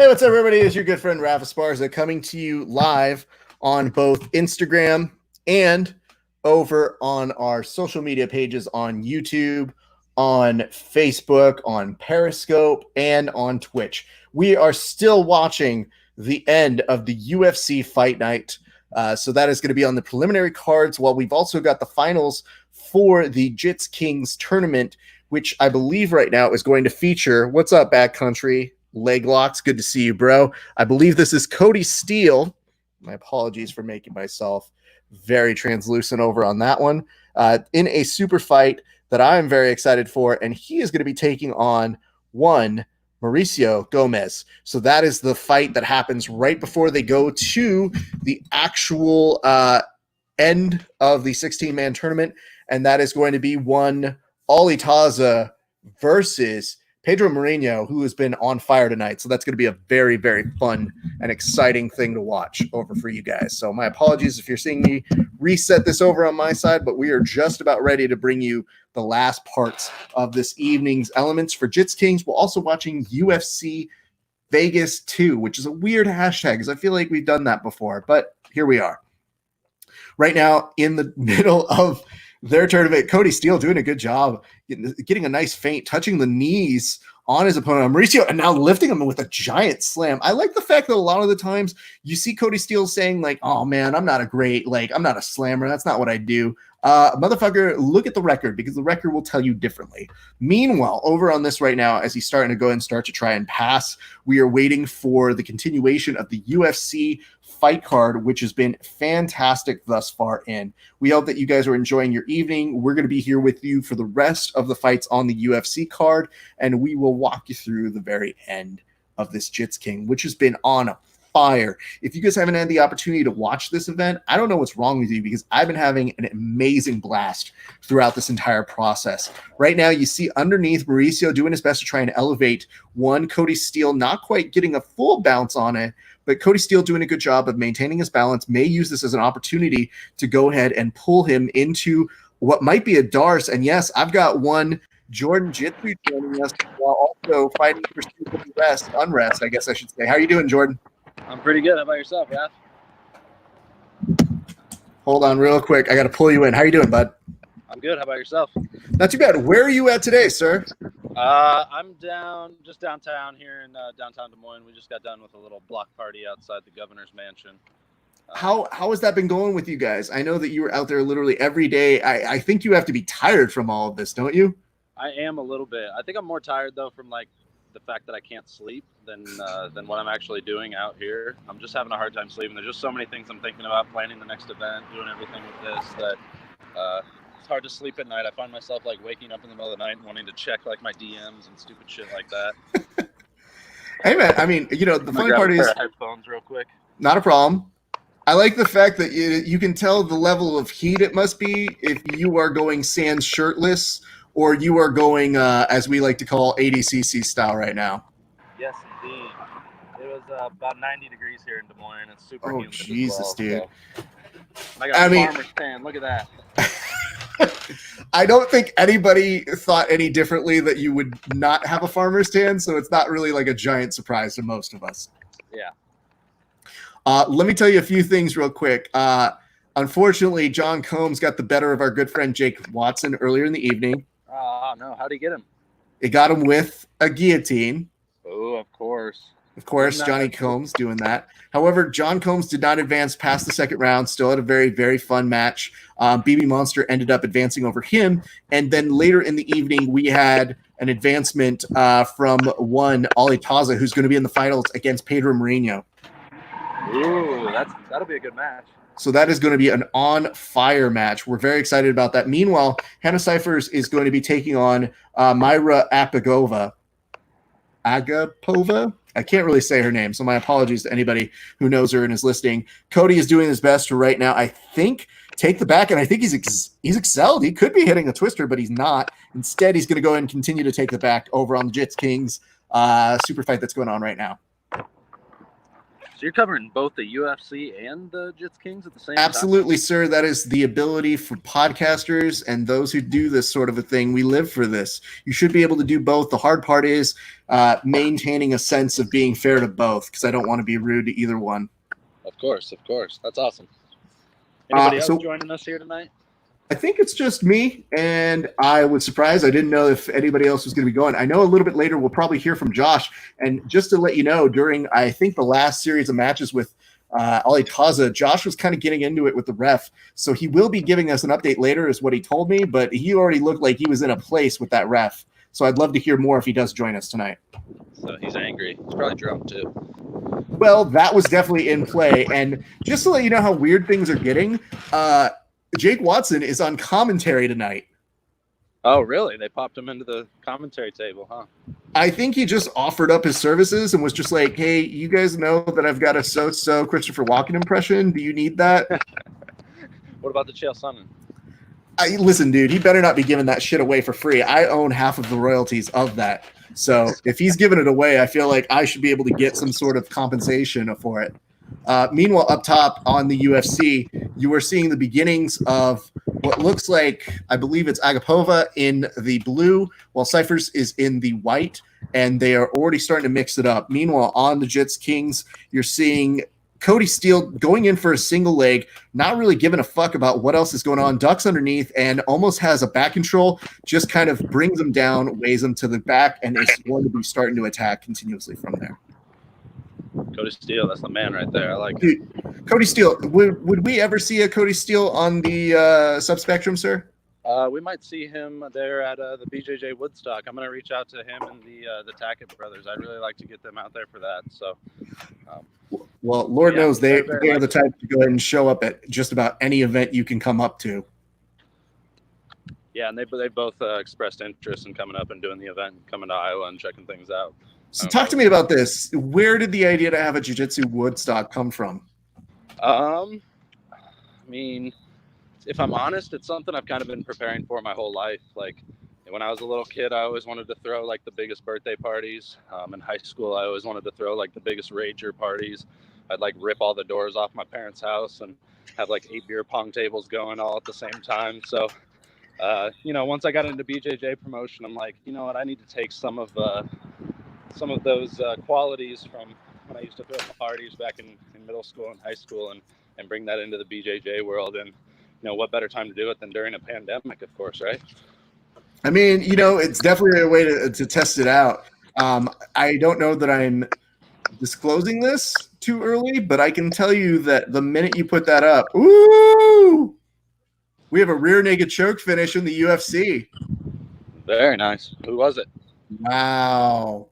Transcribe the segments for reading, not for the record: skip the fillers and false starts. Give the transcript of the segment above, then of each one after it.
Hey, what's up, everybody? It's your good friend Rafa Esparza coming to you live on both Instagram and over on our social media pages on YouTube, on Facebook, on Periscope, and on Twitch. We are still watching the end of the UFC Fight Night. So that is going to be on the preliminary cards, while we've also got the finals for the Jits Kings tournament, which I believe right now is going to feature, what's up, Backcountry? Leg locks. Good to see you, bro. I believe this is Cody Steele. My apologies for making myself very translucent over on that one. In a super fight that I'm very excited for, and he is going to be taking on one Mauricio Gomez. So that is the fight that happens right before they go to the actual end of the 16-man tournament, and that is going to be one Ali Taza versus Pedro Mourinho, who has been on fire tonight. So that's going to be a very, very fun and exciting thing to watch over for you guys. So my apologies if you're seeing me reset this over on my side, but we are just about ready to bring you the last parts of this evening's elements for Jits Kings. We're also watching UFC Vegas 2, which is a weird hashtag because I feel like we've done that before, but here we are. Right now in the middle of their tournament, Cody Steele doing a good job, getting a nice feint, touching the knees on his opponent, Mauricio, and now lifting him with a giant slam. I like the fact that a lot of the times you see Cody Steele saying like, oh man, I'm not a slammer. That's not what I do. Motherfucker, look at the record, because the record will tell you differently. Meanwhile, over on this right now, as he's starting to go and start to try and pass, we are waiting for the continuation of the UFC fight card, which has been fantastic thus far in. We hope that you guys are enjoying your evening. We're going to be here with you for the rest of the fights on the UFC card, and we will walk you through the very end of this Jits King, which has been on fire. If you guys haven't had the opportunity to watch this event, I don't know what's wrong with you, because I've been having an amazing blast throughout this entire process. Right now, you see underneath Mauricio doing his best to try and elevate one. Cody Steele not quite getting a full bounce on it, but Cody Steele doing a good job of maintaining his balance, may use this as an opportunity to go ahead and pull him into what might be a Darce. And yes, I've got one Jourdan Jitsu joining us while also fighting for unrest, I guess I should say. How are you doing, Jourdan? I'm pretty good. How about yourself, Raph? Hold on real quick. I got to pull you in. How are you doing, bud? I'm good. How about yourself? Not too bad. Where are you at today, sir? I'm just downtown here in downtown Des Moines. We just got done with a little block party outside the governor's mansion. How has that been going with you guys? I know that you were out there literally every day. I think you have to be tired from all of this, don't you? I am a little bit. I think I'm more tired, though, from like the fact that I can't sleep than what I'm actually doing out here. I'm just having a hard time sleeping. There's just so many things I'm thinking about, planning the next event, doing everything with this, that it's hard to sleep at night. I find myself like waking up in the middle of the night and wanting to check like my DMs and stupid shit like that. Hey man, I mean, you know, the funny part is headphones real quick. Not a problem. I like the fact that you can tell the level of heat it must be if you are going sans shirtless, or you are going, as we like to call, ADCC style right now. Yes, indeed. It was about 90 degrees here in Des Moines. It's super humid. Oh, Jesus, dude. So. I got a farmer's tan. Look at that. I don't think anybody thought any differently that you would not have a farmer's tan, so it's not really like a giant surprise to most of us. Yeah. Let me tell you a few things real quick. Unfortunately, John Combs got the better of our good friend Jake Watson earlier in the evening. Oh, no. How'd he get him? It got him with a guillotine. Oh, of course. Of course, Johnny Combs doing that. However, John Combs did not advance past the second round. Still had a very, very fun match. BB Monster ended up advancing over him. And then later in the evening, we had an advancement from one Ali Taza, who's going to be in the finals against Pedro Mourinho. Ooh, that'll be a good match. So that is going to be an on-fire match. We're very excited about that. Meanwhile, Hannah Cyphers is going to be taking on Myra Agapova. I can't really say her name, so my apologies to anybody who knows her and is listening. Cody is doing his best to right now, I think, take the back, and I think he's excelled. He could be hitting a twister, but he's not. Instead, he's going to go and continue to take the back over on the Jits Kings super fight that's going on right now. So you're covering both the UFC and the Jits Kings at the same time? Absolutely, sir. That is the ability for podcasters and those who do this sort of a thing. We live for this. You should be able to do both. The hard part is maintaining a sense of being fair to both, because I don't want to be rude to either one. Of course. That's awesome. Anybody else joining us here tonight? I think it's just me, and I was surprised. I didn't know if anybody else was going to be going. I know a little bit later we'll probably hear from Josh. And just to let you know, during, I think, the last series of matches with Ali Taza, Josh was kind of getting into it with the ref. So he will be giving us an update later is what he told me, but he already looked like he was in a place with that ref. So I'd love to hear more if he does join us tonight. So he's angry. He's probably drunk too. Well, that was definitely in play. And just to let you know how weird things are getting, Jake Watson is on commentary tonight. Oh, really? They popped him into the commentary table, huh? I think he just offered up his services and was just like, hey, you guys know that I've got a so-so Christopher Walken impression. Do you need that? What about the Chael Sonnen? Listen, dude, he better not be giving that shit away for free. I own half of the royalties of that. So if he's giving it away, I feel like I should be able to get some sort of compensation for it. Meanwhile, up top on the UFC, you are seeing the beginnings of what looks like, I believe it's Agapova in the blue, while Cyphers is in the white, and they are already starting to mix it up. Meanwhile, on the Jits Kings, you're seeing Cody Steele going in for a single leg, not really giving a fuck about what else is going on, ducks underneath, and almost has a back control, just kind of brings him down, weighs him to the back, and is going to be starting to attack continuously from there. Cody Steele, that's the man right there. I like it. Dude, Cody Steele, would we ever see a Cody Steele on the subspectrum, sir? We might see him there at the BJJ Woodstock. I'm going to reach out to him and the Tackett brothers. I'd really like to get them out there for that. So, well, Lord knows they are the type to go ahead and show up at just about any event you can come up to. Yeah, and they both expressed interest in coming up and doing the event, coming to Iowa and checking things out. So talk to me about this. Where did the idea to have a Jiu-Jitsu Woodstock come from? I mean, if I'm honest, it's something I've kind of been preparing for my whole life. Like when I was a little kid, I always wanted to throw like the biggest birthday parties. In high school, I always wanted to throw like the biggest rager parties. I'd like rip all the doors off my parents' house and have like 8 beer pong tables going all at the same time. So, once I got into BJJ promotion, I'm like, you know what, I need to take some of those qualities from when I used to throw parties back in middle school and high school and bring that into the BJJ world. And, what better time to do it than during a pandemic, of course, right? I mean, it's definitely a way to test it out. I don't know that I'm disclosing this too early, but I can tell you that the minute you put that up, ooh, we have a rear naked choke finish in the UFC. Very nice. Who was it? Wow.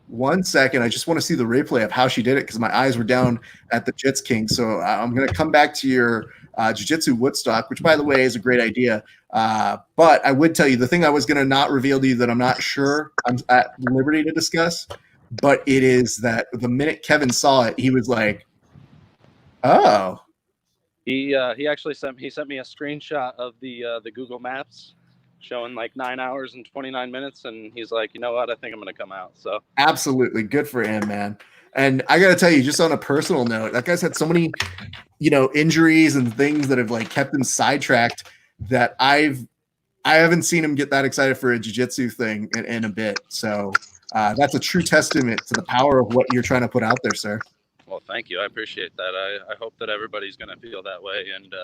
1 second. I just want to see the replay of how she did it because my eyes were down at the Jits King. So I'm going to come back to your Jiu-Jitsu Woodstock, which, by the way, is a great idea. But I would tell you the thing I was going to not reveal to you that I'm not sure I'm at liberty to discuss, but it is that the minute Kevin saw it, he was like, oh. He actually sent me a screenshot of the Google Maps showing like 9 hours and 29 minutes. And he's like, you know what? I think I'm going to come out. So absolutely. Good for him, man. And I got to tell you, just on a personal note, that guy's had so many, injuries and things that have like kept him sidetracked that I haven't seen him get that excited for a jiu-jitsu thing in a bit. So that's a true testament to the power of what you're trying to put out there, sir. Well, thank you. I appreciate that. I hope that everybody's going to feel that way. And,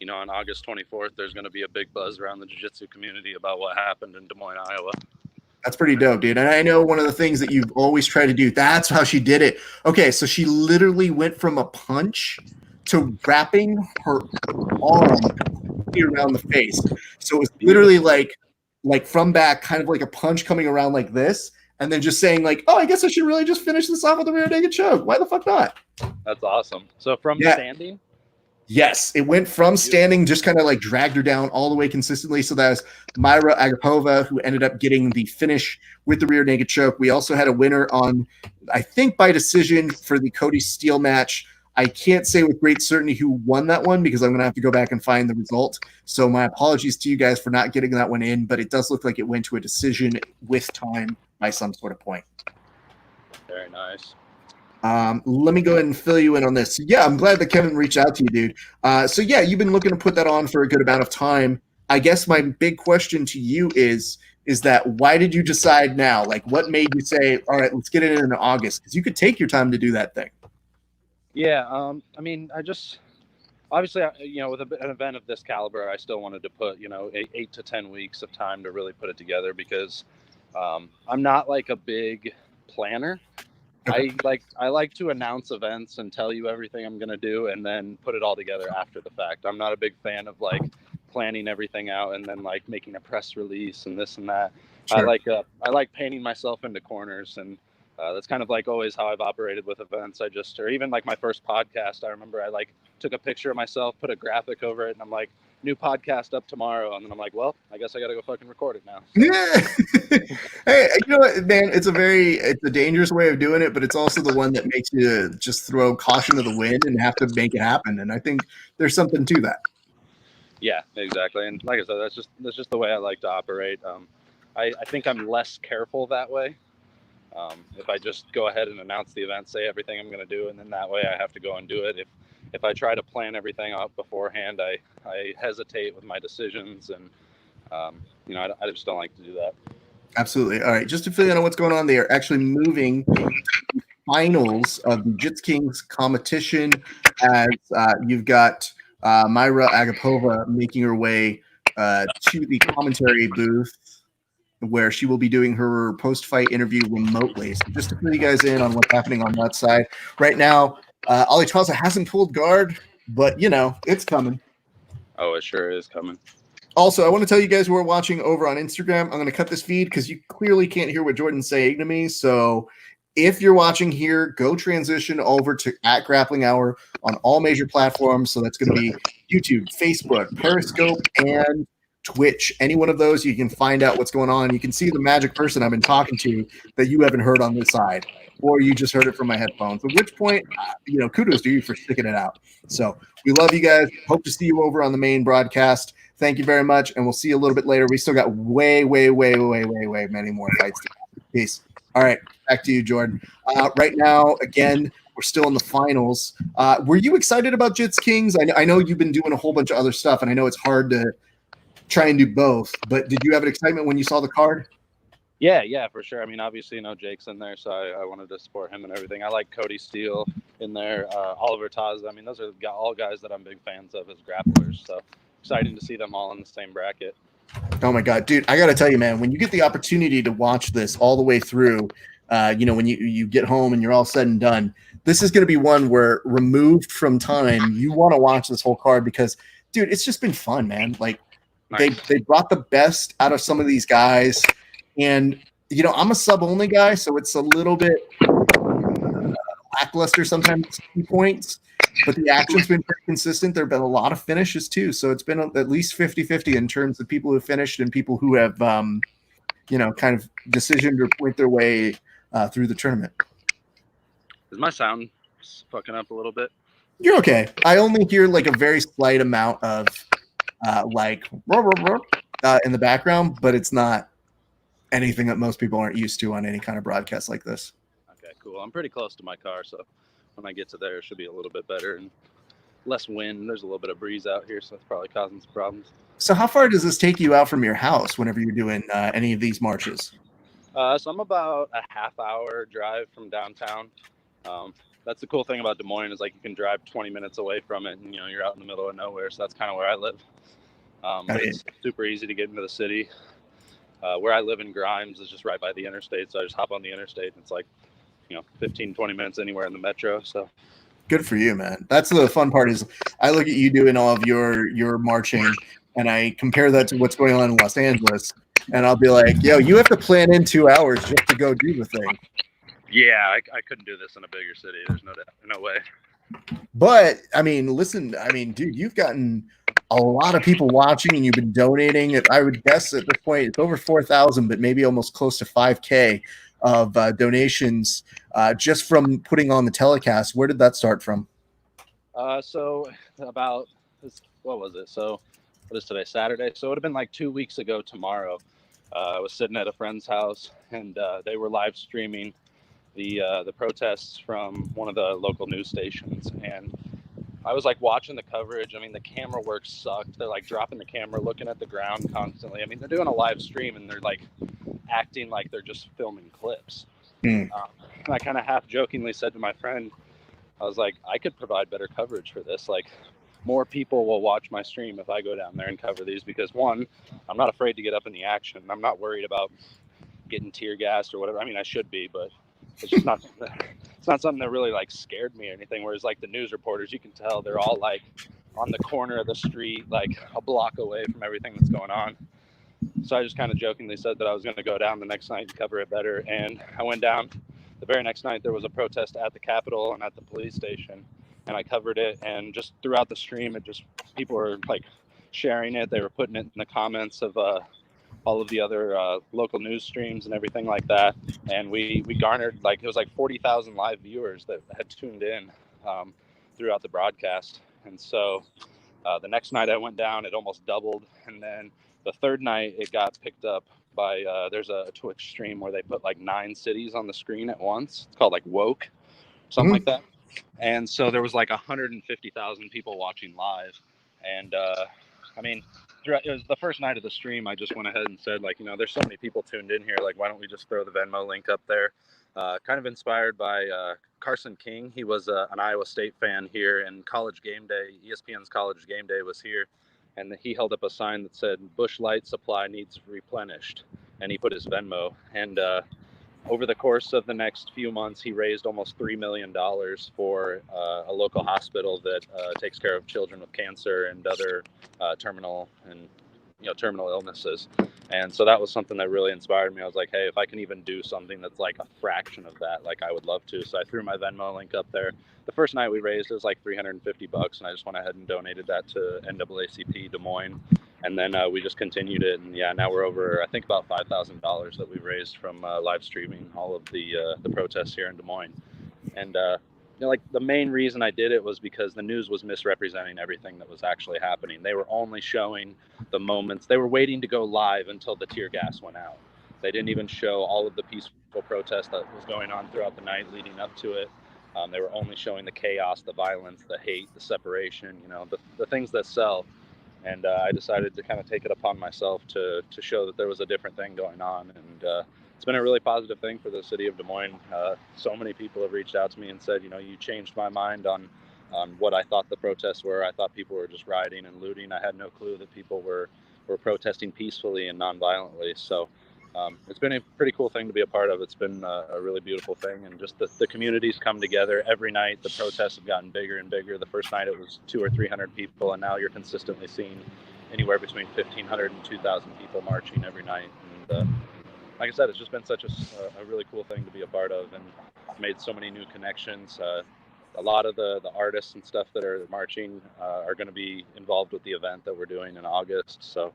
on August 24th, there's going to be a big buzz around the jiu-jitsu community about what happened in Des Moines, Iowa. That's pretty dope, dude. And I know one of the things that you've always tried to do, that's how she did it. Okay, so she literally went from a punch to wrapping her arm around the face. So it was literally like from back, kind of like a punch coming around like this, and then just saying like, oh, I guess I should really just finish this off with a rear naked choke. Why the fuck not? That's awesome. So from standing? Yes, it went from standing, just kind of like dragged her down all the way consistently. So that was Myra Agapova, who ended up getting the finish with the rear naked choke. We also had a winner on, I think, by decision for the Cody Steele match. I can't say with great certainty who won that one because I'm going to have to go back and find the result. So my apologies to you guys for not getting that one in, but it does look like it went to a decision with time by some sort of point. Very nice. Let me go ahead and fill you in on this. Yeah, I'm glad that Kevin reached out to you, dude. So yeah, you've been looking to put that on for a good amount of time. I guess my big question to you is that why did you decide now? Like, what made you say, all right, let's get it in August? Because you could take your time to do that thing. Yeah, I mean, I just obviously, with an event of this caliber, I still wanted to put 8 to 10 weeks of time to really put it together because I'm not like a big planner. Okay. I like to announce events and tell you everything I'm going to do and then put it all together after the fact. I'm not a big fan of like planning everything out and then like making a press release and this and that. Sure. I like painting myself into corners, and that's kind of like always how I've operated with events. Or even like my first podcast, I remember I like took a picture of myself, put a graphic over it, and I'm like, new podcast up tomorrow. And then I'm like, well, I guess I got to go fucking record it now. So. Yeah. Hey, you know what, man? It's a dangerous way of doing it, but it's also the one that makes you just throw caution to the wind and have to make it happen. And I think there's something to that. Yeah, exactly. And like I said, that's just the way I like to operate. I think I'm less careful that way. If I just go ahead and announce the event, say everything I'm going to do, and then that way I have to go and do it. If I try to plan everything out beforehand, I hesitate with my decisions, and I just don't like to do that. Absolutely. All right. Just to fill you in on what's going on, they are actually moving finals of the Jits Kings competition as you've got Myra Agapova making her way to the commentary booth where she will be doing her post-fight interview remotely. So just to fill you guys in on what's happening on that side. Right now, Ali Chausa hasn't pulled guard, but, it's coming. Oh, it sure is coming. Also, I want to tell you guys who are watching over on Instagram, I'm going to cut this feed because you clearly can't hear what Jourdan's saying to me. So if you're watching here, go transition over to @GrapplingHour on all major platforms. So that's going to be YouTube, Facebook, Periscope, and Twitch. Any one of those, you can find out what's going on. You can see the magic person I've been talking to that you haven't heard on this side, or you just heard it from my headphones. At which point, kudos to you for sticking it out. So we love you guys. Hope to see you over on the main broadcast. Thank you very much, and we'll see you a little bit later. We still got way many more fights to go. Peace. All right, back to you, Jourdan. Right now, again, we're still in the finals. Were you excited about Jits Kings? I know you've been doing a whole bunch of other stuff, and I know it's hard to try and do both, but did you have an excitement when you saw the card? Yeah, for sure. I mean, obviously, Jake's in there, so I wanted to support him and everything. I like Cody Steele in there, Oliver Taz. I mean, those are all guys that I'm big fans of as grapplers, so exciting to see them all in the same bracket. Oh my God, dude, I got to tell you, man, when you get the opportunity to watch this all the way through, when you get home and you're all said and done, this is going to be one where, removed from time, you want to watch this whole card because, dude, it's just been fun, man. Like, nice. They brought the best out of some of these guys, and I'm a sub-only guy, so it's a little bit lackluster sometimes points. But the action's been pretty consistent. There have been a lot of finishes too. So it's been at least 50-50 in terms of people who finished and people who have, kind of decisioned or point their way through the tournament. Is my sound fucking up a little bit? You're okay. I only hear like a very slight amount of in the background, but it's not anything that most people aren't used to on any kind of broadcast like this. Okay, cool. I'm pretty close to my car, so when I get to there, it should be a little bit better and less wind. There's a little bit of breeze out here, so it's probably causing some problems. So how far does this take you out from your house whenever you're doing any of these marches? So I'm about a half-hour drive from downtown. That's the cool thing about Des Moines is like you can drive 20 minutes away from it, and you're out in the middle of nowhere. So that's kind of where I live. But it's super easy to get into the city. Where I live in Grimes is just right by the interstate, so I just hop on the interstate, and it's like 15-20 minutes anywhere in the metro. So good for you, man. That's the fun part. Is I look at you doing all of your marching, and I compare that to what's going on in Los Angeles, and I'll be like, yo, you have to plan in 2 hours just to go do the thing. Yeah, I couldn't do this in a bigger city. There's no way. But I mean, listen, dude, you've gotten a lot of people watching, and you've been donating. I would guess at this point it's over 4,000, but maybe almost close to 5K of donations just from putting on the telecast. Where did that start from? So about, what was it? So what is today? Saturday. So it would have been like 2 weeks ago tomorrow. I was sitting at a friend's house, and they were live streaming the protests from one of the local news stations, and I was like watching the coverage. I mean, the camera work sucked. They're like dropping the camera, looking at the ground constantly. I mean, they're doing a live stream and they're like acting like they're just filming clips. And I kind of half jokingly said to my friend, I was like, I could provide better coverage for this. Like, more people will watch my stream if I go down there and cover these, because one, I'm not afraid to get up in the action. I'm not worried about getting tear gassed or whatever. I mean, I should be, but it's just not it's not something that really like scared me or anything. Whereas like the news reporters, you can tell they're all like on the corner of the street, like a block away from everything that's going on. So I just kind of jokingly said that I was going to go down the next night and cover it better. And I went down. The very next night, there was a protest at the Capitol and at the police station, and I covered it. And just throughout the stream, it just, people were like sharing it. They were putting it in the comments of all of the other local news streams and everything like that. And we garnered, like, it was like 40,000 live viewers that had tuned in throughout the broadcast. And so the next night I went down, it almost doubled. And then the third night it got picked up by, there's a Twitch stream where they put like 9 cities on the screen at once. It's called like Woke, something like that. And so there was like 150,000 people watching live. And I mean, it was the first night of the stream. I just went ahead and said, like, you know, there's so many people tuned in here. Like, why don't we just throw the Venmo link up there? Kind of inspired by Carson King. He was an Iowa State fan here, and College Game Day, ESPN's College Game Day was here. And he held up a sign that said, Busch Light supply needs replenished. And he put his Venmo. And over the course of the next few months, he raised almost $3 million for a local hospital that takes care of children with cancer and other terminal illnesses. And so that was something that really inspired me. I was like, hey, if I can even do something that's like a fraction of that, like, I would love to. So I threw my Venmo link up there. The first night we raised, it was like $350, and I just went ahead and donated that to NAACP Des Moines. And then we just continued it, and yeah, now we're over, I think, about $5,000 that we raised from live streaming all of the protests here in Des Moines. And you know, like, the main reason I did it was because the news was misrepresenting everything that was actually happening. They were only showing the moments. They were waiting to go live until the tear gas went out. They didn't even show all of the peaceful protest that was going on throughout the night leading up to it. They were only showing the chaos, the violence, the hate, the separation, you know, the things that sell. And I decided to kind of take it upon myself to show that there was a different thing going on. And it's been a really positive thing for the city of Des Moines. So many people have reached out to me and said, you know, you changed my mind on what I thought the protests were. I thought people were just rioting and looting. I had no clue that people were protesting peacefully and nonviolently. So it's been a pretty cool thing to be a part of. It's been a really beautiful thing. And just the communities come together every night. The protests have gotten bigger and bigger. The first night it was 200 or 300 people, and now you're consistently seeing anywhere between 1,500 and 2,000 people marching every night. And like I said, it's just been such a really cool thing to be a part of, and made so many new connections. A lot of the artists and stuff that are marching are going to be involved with the event that we're doing in August. So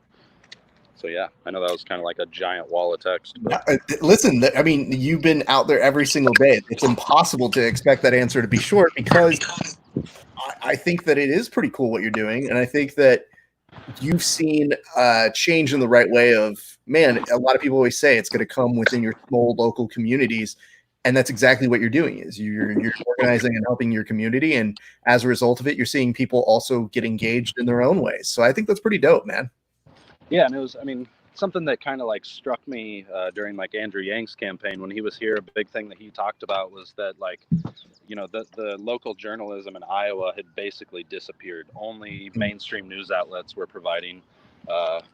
yeah, I know that was kind of like a giant wall of text. But listen, I mean, you've been out there every single day. It's impossible to expect that answer to be short, because I think that it is pretty cool what you're doing. And I think that you've seen change in the right way of, man, a lot of people always say it's going to come within your small local communities. And that's exactly what you're doing, is you're organizing and helping your community. And as a result of it, you're seeing people also get engaged in their own ways. So I think that's pretty dope, man. Yeah, and it was, I mean, something that kind of like struck me during like Andrew Yang's campaign when he was here. A big thing that he talked about was that, like, you know, the local journalism in Iowa had basically disappeared. Only mainstream news outlets were providing,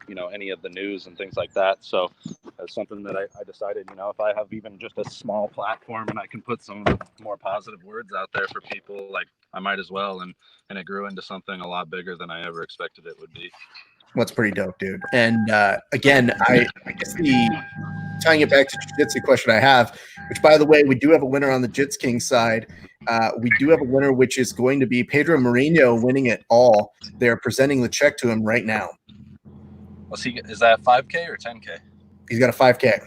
you know, any of the news and things like that. So that's something that I decided, you know, if I have even just a small platform and I can put some more positive words out there for people, like, I might as well. And it grew into something a lot bigger than I ever expected it would be. That's pretty dope, dude. And again, I guess tying it back to jiu-jitsu question I have, which, by the way, we do have a winner on the Jits King side. We do have a winner, which is going to be Pedro Mourinho winning it all. They're presenting the check to him right now. Is that 5K or 10K? He's got a 5K.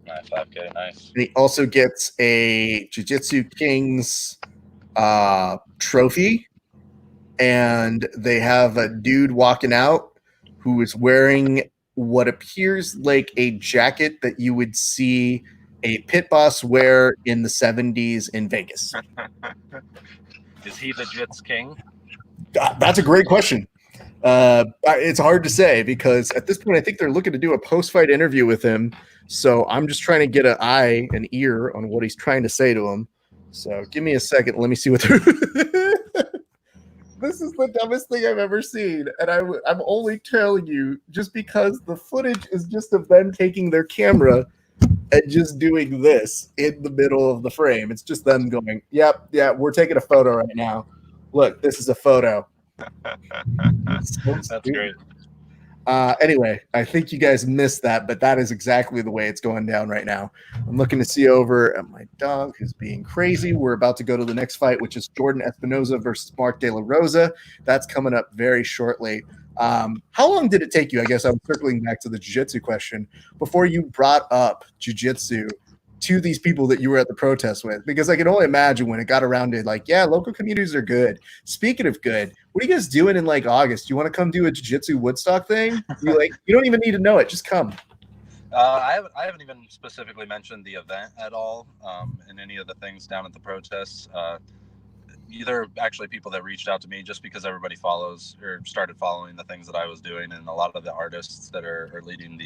5K, nice. And he also gets a Jiu-Jitsu Kings trophy. And they have a dude walking out who is wearing what appears like a jacket that you would see a pit boss wear in the 70s in Vegas? Is he the Jits king? That's a great question. It's hard to say because at this point, I think they're looking to do a post-fight interview with him. So I'm just trying to get an eye and ear on what he's trying to say to him. So give me a second. Let me see what they're. This is the dumbest thing I've ever seen. And I'm only telling you just because the footage is just of them taking their camera and just doing this in the middle of the frame. It's just them going, yep, yeah, we're taking a photo right now. Look, this is a photo. That's great. Anyway, I think you guys missed that, but that is exactly the way it's going down right now. I'm looking to see over at my dog who's being crazy. We're about to go to the next fight, which is Jourdan Espinosa versus Marc de la Rosa. That's coming up very shortly. How long did it take you? I guess I'm circling back to the jiu-jitsu question before you brought up jiu-jitsu to these people that you were at the protest with, because I can only imagine when it got around to like, yeah, local communities are good. Speaking of good, what are you guys doing in like August? You want to come do a jiu-jitsu Woodstock thing? You don't even need to know it. Just come. I haven't even specifically mentioned the event at all in any of the things down at the protests. Either actually people that reached out to me just because everybody follows or started following the things that I was doing, and a lot of the artists that are leading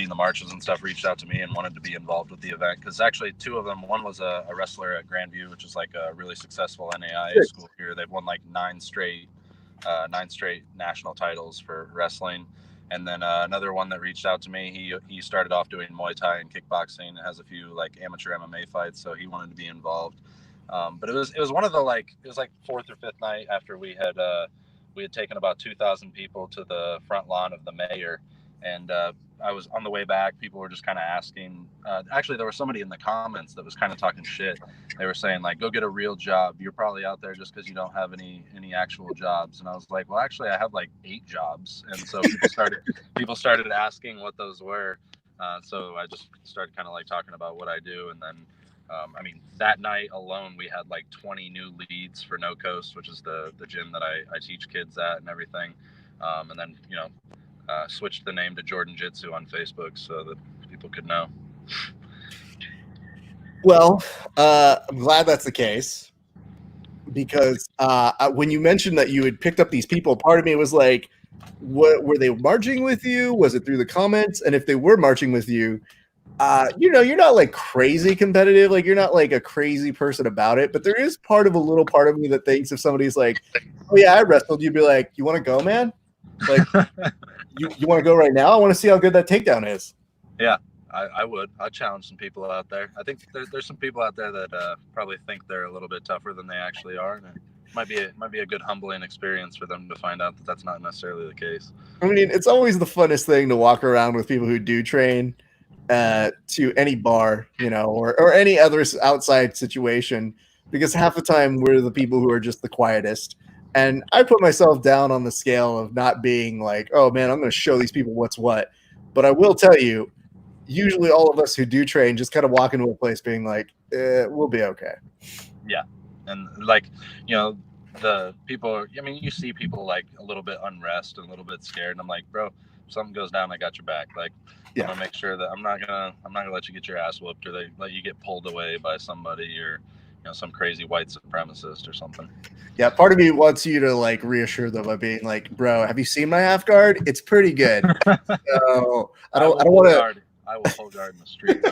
the marches and stuff reached out to me and wanted to be involved with the event, because actually two of them, one was a wrestler at Grandview, which is like a really successful NAIA school here. They've won like nine straight national titles for wrestling. And then another one that reached out to me, he started off doing Muay Thai and kickboxing and has a few like amateur MMA fights, so he wanted to be involved. But it was one of the it was like fourth or fifth night after we had taken about 2,000 people to the front lawn of the mayor. And I was on the way back. People were just kind of asking. Actually, there was somebody in the comments that was kind of talking shit. They were saying like, "Go get a real job. You're probably out there just because you don't have any actual jobs." And I was like, "Well, actually, I have like 8 jobs." And so people started asking what those were. So I just started kind of like talking about what I do. And then, I mean, that night alone, we had like 20 new leads for No Coast, which is the gym that I teach kids at and everything. And then, switched the name to Jourdan Jitsu on Facebook so that people could know. Well, I'm glad that's the case, because when you mentioned that you had picked up these people, part of me was like, what were they marching with you? Was it through the comments? And if they were marching with you, you're not like crazy competitive, like you're not like a crazy person about it, but there is a little part of me that thinks if somebody's like, oh yeah, I wrestled, you'd be like, you want to go, man? Like, you want to go right now? I want to see how good that takedown is. Yeah, I would. I'd challenge some people out there. I think there's some people out there that probably think they're a little bit tougher than they actually are, and it might be a good humbling experience for them to find out that that's not necessarily the case. I mean, it's always the funnest thing to walk around with people who do train to any bar, or any other outside situation, because half the time we're the people who are just the quietest. And I put myself down on the scale of not being like, oh man, I'm going to show these people what's what. But I will tell you, usually all of us who do train just kind of walk into a place being like, we'll be okay. Yeah. And like, the people, I mean, you see people like a little bit unrest and a little bit scared. And I'm like, bro, if something goes down, I got your back. Like, yeah. I'm going to make sure that I'm not going to let you get your ass whooped, or they let you get pulled away by somebody, or some crazy white supremacist or something. Yeah, part of me wants you to like reassure them by being like, bro, have you seen my half guard? It's pretty good. So I don't want to. I will pull guard in the street.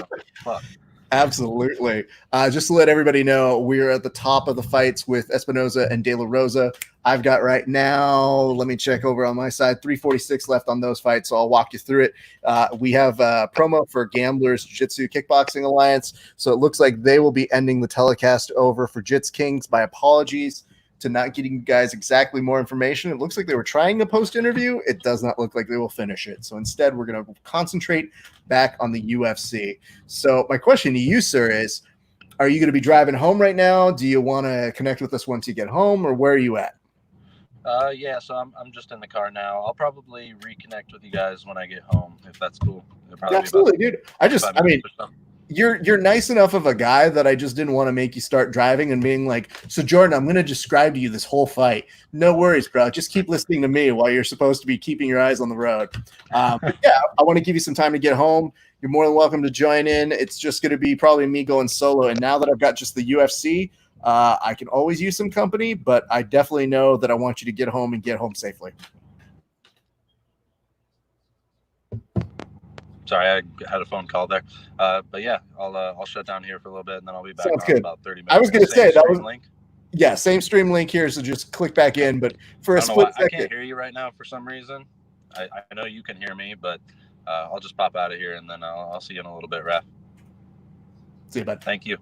Fuck. Absolutely. Just to let everybody know, we're at the top of the fights with Espinosa and De La Rosa. I've got right now, let me check over on my side, 346 left on those fights, so I'll walk you through it. We have a promo for Gamblers Jiu-Jitsu Kickboxing Alliance, so it looks like they will be ending the telecast over for Jits Kings. My apologies to not getting you guys exactly more information. It looks like they were trying to post interview. It does not look like they will finish it. So instead, we're going to concentrate back on the UFC. So my question to you, sir, is, are you going to be driving home right now? Do you want to connect with us once you get home, or where are you at? Yeah, so I'm just in the car now. I'll probably reconnect with you guys when I get home, if that's cool. Absolutely, dude. I mean, you're nice enough of a guy that I just didn't want to make you start driving and being like, so Jourdan, I'm going to describe to you this whole fight. No worries, bro. Just keep listening to me while you're supposed to be keeping your eyes on the road. Yeah, I want to give you some time to get home, you're more than welcome to join in. It's just going to be probably me going solo. And now that I've got just the UFC, I can always use some company, but I definitely know that I want you to get home and get home safely. Sorry, I had a phone call there. But yeah, I'll shut down here for a little bit, and then I'll be back Sounds on good. in about 30 minutes. I was going to say that was link. Yeah, same stream link here, so just click back in. But for a split second, I can't hear you right now for some reason. I know you can hear me, but I'll just pop out of here, and then I'll see you in a little bit, Raph. See you, bud. Thank you.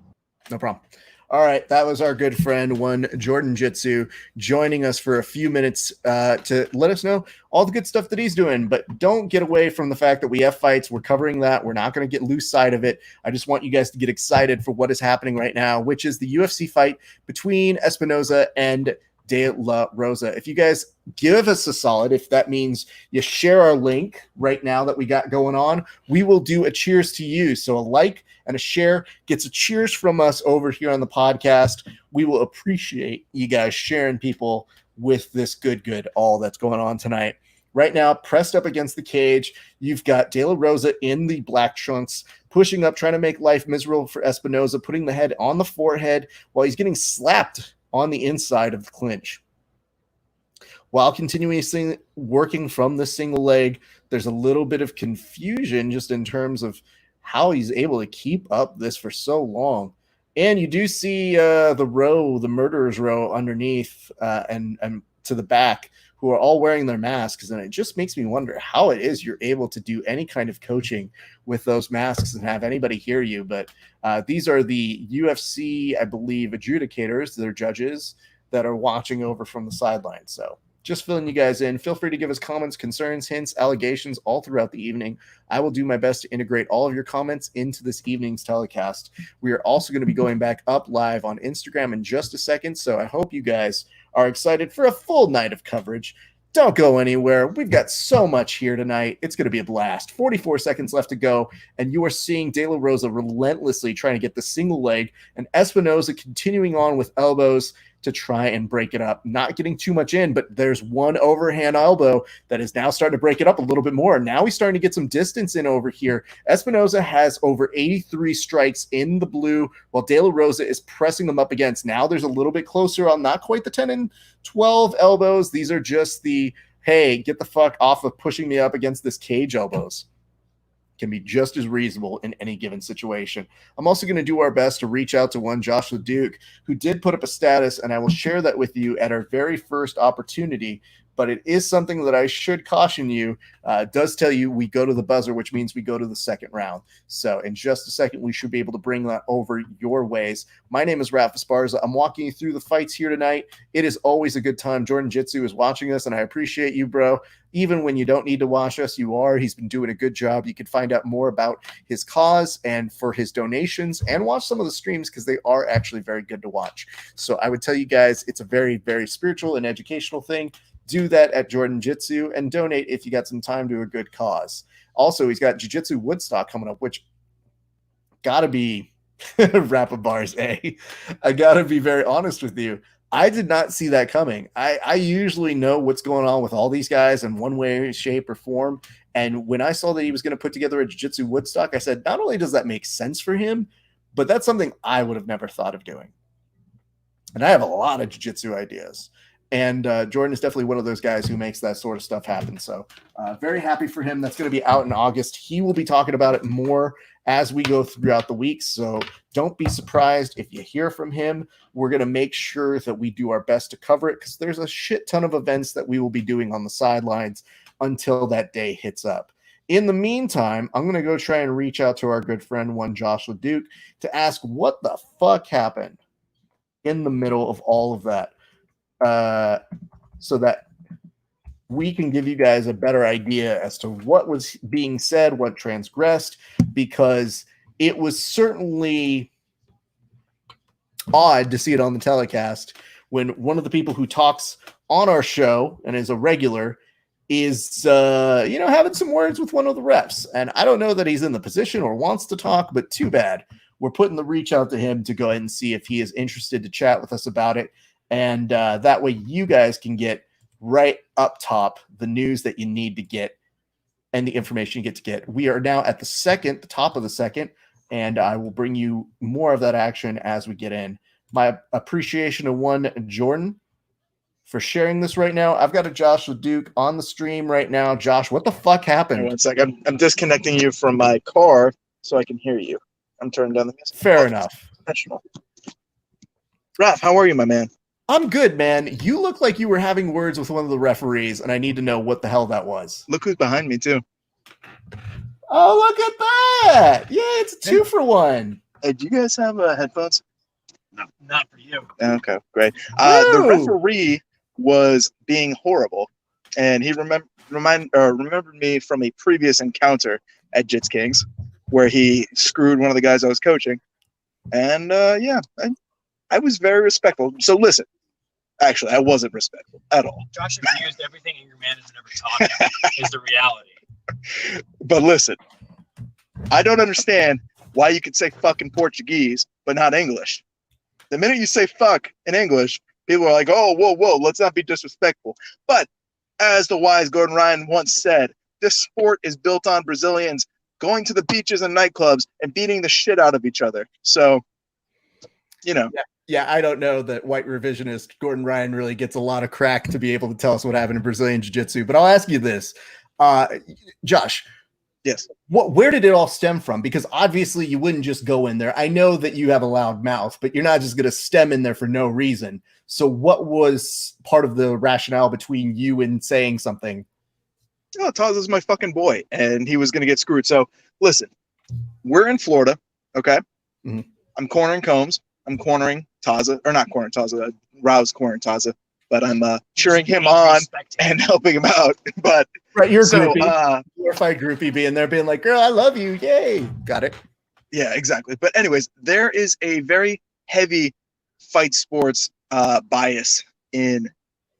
No problem. All right, that was our good friend, one Jourdan Jitsu, joining us for a few minutes to let us know all the good stuff that he's doing. But don't get away from the fact that we have fights. We're covering that. We're not going to get lose sight of it. I just want you guys to get excited for what is happening right now, which is the UFC fight between Espinosa and De La Rosa. If you guys give us a solid, if that means you share our link right now that we got going on, we will do a cheers to you. So a like and a share gets a cheers from us over here on the podcast. We will appreciate you guys sharing people with this good all that's going on tonight. Right now, pressed up against the cage, you've got De La Rosa in the black trunks, pushing up, trying to make life miserable for Espinosa, putting the head on the forehead while he's getting slapped on the inside of the clinch. While continuously working from the single leg, there's a little bit of confusion just in terms of how he's able to keep up this for so long. And you do see the murderer's row underneath and to the back, who are all wearing their masks. And it just makes me wonder how it is you're able to do any kind of coaching with those masks and have anybody hear you. But these are the UFC, I believe, adjudicators, they're judges that are watching over from the sidelines. So just filling you guys in. Feel free to give us comments, concerns, hints, allegations all throughout the evening. I will do my best to integrate all of your comments into this evening's telecast. We are also going to be going back up live on Instagram in just a second, so I hope you guys are excited for a full night of coverage. Don't go anywhere. We've got so much here tonight. It's going to be a blast. 44 seconds left to go, and you are seeing De La Rosa relentlessly trying to get the single leg, and Espinosa continuing on with elbows to try and break it up. Not getting too much in, but there's one overhand elbow that is now starting to break it up a little bit more. Now he's starting to get some distance in over here. Espinosa has over 83 strikes in the blue, while De La Rosa is pressing them up against. Now there's a little bit closer on not quite the 10 and 12 elbows. These are just the, hey, get the fuck off of pushing me up against this cage elbows. Can be just as reasonable in any given situation. I'm also going to do our best to reach out to one Joshua Duke, who did put up a status, and I will share that with you at our very first opportunity. But it is something that I should caution you. It does tell you we go to the buzzer, which means we go to the second round. So in just a second, we should be able to bring that over your ways. My name is Raph Esparza. I'm walking you through the fights here tonight. It is always a good time. Jourdan Jitsu is watching us, and I appreciate you, bro. Even when you don't need to watch us, you are. He's been doing a good job. You can find out more about his cause and for his donations and watch some of the streams because they are actually very good to watch. So I would tell you guys it's a very, very spiritual and educational thing. Do that at Jourdan Jitsu and donate if you got some time to a good cause. Also, he's got Jiu-Jitsu Woodstock coming up, which gotta be rapid bars, eh? I gotta be very honest with you. I did not see that coming. I usually know what's going on with all these guys in one way, shape, or form. And when I saw that he was going to put together a Jiu-Jitsu Woodstock, I said, not only does that make sense for him, but that's something I would have never thought of doing. And I have a lot of Jiu-Jitsu ideas. And Jourdan is definitely one of those guys who makes that sort of stuff happen. So very happy for him. That's going to be out in August. He will be talking about it more as we go throughout the week. So don't be surprised if you hear from him. We're going to make sure that we do our best to cover it because there's a shit ton of events that we will be doing on the sidelines until that day hits up. In the meantime, I'm going to go try and reach out to our good friend, one Joshua Duke, to ask what the fuck happened in the middle of all of that. So that we can give you guys a better idea as to what was being said, what transgressed, because it was certainly odd to see it on the telecast when one of the people who talks on our show and is a regular is, having some words with one of the refs. And I don't know that he's in the position or wants to talk, but too bad. We're putting the reach out to him to go ahead and see if he is interested to chat with us about it. And that way you guys can get right up top the news that you need to get and the information you get. We are now at the top of the second, and I will bring you more of that action as we get in. My appreciation to one Jourdan for sharing this right now. I've got a Josh Duke on the stream right now. Josh, what the fuck happened? One second. I'm disconnecting you from my car so I can hear you. I'm turning down the music. Fair enough. Professional. Raph, how are you, my man? I'm good, man. You look like you were having words with one of the referees, and I need to know what the hell that was. Look who's behind me, too. Oh, look at that. Yeah, it's a 2-for-1. Hey, do you guys have headphones? No, not for you. Okay, great. The referee was being horrible, and he remembered me from a previous encounter at Jits Kings where he screwed one of the guys I was coaching. And, I was very respectful. So listen, actually, I wasn't respectful at all. Josh abused everything your manager never taught him is the reality. But listen, I don't understand why you could say fuck in Portuguese, but not English. The minute you say fuck in English, people are like, oh, whoa, let's not be disrespectful. But as the wise Gordon Ryan once said, this sport is built on Brazilians going to the beaches and nightclubs and beating the shit out of each other. So, you know. Yeah, I don't know that white revisionist Gordon Ryan really gets a lot of crack to be able to tell us what happened in Brazilian Jiu-Jitsu. But I'll ask you this. Josh. Yes. Where did it all stem from? Because obviously you wouldn't just go in there. I know that you have a loud mouth, but you're not just going to stem in there for no reason. So what was part of the rationale between you and saying something? Oh, Taz is my fucking boy, and he was going to get screwed. So listen, we're in Florida, okay? Mm-hmm. I'm cornering Combs. I'm cornering Taza, or not cornering Taza. Rao's cornering Taza, but I'm cheering him on and helping him out. But right, you're a groupie. You're a fight groupie being there, being like, "Girl, I love you, yay!" Got it. Yeah, exactly. But anyways, there is a very heavy fight sports bias in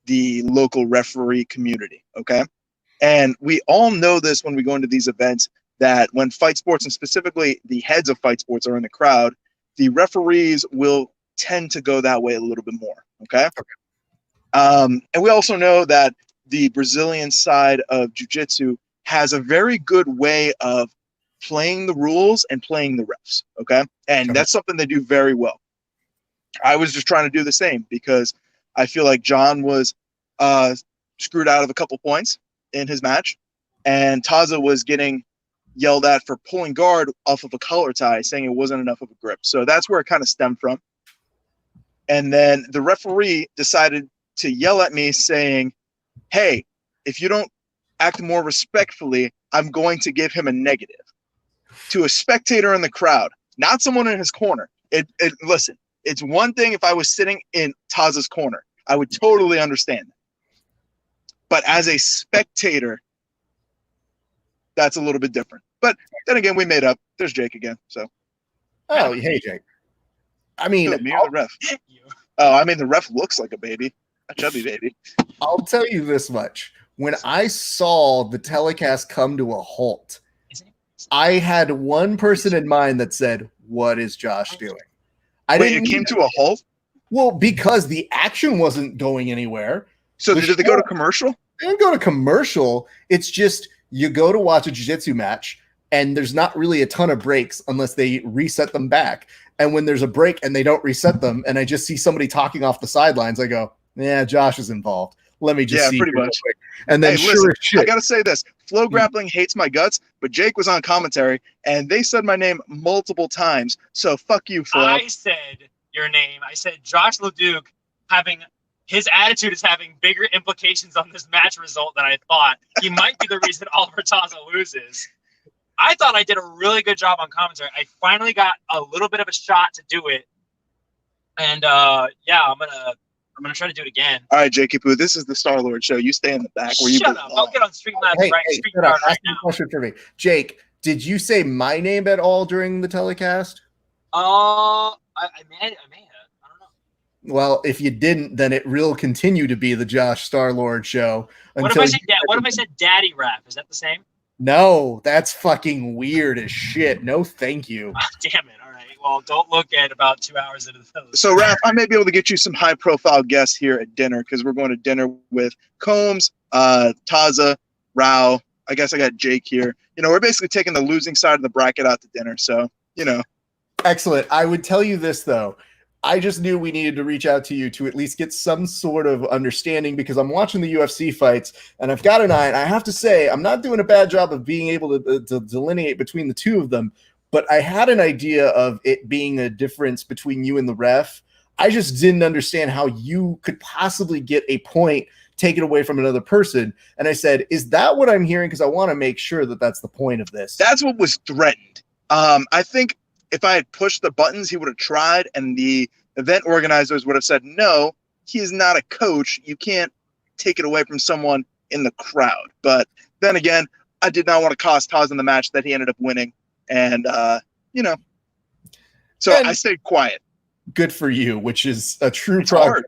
the local referee community. Okay, and we all know this when we go into these events, that when fight sports, and specifically the heads of fight sports, are in the crowd, the referees will tend to go that way a little bit more. Okay. And we also know that the Brazilian side of jiu-jitsu has a very good way of playing the rules and playing the refs. Okay. And that's something they do very well. I was just trying to do the same because I feel like John was screwed out of a couple points in his match, and Taza was getting yelled at for pulling guard off of a collar tie, saying it wasn't enough of a grip. So that's where it kind of stemmed from. And then the referee decided to yell at me saying, hey, if you don't act more respectfully, I'm going to give him a negative, to a spectator in the crowd, not someone in his corner. Listen, it's one thing if I was sitting in Taza's corner. I would totally understand that. But as a spectator, that's a little bit different. But then again, we made up. There's Jake again. So. Oh, hey, Jake. I mean, me or the ref? Oh, I mean, the ref looks like a baby, a chubby baby. I'll tell you this much. When I saw the telecast come to a halt, I had one person in mind that said, what is Josh doing? It came to a halt? Well, because the action wasn't going anywhere. So did they go to commercial? They didn't go to commercial. It's just you go to watch a jiu-jitsu match, and there's not really a ton of breaks unless they reset them back. And when there's a break and they don't reset them, and I just see somebody talking off the sidelines, I go, yeah, Josh is involved. Let me just see. Pretty much. Quick. And then listen, I got to say this. Flow Grappling hates my guts, but Jake was on commentary, and they said my name multiple times. So fuck you, Flow. I said your name. I said Josh Leduc his attitude is having bigger implications on this match result than I thought. He might be the reason Oliver Taza loses. I thought I did a really good job on commentary. I finally got a little bit of a shot to do it. And I'm gonna try to do it again. All right, Jakey Poo, this is the Star Lord show. You stay in the back where you Shut up. I'll get on Streamlabs right now. Question for me. Jake, did you say my name at all during the telecast? I may have. I don't know. Well, if you didn't, then it will continue to be the Josh Star Lord show. What if I said Daddy Rap? Is that the same? No, that's fucking weird as shit. No, thank you. Oh, damn it. All right. Well, don't look at about 2 hours into the film. So, Raph, I may be able to get you some high-profile guests here at dinner because we're going to dinner with Combs, Taza, Rao, I guess I got Jake here. We're basically taking the losing side of the bracket out to dinner. So, Excellent. I would tell you this, though. I just knew we needed to reach out to you to at least get some sort of understanding, because I'm watching the UFC fights and I've got an eye, and I have to say I'm not doing a bad job of being able to delineate between the two of them, but I had an idea of it being a difference between you and the ref. I just didn't understand how you could possibly get a point taken away from another person. And I said, is that what I'm hearing? Because I want to make sure that that's the point of this. That's what was threatened. I think if I had pushed the buttons, he would have tried, and the event organizers would have said, no, he is not a coach. You can't take it away from someone in the crowd. But then again, I did not want to cost Taz in the match that he ended up winning. And, so I stayed quiet. Good for you, which is a true progress.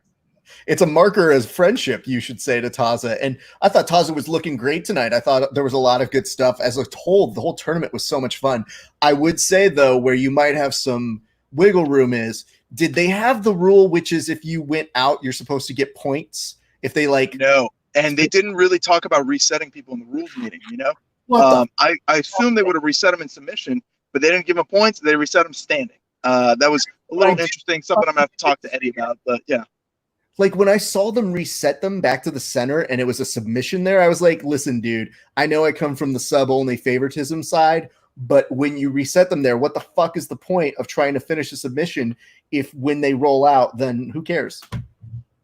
It's a marker as friendship, you should say, to Taza. And I thought Taza was looking great tonight. I thought there was a lot of good stuff. As a whole, the whole tournament was so much fun. I would say, though, where you might have some wiggle room is, did they have the rule, which is if you went out, you're supposed to get points? If they No. And they didn't really talk about resetting people in the rules meeting, I assume they would have reset them in submission, but they didn't give them points. They reset them standing. That was a little interesting, something I'm going to have to talk to Eddie about, but yeah. Like when I saw them reset them back to the center and it was a submission there, I was like, listen, dude, I know I come from the sub-only favoritism side, but when you reset them there, what the fuck is the point of trying to finish a submission if when they roll out, then who cares?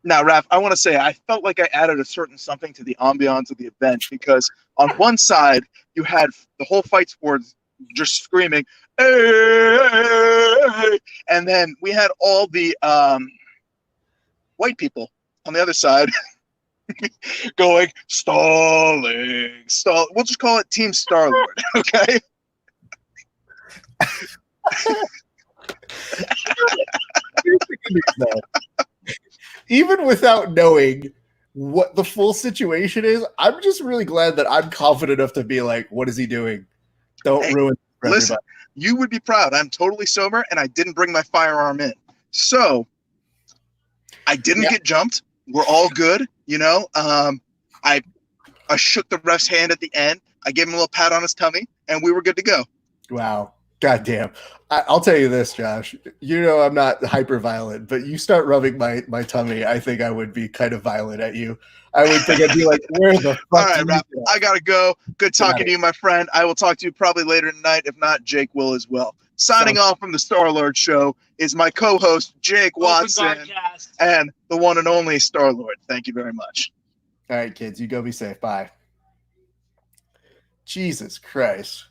Now, Raph, I want to say I felt like I added a certain something to the ambiance of the event, because on one side, you had the whole fight sports just screaming, hey! And then we had all the white people on the other side going, stalling, stall. We'll just call it Team Star-Lord, okay? Even without knowing what the full situation is, I'm just really glad that I'm confident enough to be like, what is he doing? Don't ruin it for listen, everybody. You would be proud. I'm totally sober, and I didn't bring my firearm in. So I didn't get jumped. We're all good, I shook the ref's hand at the end. I gave him a little pat on his tummy, and we were good to go. Wow. God damn. I'll tell you this, Josh. I'm not hyper violent, but you start rubbing my tummy, I think I would be kind of violent at you. I would think I'd be like, where the fuck? All right, Raph, I gotta go. Good talking to you, my friend. I will talk to you probably later tonight. If not, Jake will as well. Signing off from the Star-Lord Show is my co-host, Jake Watson, and the one and only Star-Lord. Thank you very much. All right, kids, you go be safe. Bye. Jesus Christ.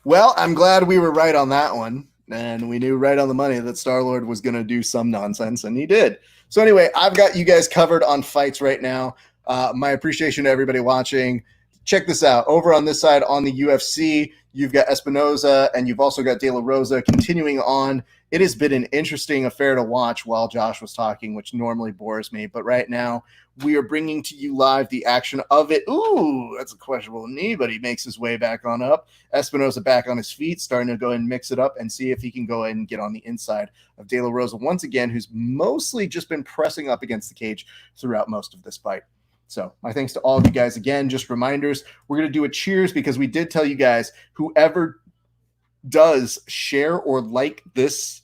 Well, I'm glad we were right on that one, and we knew right on the money that Star-Lord was going to do some nonsense, and he did. So anyway, I've got you guys covered on fights right now. My appreciation to everybody watching. Check this out. Over on this side on the UFC, you've got Espinosa, and you've also got De La Rosa continuing on. It has been an interesting affair to watch while Josh was talking, which normally bores me. But right now, we are bringing to you live the action of it. Ooh, that's a questionable knee, but he makes his way back on up. Espinosa back on his feet, starting to go ahead and mix it up and see if he can go ahead and get on the inside of De La Rosa once again, who's mostly just been pressing up against the cage throughout most of this fight. So my thanks to all of you guys again. Just reminders, we're going to do a cheers because we did tell you guys, whoever does share or like this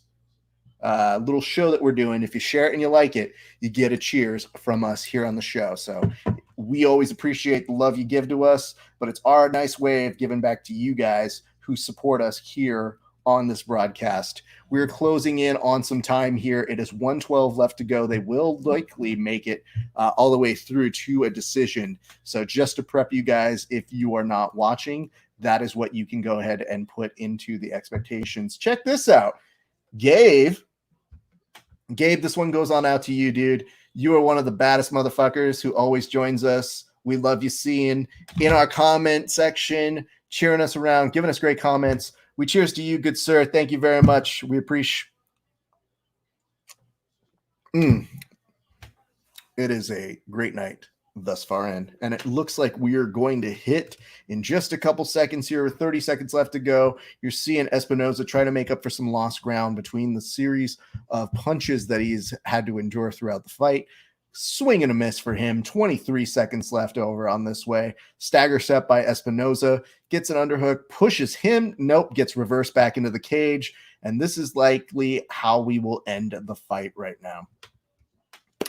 little show that we're doing, if you share it and you like it, you get a cheers from us here on the show. So we always appreciate the love you give to us, but it's our nice way of giving back to you guys who support us here on this broadcast. We're closing in on some time here. It is 1:12 left to go. They will likely make it all the way through to a decision. So just to prep you guys, if you are not watching, that is what you can go ahead and put into the expectations. Check this out. Gabe, this one goes on out to you, dude. You are one of the baddest motherfuckers who always joins us. We love you seeing in our comment section, cheering us around, giving us great comments. We cheers to you, good sir. Thank you very much. We appreciate it. Is a great night thus far in, and it looks like we are going to hit in just a couple seconds here. 30 seconds left to go. You're seeing Espinosa try to make up for some lost ground between the series of punches that he's had to endure throughout the fight. Swing and a miss for him. 23 seconds left over on this way. Stagger step by Espinosa. Gets an underhook. Pushes him. Nope. Gets reversed back into the cage. And this is likely how we will end the fight right now.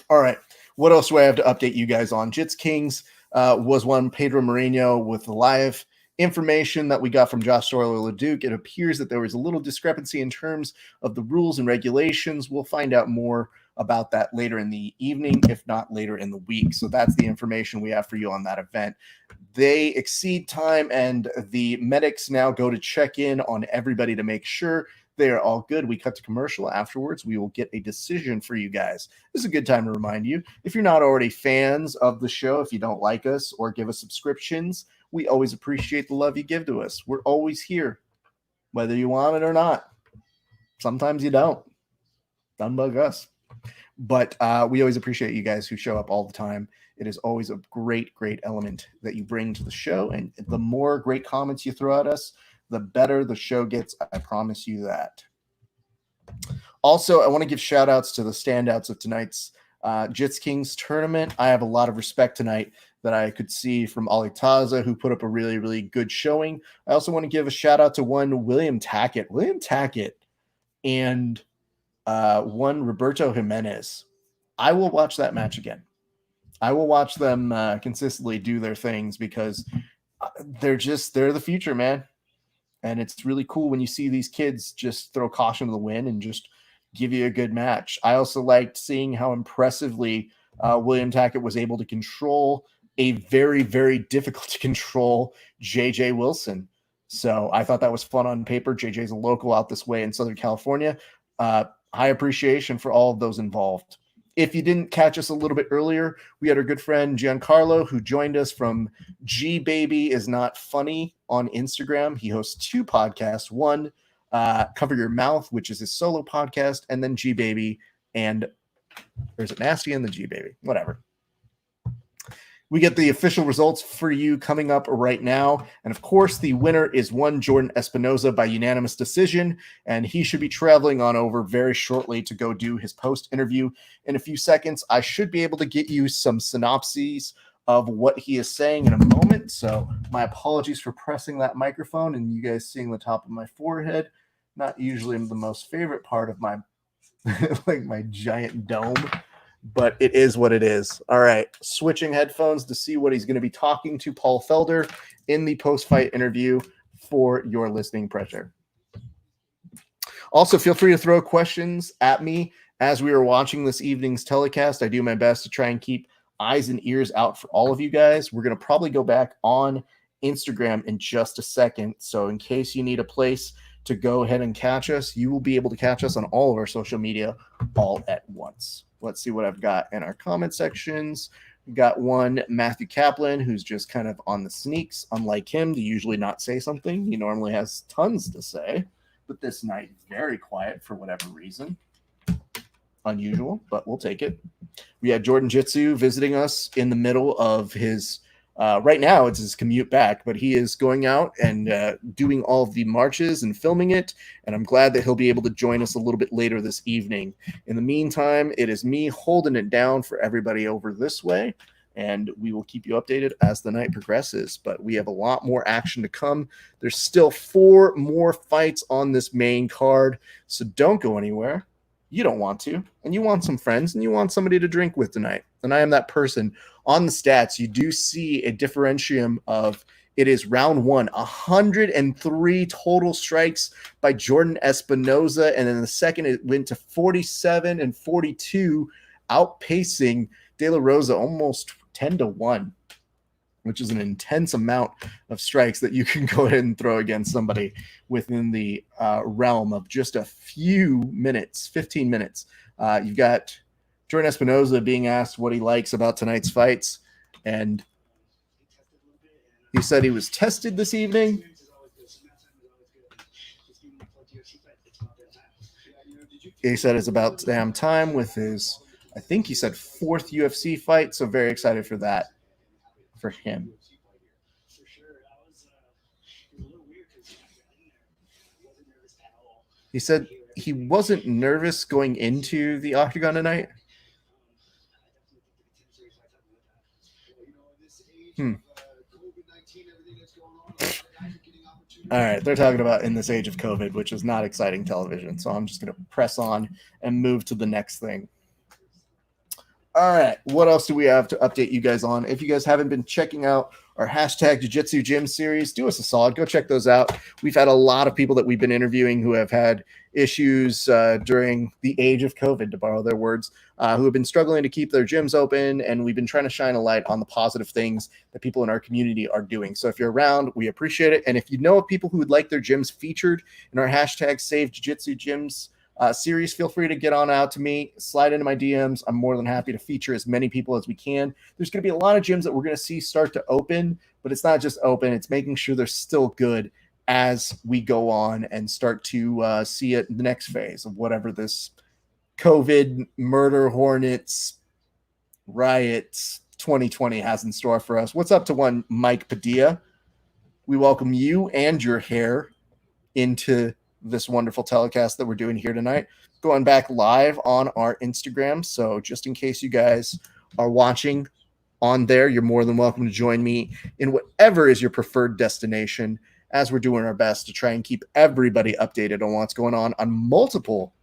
All right. What else do I have to update you guys on? Jits Kings was one Pedro Moreno with live information that we got from Josh Storler-LeDuc. It appears that there was a little discrepancy in terms of the rules and regulations. We'll find out more about that later in the evening, if not later in the week. So that's the information we have for you on that event. They exceed time, and the medics now go to check in on everybody to make sure they are all good. We cut to commercial. Afterwards, we will get a decision for you guys. This is a good time to remind you, if you're not already fans of the show, if you don't like us or give us subscriptions, we always appreciate the love you give to us. We're always here, whether you want it or not. Sometimes you don't. Don't bug us. But we always appreciate you guys who show up all the time. It is always a great, great element that you bring to the show. And the more great comments you throw at us, the better the show gets. I promise you that. Also, I want to give shout outs to the standouts of tonight's Jits Kings tournament. I have a lot of respect tonight that I could see from Ali Taza, who put up a really, really good showing. I also want to give a shout out to one William Tackett. William Tackett and one Roberto Jimenez. I will watch that match again. I will watch them consistently do their things because they're the future, man. And it's really cool when you see these kids just throw caution to the wind and just give you a good match. I also liked seeing how impressively William Tackett was able to control a very, very difficult to control JJ Wilson. So I thought that was fun on paper. JJ's a local out this way in Southern California. High appreciation for all of those involved. If you didn't catch us a little bit earlier, we had our good friend Giancarlo who joined us from G Baby Is Not Funny on Instagram. He hosts two podcasts. One, Cover Your Mouth, which is his solo podcast, and then G Baby and or is it Nasty and the G Baby? Whatever. We get the official results for you coming up right now. And of course, the winner is one Jourdan Espinosa by unanimous decision. And he should be traveling on over very shortly to go do his post interview in a few seconds. I should be able to get you some synopses of what he is saying in a moment. So my apologies for pressing that microphone and you guys seeing the top of my forehead. Not usually the most favorite part of my like my giant dome. But it is what it is. All right, switching headphones to see what he's going to be talking to Paul Felder in the post-fight interview for your listening pleasure. Also, feel free to throw questions at me as we are watching this evening's telecast. I do my best to try and keep eyes and ears out for all of you guys. We're going to probably go back on Instagram in just a second. So in case you need a place to go ahead and catch us, you will be able to catch us on all of our social media all at once. Let's see what I've got in our comment sections. We've got one Matthew Kaplan, who's just kind of on the sneaks, unlike him to usually not say something. He normally has tons to say, but this night, very quiet for whatever reason. Unusual, but we'll take it. We had Jourdan Jitsu visiting us in the middle of his, right now it's his commute back, but he is going out and doing all of the marches and filming it. And I'm glad that he'll be able to join us a little bit later this evening. In the meantime, it is me holding it down for everybody over this way. And we will keep you updated as the night progresses. But we have a lot more action to come. There's still 4 more fights on this main card. So don't go anywhere. You don't want to. And you want some friends and you want somebody to drink with tonight. And I am that person. On the stats, you do see a differentium of it is round 1, 103 total strikes by Jourdan Espinosa. And then the second, it went to 47 and 42, outpacing De La Rosa almost 10-1, which is an intense amount of strikes that you can go ahead and throw against somebody within the realm of just a few minutes, 15 minutes. You've got Jourdan Espinosa being asked what he likes about tonight's fights, and he said he was tested this evening. He said it's about damn time with his, I think he said 4th UFC fight, so very excited for that for him. He said he wasn't nervous going into the octagon tonight. All right, they're talking about in this age of COVID, which is not exciting television. So I'm just going to press on and move to the next thing. All right, what else do we have to update you guys on? If you guys haven't been checking out our hashtag Jiu-Jitsu Gym series, do us a solid. Go check those out. We've had a lot of people that we've been interviewing who have had issues during the age of COVID, to borrow their words, who have been struggling to keep their gyms open, and we've been trying to shine a light on the positive things that people in our community are doing. So if you're around, we appreciate it. And if you know of people who would like their gyms featured in our hashtag Save Jiu-Jitsu Gyms series, feel free to get on out to me, slide into my DMs. I'm more than happy to feature as many people as we can. There's going to be a lot of gyms that we're going to see start to open, but it's not just open, it's making sure they're still good as we go on and start to see it in the next phase of whatever this COVID murder hornets riots 2020 has in store for us. What's up to one Mike Padilla? We welcome you and your hair into this wonderful telecast that we're doing here tonight, going back live on our Instagram. So just in case you guys are watching on there, you're more than welcome to join me in whatever is your preferred destination, as we're doing our best to try and keep everybody updated on what's going on multiple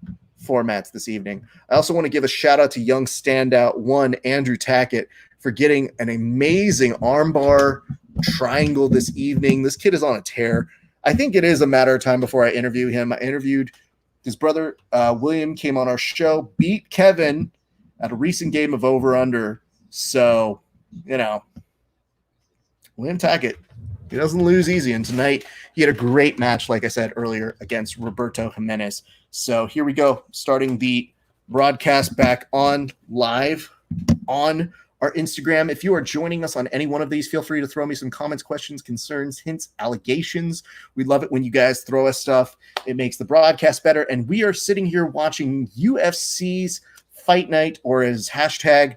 formats this evening. I also want to give a shout out to young standout one, Andrew Tackett, for getting an amazing armbar triangle this evening. This kid is on a tear. I think it is a matter of time before I interview him. I interviewed his brother, William, came on our show, beat Kevin at a recent game of over-under. So, William Tackett, he doesn't lose easy. And tonight, he had a great match, like I said earlier, against Roberto Jimenez. So here we go, starting the broadcast back on live on our Instagram. If you are joining us on any one of these, feel free to throw me some comments, questions, concerns, hints, allegations. We love it when you guys throw us stuff. It makes the broadcast better. And we are sitting here watching UFC's Fight Night, or as hashtag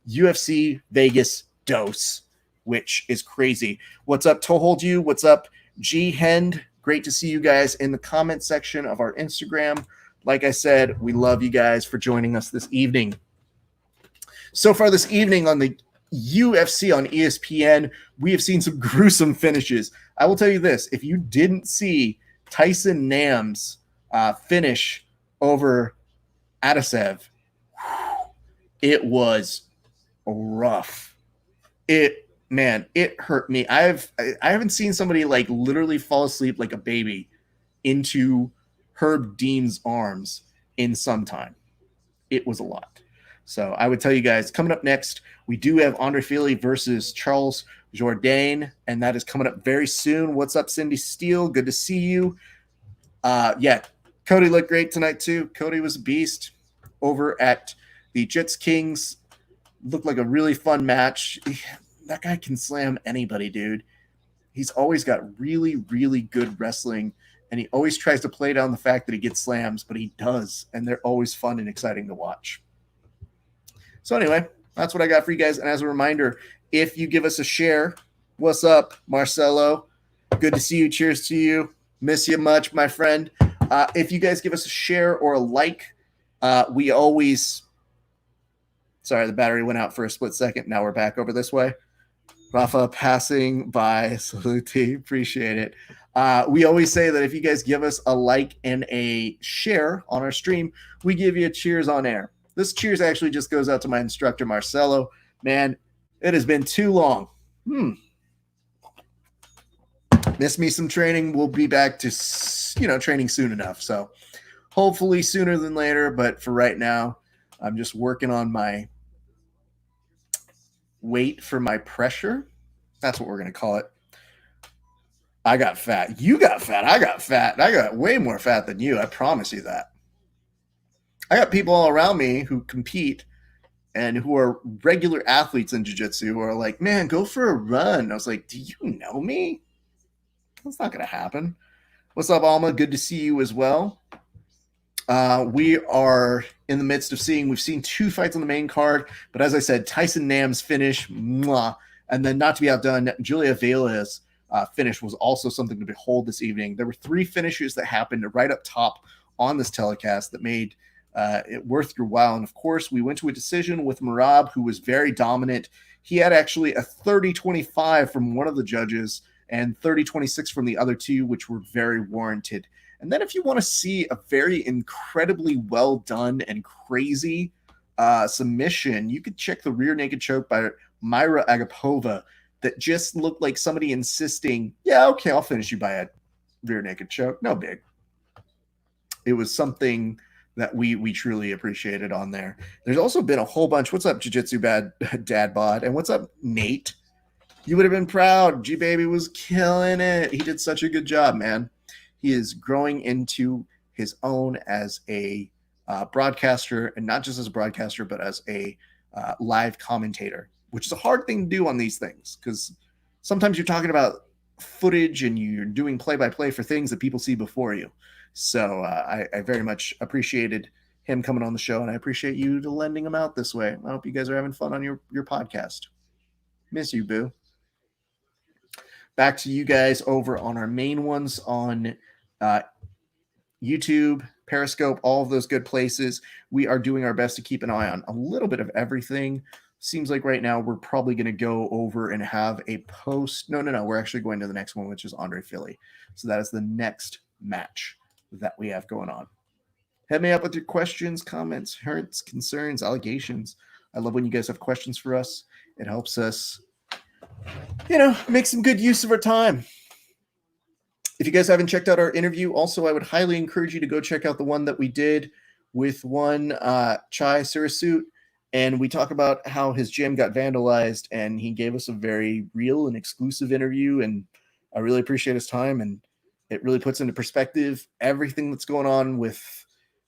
UFC Vegas Dose, which is crazy. What's up, Tohold You? What's up, G Hend? Great to see you guys in the comment section of our Instagram. Like I said, we love you guys for joining us this evening. So far this evening on the UFC on ESPN, we have seen some gruesome finishes. I will tell you this, if you didn't see Tyson Nam's finish over Adasev, it was rough. It hurt me. I haven't seen somebody like literally fall asleep like a baby into Herb Dean's arms in some time. It was a lot. So I would tell you guys, coming up next, we do have Andre Fili versus Charles Jourdain, and that is coming up very soon. What's up, Cindy Steele? Good to see you. Cody looked great tonight too. Cody was a beast over at the Jits Kings. Looked like a really fun match. That guy can slam anybody, dude. He's always got really, really good wrestling, and he always tries to play down the fact that he gets slams, but he does, and they're always fun and exciting to watch. So anyway, that's what I got for you guys. And as a reminder, if you give us a share, what's up, Marcelo? Good to see you. Cheers to you. Miss you much, my friend. If you guys give us a share or a like, we always – sorry, the battery went out for a split second. Now we're back over this way. Rafa passing by. Salute. Appreciate it. We always say that if you guys give us a like and a share on our stream, we give you a cheers on air. This cheers actually just goes out to my instructor, Marcelo. Man, it has been too long. Miss me some training. We'll be back to, training soon enough. So hopefully sooner than later. But for right now, I'm just working on my weight for my pressure. That's what we're going to call it. I got fat. You got fat. I got fat. I got way more fat than you. I promise you that. I got people all around me who compete and who are regular athletes in jiu-jitsu who are like, man, go for a run. I was like, do you know me? That's not going to happen. What's up, Alma? Good to see you as well. We are in the midst of we've seen two fights on the main card, but as I said, Tyson Nam's finish, mwah, and then not to be outdone, Julia Vela's finish was also something to behold this evening. There were three finishes that happened right up top on this telecast that made it worth your while. And of course, we went to a decision with Marab, who was very dominant He had actually a 30-25 from one of the judges and 30-26 from the other two, which were very warranted. And then if you want to see a very incredibly well done and crazy submission, you could check the rear naked choke by Myra Agapova that just looked like somebody insisting, yeah, okay, I'll finish you by a rear naked choke. No big. It was something that we truly appreciated on there. There's also been a whole bunch. What's up, Jiu-Jitsu Bad Dad Bod? And what's up, Nate? You would have been proud. G-Baby was killing it. He did such a good job, man. He is growing into his own as a broadcaster, and not just as a broadcaster, but as a live commentator, which is a hard thing to do on these things because sometimes you're talking about footage and you're doing play-by-play for things that people see before you. So I very much appreciated him coming on the show, and I appreciate you lending him out this way. I hope you guys are having fun on your podcast. Miss you, boo. Back to you guys over on our main ones on YouTube, Periscope, all of those good places. We are doing our best to keep an eye on a little bit of everything. Seems like right now we're probably going to go over and have a post. No. We're actually going to the next one, which is Andre Fili. So that is the next match that we have going on. Hit me up with your questions, comments, hurts, concerns, allegations. I love when you guys have questions for us. It helps us, make some good use of our time. If you guys haven't checked out our interview, also, I would highly encourage you to go check out the one that we did with one Chai Surasut. And we talk about how his gym got vandalized, and he gave us a very real and exclusive interview. And I really appreciate his time. And it really puts into perspective everything that's going on with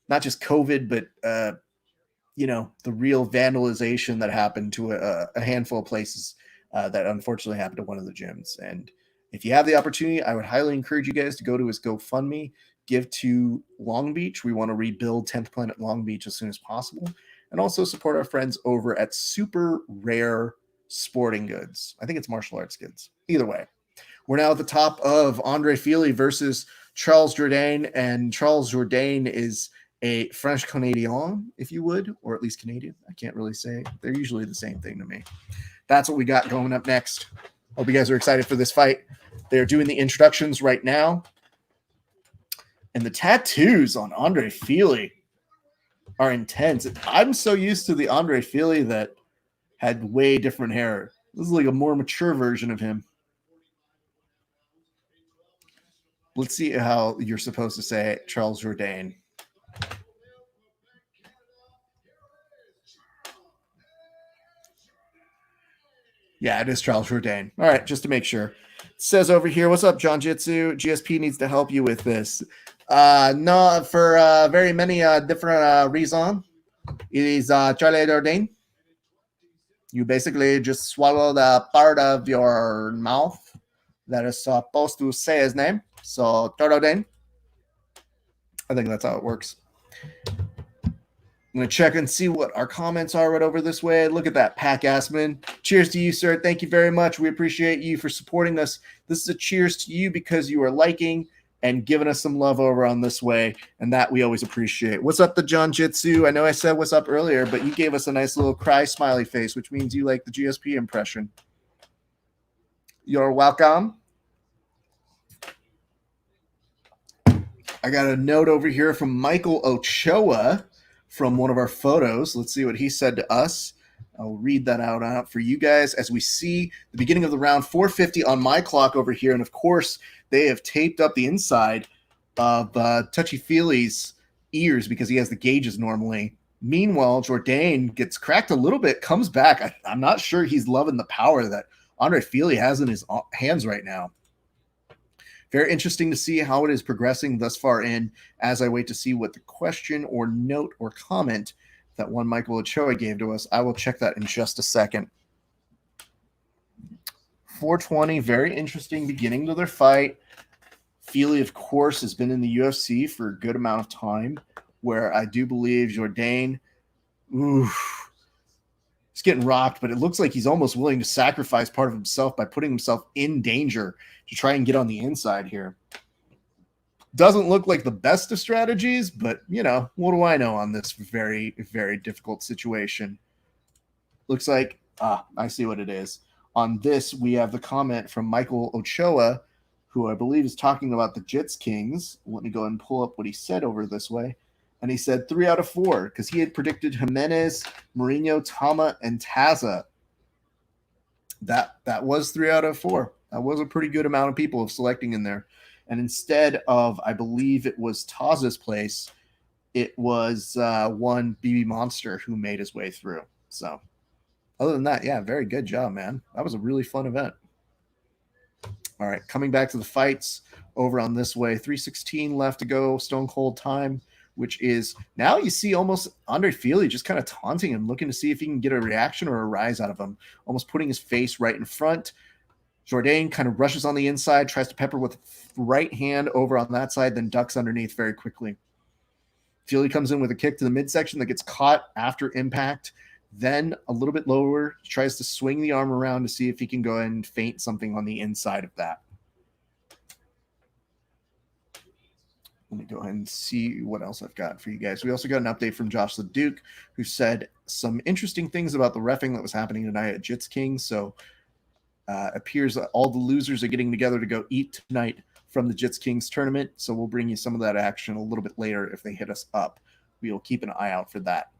not just COVID, but, the real vandalization that happened to a handful of places that unfortunately happened to one of the gyms. And if you have the opportunity, I would highly encourage you guys to go to his GoFundMe, give to Long Beach. We want to rebuild 10th Planet Long Beach as soon as possible. And also support our friends over at Super Rare Sporting Goods. I think it's martial arts goods. Either way. We're now at the top of Andre Fili versus Charles Jourdain, and Charles Jourdain is a French Canadian, if you would, or at least Canadian. I can't really say. They're usually the same thing to me. That's what we got going up next. Hope you guys are excited for this fight. They're doing the introductions right now. And the tattoos on Andre Fili are intense. I'm so used to the Andre Fili that had way different hair. This is like a more mature version of him. Let's see how you're supposed to say it, Charles Jourdain. Yeah, it is Charles Jourdain. All right, just to make sure. It says over here, what's up, John Jitsu? GSP needs to help you with this. No, for very many different reasons. It is Charlie Jourdain. You basically just swallow the part of your mouth that is supposed to say his name. So, Jourdain. I think that's how it works. I'm going to check and see what our comments are right over this way. Look at that, Pack Assman. Cheers to you, sir. Thank you very much. We appreciate you for supporting us. This is a cheers to you because you are liking and giving us some love over on this way, and that we always appreciate. What's up, the John Jitsu? I know I said what's up earlier, but you gave us a nice little cry smiley face, which means you like the GSP impression. You're welcome. I got a note over here from Michael Ochoa from one of our photos. Let's see what he said to us. I'll read that out for you guys. As we see the beginning of the round, 4:50 on my clock over here. And of course, they have taped up the inside of Touchy Feely's ears because he has the gauges normally. Meanwhile, Jourdain gets cracked a little bit, comes back. I'm not sure he's loving the power that Andre Fili has in his hands right now. Very interesting to see how it is progressing thus far in as I wait to see what the question or note or comment that one Michael Ochoa gave to us. I will check that in just a second. 420, very interesting beginning to their fight. Fili, of course, has been in the UFC for a good amount of time, where I do believe Jourdain, he's getting rocked, but it looks like he's almost willing to sacrifice part of himself by putting himself in danger to try and get on the inside here. Doesn't look like the best of strategies, but, what do I know on this very, very difficult situation? Looks like I see what it is. On this, we have the comment from Michael Ochoa, who I believe is talking about the Jits Kings. Let me go and pull up what he said over this way. And he said 3 out of 4 because he had predicted Jimenez, Mourinho, Tama, and Taza. That was 3 out of 4. That was a pretty good amount of people of selecting in there. And instead of, I believe it was Taza's place, it was one BB Monster who made his way through. So other than that, yeah, very good job, man. That was a really fun event. All right, coming back to the fights over on this way, 3:16 left to go, stone cold time, which is now you see almost Andre Fili just kind of taunting him, looking to see if he can get a reaction or a rise out of him, almost putting his face right in front. Jourdain kind of rushes on the inside, tries to pepper with right hand over on that side, then ducks underneath very quickly. Fili comes in with a kick to the midsection that gets caught after impact. Then a little bit lower, tries to swing the arm around to see if he can go and feint something on the inside of that. Let me go ahead and see what else I've got for you guys. We also got an update from Josh LeDuc, who said some interesting things about the reffing that was happening tonight at Jits King. So appears that all the losers are getting together to go eat tonight from the Jits Kings tournament. So we'll bring you some of that action a little bit later if they hit us up. We'll keep an eye out for that.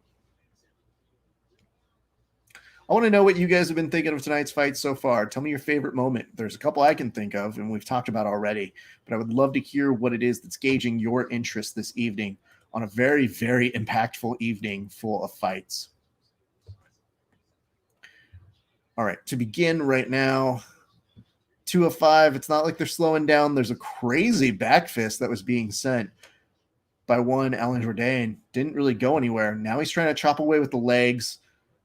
I want to know what you guys have been thinking of tonight's fight so far. Tell me your favorite moment. There's a couple I can think of, and we've talked about already, but I would love to hear what it is that's gauging your interest this evening on a very, very impactful evening full of fights. All right, to begin right now, 2 of 5. It's not like they're slowing down. There's a crazy back fist that was being sent by one Alan Jourdain. Didn't really go anywhere. Now he's trying to chop away with the legs.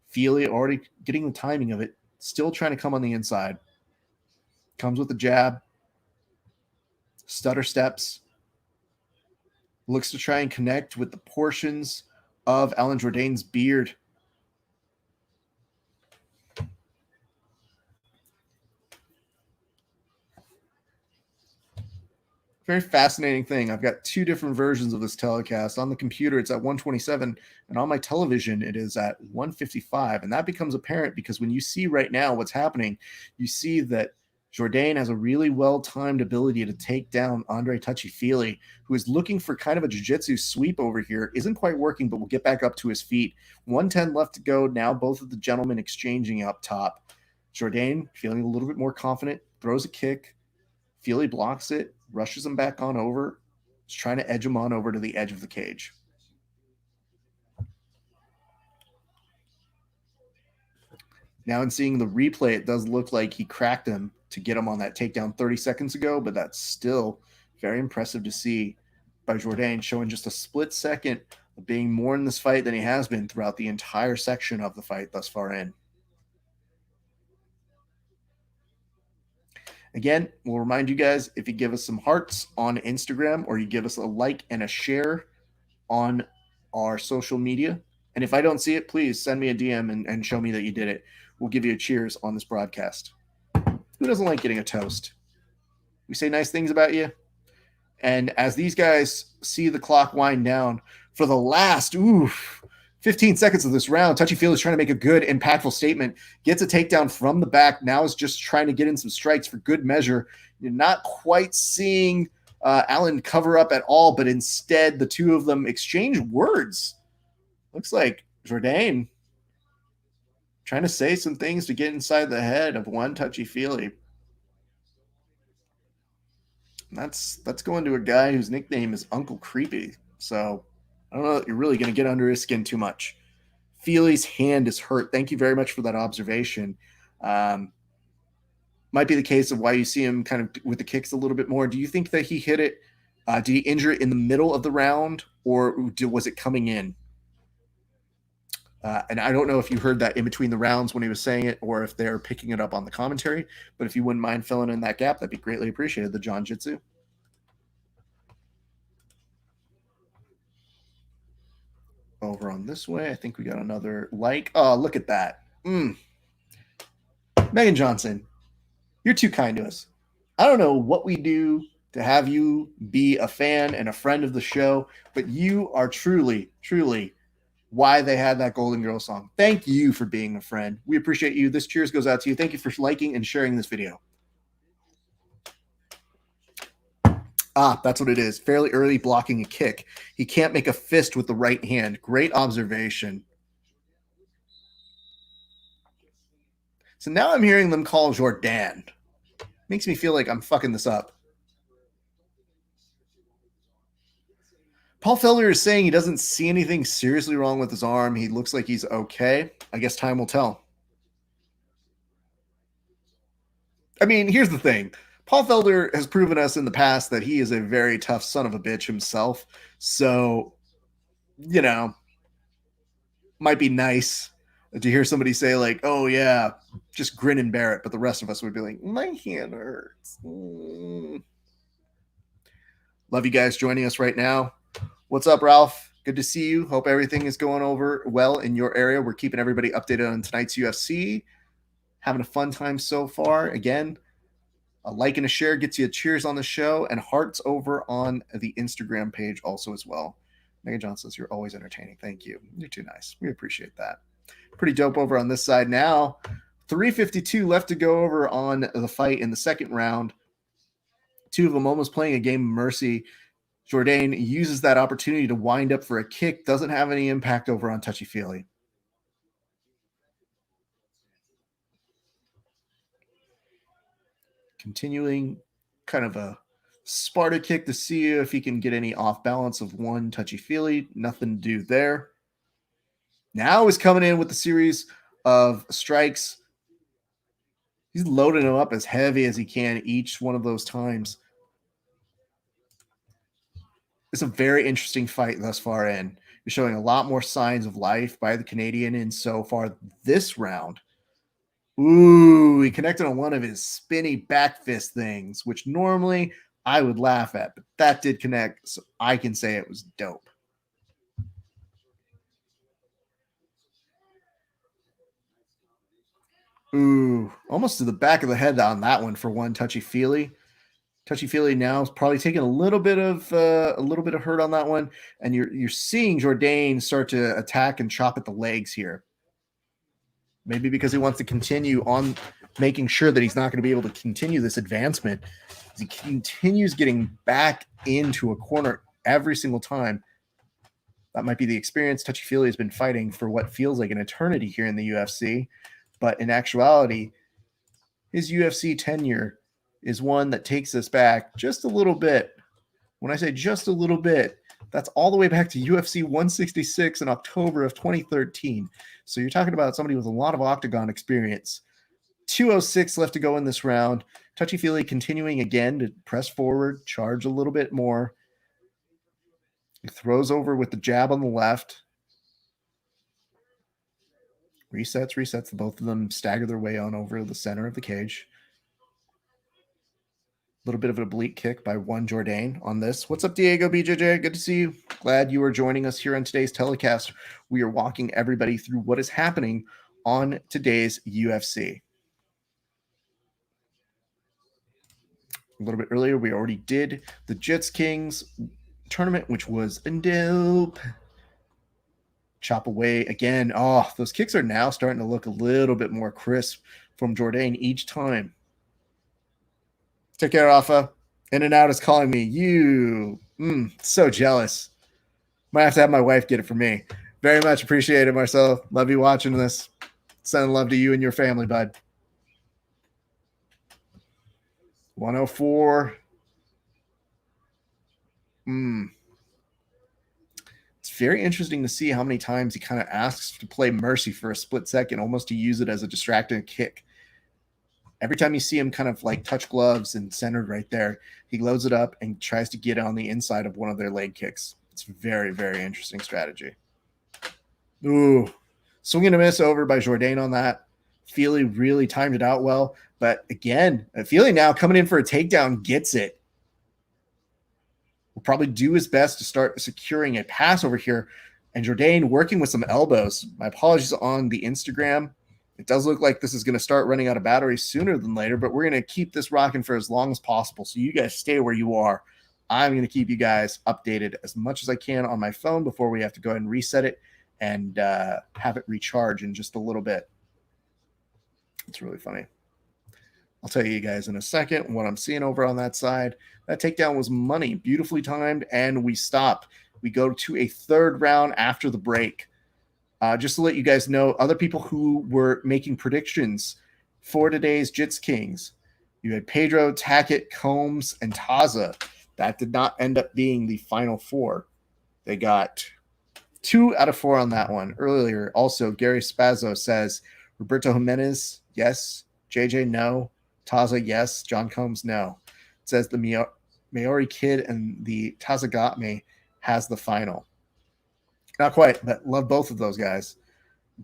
Fili already getting the timing of it. Still trying to come on the inside. Comes with the jab. Stutter steps. Looks to try and connect with the portions of Alan Jourdain's beard. Very fascinating thing. I've got 2 different versions of this telecast. On the computer, it's at 127, and on my television, it is at 155. And that becomes apparent because when you see right now what's happening, you see that Jourdain has a really well-timed ability to take down Andre Touchy Fili, who is looking for kind of a jiu-jitsu sweep over here. Isn't quite working, but will get back up to his feet. 110 left to go. Now both of the gentlemen exchanging up top. Jourdain feeling a little bit more confident, throws a kick. Fili blocks it, rushes him back on over. He's trying to edge him on over to the edge of the cage. Now in seeing the replay, it does look like he cracked him to get him on that takedown 30 seconds ago, but that's still very impressive to see by Jourdain, showing just a split second of being more in this fight than he has been throughout the entire section of the fight thus far in. Again, we'll remind you guys, if you give us some hearts on Instagram or you give us a like and a share on our social media, and if I don't see it, please send me a DM and show me that you did it. We'll give you a cheers on this broadcast. Who doesn't like getting a toast? We say nice things about you. And as these guys see the clock wind down for the last 15 seconds of this round, Touchy Fili is trying to make a good, impactful statement. Gets a takedown from the back. Now is just trying to get in some strikes for good measure. You're not quite seeing Alan cover up at all, but instead the two of them exchange words. Looks like Jourdain trying to say some things to get inside the head of one Touchy Fili. That's going to a guy whose nickname is Uncle Creepy. So I don't know that you're really going to get under his skin too much. Fili's hand is hurt. Thank you very much for that observation. Might be the case of why you see him kind of with the kicks a little bit more. Do you think that he hit it? Did he injure it in the middle of the round, or was it coming in? And I don't know if you heard that in between the rounds when he was saying it, or if they're picking it up on the commentary. But if you wouldn't mind filling in that gap, that'd be greatly appreciated. The John Jitsu. Over on this way, I think we got another like. Oh, look at that. Megan Johnson, you're too kind to us. I don't know what we do to have you be a fan and a friend of the show, but you are truly, truly why they had that Golden Girl song. Thank you for being a friend. We appreciate you. This cheers goes out to you. Thank you for liking and sharing this video. That's what it is. Fairly early blocking a kick. He can't make a fist with the right hand. Great observation. So now I'm hearing them call Jourdan. Makes me feel like I'm fucking this up. Paul Felder is saying he doesn't see anything seriously wrong with his arm. He looks like he's okay. I guess time will tell. I mean, here's the thing. Paul Felder has proven us in the past that he is a very tough son of a bitch himself. So, you know, might be nice to hear somebody say like, oh yeah, just grin and bear it. But the rest of us would be like, my hand hurts. Love you guys joining us right now. What's up, Ralph? Good to see you. Hope everything is going over well in your area. We're keeping everybody updated on tonight's UFC. Having a fun time so far. Again, a like and a share gets you a cheers on the show, and hearts over on the Instagram page also as well. Megan John says, you're always entertaining. Thank you. You're too nice. We appreciate that. Pretty dope over on this side now. 3:52 left to go over on the fight in the second round. Two of them almost playing a game of mercy. Jourdain uses that opportunity to wind up for a kick. Doesn't have any impact over on touchy-feely. Continuing kind of a Sparta kick to see if he can get any off balance of one touchy-feely. Nothing to do there. Now he's coming in with the series of strikes. He's loading him up as heavy as he can each one of those times. It's a very interesting fight thus far in. You're showing a lot more signs of life by the Canadian in so far this round. Ooh, he connected on one of his spinny back fist things, which normally I would laugh at, but that did connect, so I can say it was dope. Ooh, almost to the back of the head on that one for one touchy-feely. Touchy-feely now is probably taking a little bit of hurt on that one, and you're seeing Jourdain start to attack and chop at the legs here. Maybe because he wants to continue on making sure that he's not going to be able to continue this advancement. As he continues getting back into a corner every single time. That might be the experience touchy-feely has been fighting for what feels like an eternity here in the UFC. But in actuality, his UFC tenure is one that takes us back just a little bit. When I say just a little bit, that's all the way back to UFC 166 in October of 2013. So you're talking about somebody with a lot of octagon experience. 2:06 left to go in this round. Touchy-feely continuing again to press forward, charge a little bit more. He throws over with the jab on the left. Resets. Both of them stagger their way on over the center of the cage. A little bit of an oblique kick by one Jourdain on this. What's up, Diego BJJ? Good to see you. Glad you are joining us here on today's telecast. We are walking everybody through what is happening on today's UFC. A little bit earlier, we already did the Jits Kings tournament, which was dope. Chop away again. Oh, those kicks are now starting to look a little bit more crisp from Jourdain each time. Take care, Rafa. In and Out is calling me. You. So jealous. Might have to have my wife get it for me. Very much appreciate it, Marcel. Love you watching this. Sending love to you and your family, bud. 104. It's very interesting to see how many times he kind of asks to play mercy for a split second, almost to use it as a distracting kick. Every time you see him kind of like touch gloves and centered right there, he loads it up and tries to get on the inside of one of their leg kicks. It's very, very interesting strategy. Ooh, swing and a miss over by Jourdain on that. Fili really timed it out well. But again, Fili now coming in for a takedown gets it. Will probably do his best to start securing a pass over here. And Jourdain working with some elbows. My apologies on the Instagram. It does look like this is going to start running out of battery sooner than later, but we're going to keep this rocking for as long as possible. So you guys stay where you are. I'm going to keep you guys updated as much as I can on my phone before we have to go ahead and reset it and have it recharge in just a little bit. It's really funny. I'll tell you guys in a second what I'm seeing over on that side. That takedown was money, beautifully timed, and we stop. We go to a third round after the break. Just to let you guys know, other people who were making predictions for today's Jits Kings, you had Pedro, Tackett, Combs, and Taza. That did not end up being the final four. They got 2 out of 4 on that one. Earlier, also, Gary Spazzo says, Roberto Jimenez, yes. JJ, no. Taza, yes. John Combs, no. It says the Maori Kid and the Taza Got Me has the final. Not quite, but love both of those guys.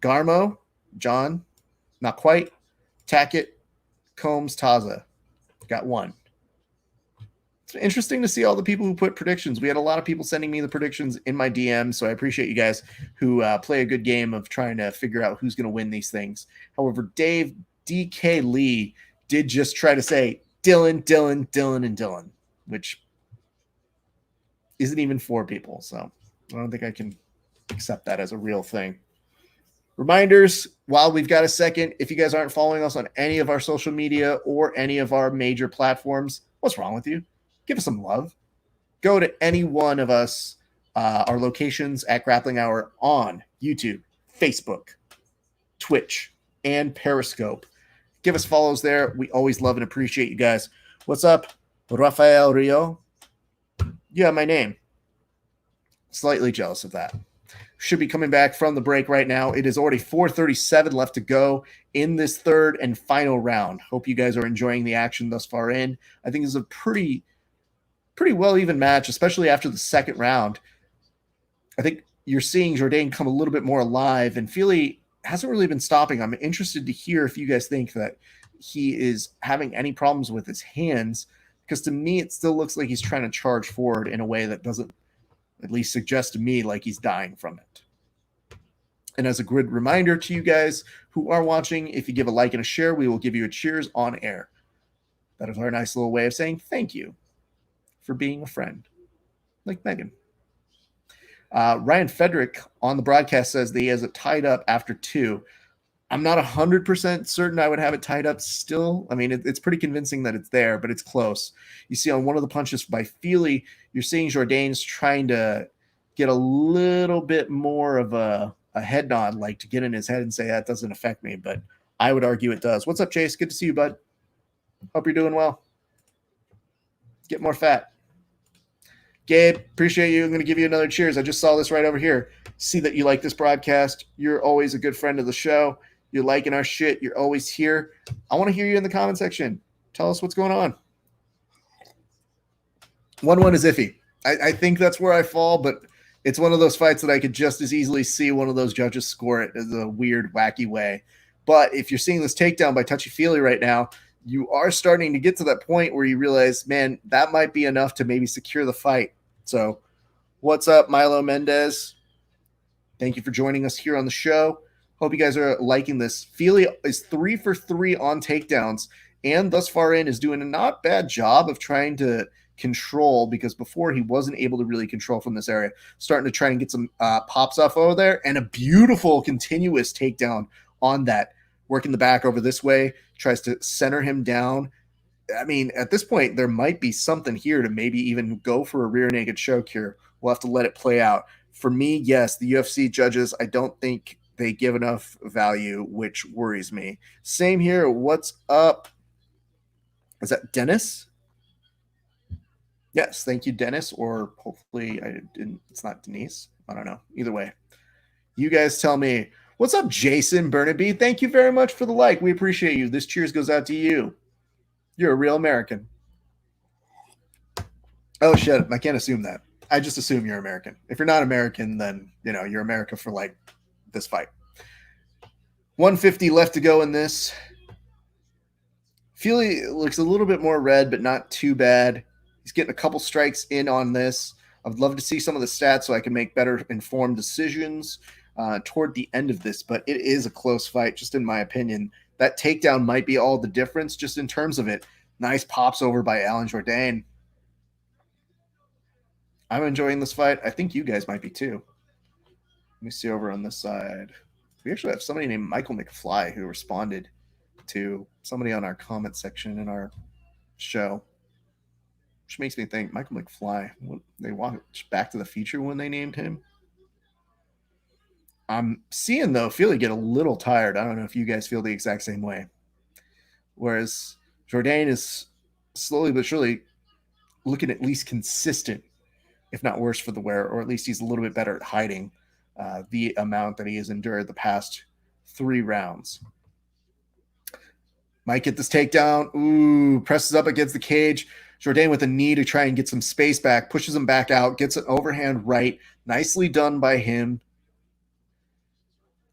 Garmo, John, not quite. Tackett, Combs, Taza, got 1. It's interesting to see all the people who put predictions. We had a lot of people sending me the predictions in my DM, so I appreciate you guys who play a good game of trying to figure out who's going to win these things. However, Dave DK Lee did just try to say Dylan, and Dylan, which isn't even 4 people, so I don't think I can accept that as a real thing. Reminders, while we've got a second, if you guys aren't following us on any of our social media or any of our major platforms, what's wrong with you? Give us some love. Go to any one of us, our locations at Grappling Hour on YouTube, Facebook, Twitch, and Periscope. Give us follows there. We always love and appreciate you guys. What's up, Rafael Rio? You have my name. Slightly jealous of that. Should be coming back from the break right now. It is already 4:37 left to go in this third and final round. Hope you guys are enjoying the action thus far in. I think it's a pretty well even match, especially after the second round. I think you're seeing Jourdain come a little bit more alive, and Fili hasn't really been stopping. I'm interested to hear if you guys think that he is having any problems with his hands, because to me it still looks like he's trying to charge forward in a way that doesn't at least suggest to me like he's dying from it. And as a good reminder to you guys who are watching, if you give a like and a share, we will give you a cheers on air. That is our nice little way of saying thank you for being a friend, like Megan. Ryan Frederick on the broadcast says that he has it tied up after 2. I'm not 100% certain I would have it tied up still. I mean, it's pretty convincing that it's there, but it's close. You see on one of the punches by Fili, you're seeing Jourdain's trying to get a little bit more of a head nod, like to get in his head and say, that doesn't affect me, but I would argue it does. What's up, Chase? Good to see you, bud. Hope you're doing well. Get more fat. Gabe, appreciate you. I'm going to give you another cheers. I just saw this right over here. See that you like this broadcast. You're always a good friend of the show. You're liking our shit. You're always here. I want to hear you in the comment section. Tell us what's going on. 1-1 is iffy. I think that's where I fall, but it's one of those fights that I could just as easily see one of those judges score it as a weird, wacky way. But if you're seeing this takedown by Touchy-Feely right now, you are starting to get to that point where you realize, man, that might be enough to maybe secure the fight. So what's up, Milo Mendez? Thank you for joining us here on the show. Hope you guys are liking this. Fili is 3 for 3 on takedowns, and thus far in is doing a not bad job of trying to control, because before he wasn't able to really control from this area. Starting to try and get some pops off over there, and a beautiful continuous takedown on that. Working the back over this way, tries to center him down. I mean, at this point, there might be something here to maybe even go for a rear naked choke here. We'll have to let it play out. For me, yes, the UFC judges, I don't think they give enough value, which worries me. Same here. What's up? Is that Dennis? Yes, thank you, Dennis. Or hopefully it's not Denise. I don't know. Either way, you guys tell me. What's up, Jason Burnaby? Thank you very much for the like. We appreciate you. This cheers goes out to you. You're a real American. Oh, shit. I can't assume that. I just assume you're American. If you're not American, then, you're America for, this fight. 150 left to go in this. Fili looks a little bit more red, but not too bad. He's getting a couple strikes in on this. I would love to see some of the stats so I can make better informed decisions toward the end of this, but it is a close fight, just in my opinion. That takedown might be all the difference just in terms of it. Nice pops over by Alan Jourdain. I'm enjoying this fight. I think you guys might be too. me see over on this side. We actually have somebody named Michael McFly who responded to somebody on our comment section in our show, which makes me think Michael McFly. What, they watched Back to the Future when they named him. I'm seeing though Fili get a little tired. I don't know if you guys feel the exact same way. Whereas Jourdain is slowly but surely looking at least consistent, if not worse for the wear, or at least he's a little bit better at hiding the amount that he has endured the past 3 rounds. Might get this takedown. Ooh, presses up against the cage. Jourdain with a knee to try and get some space back, pushes him back out, gets an overhand right. Nicely done by him.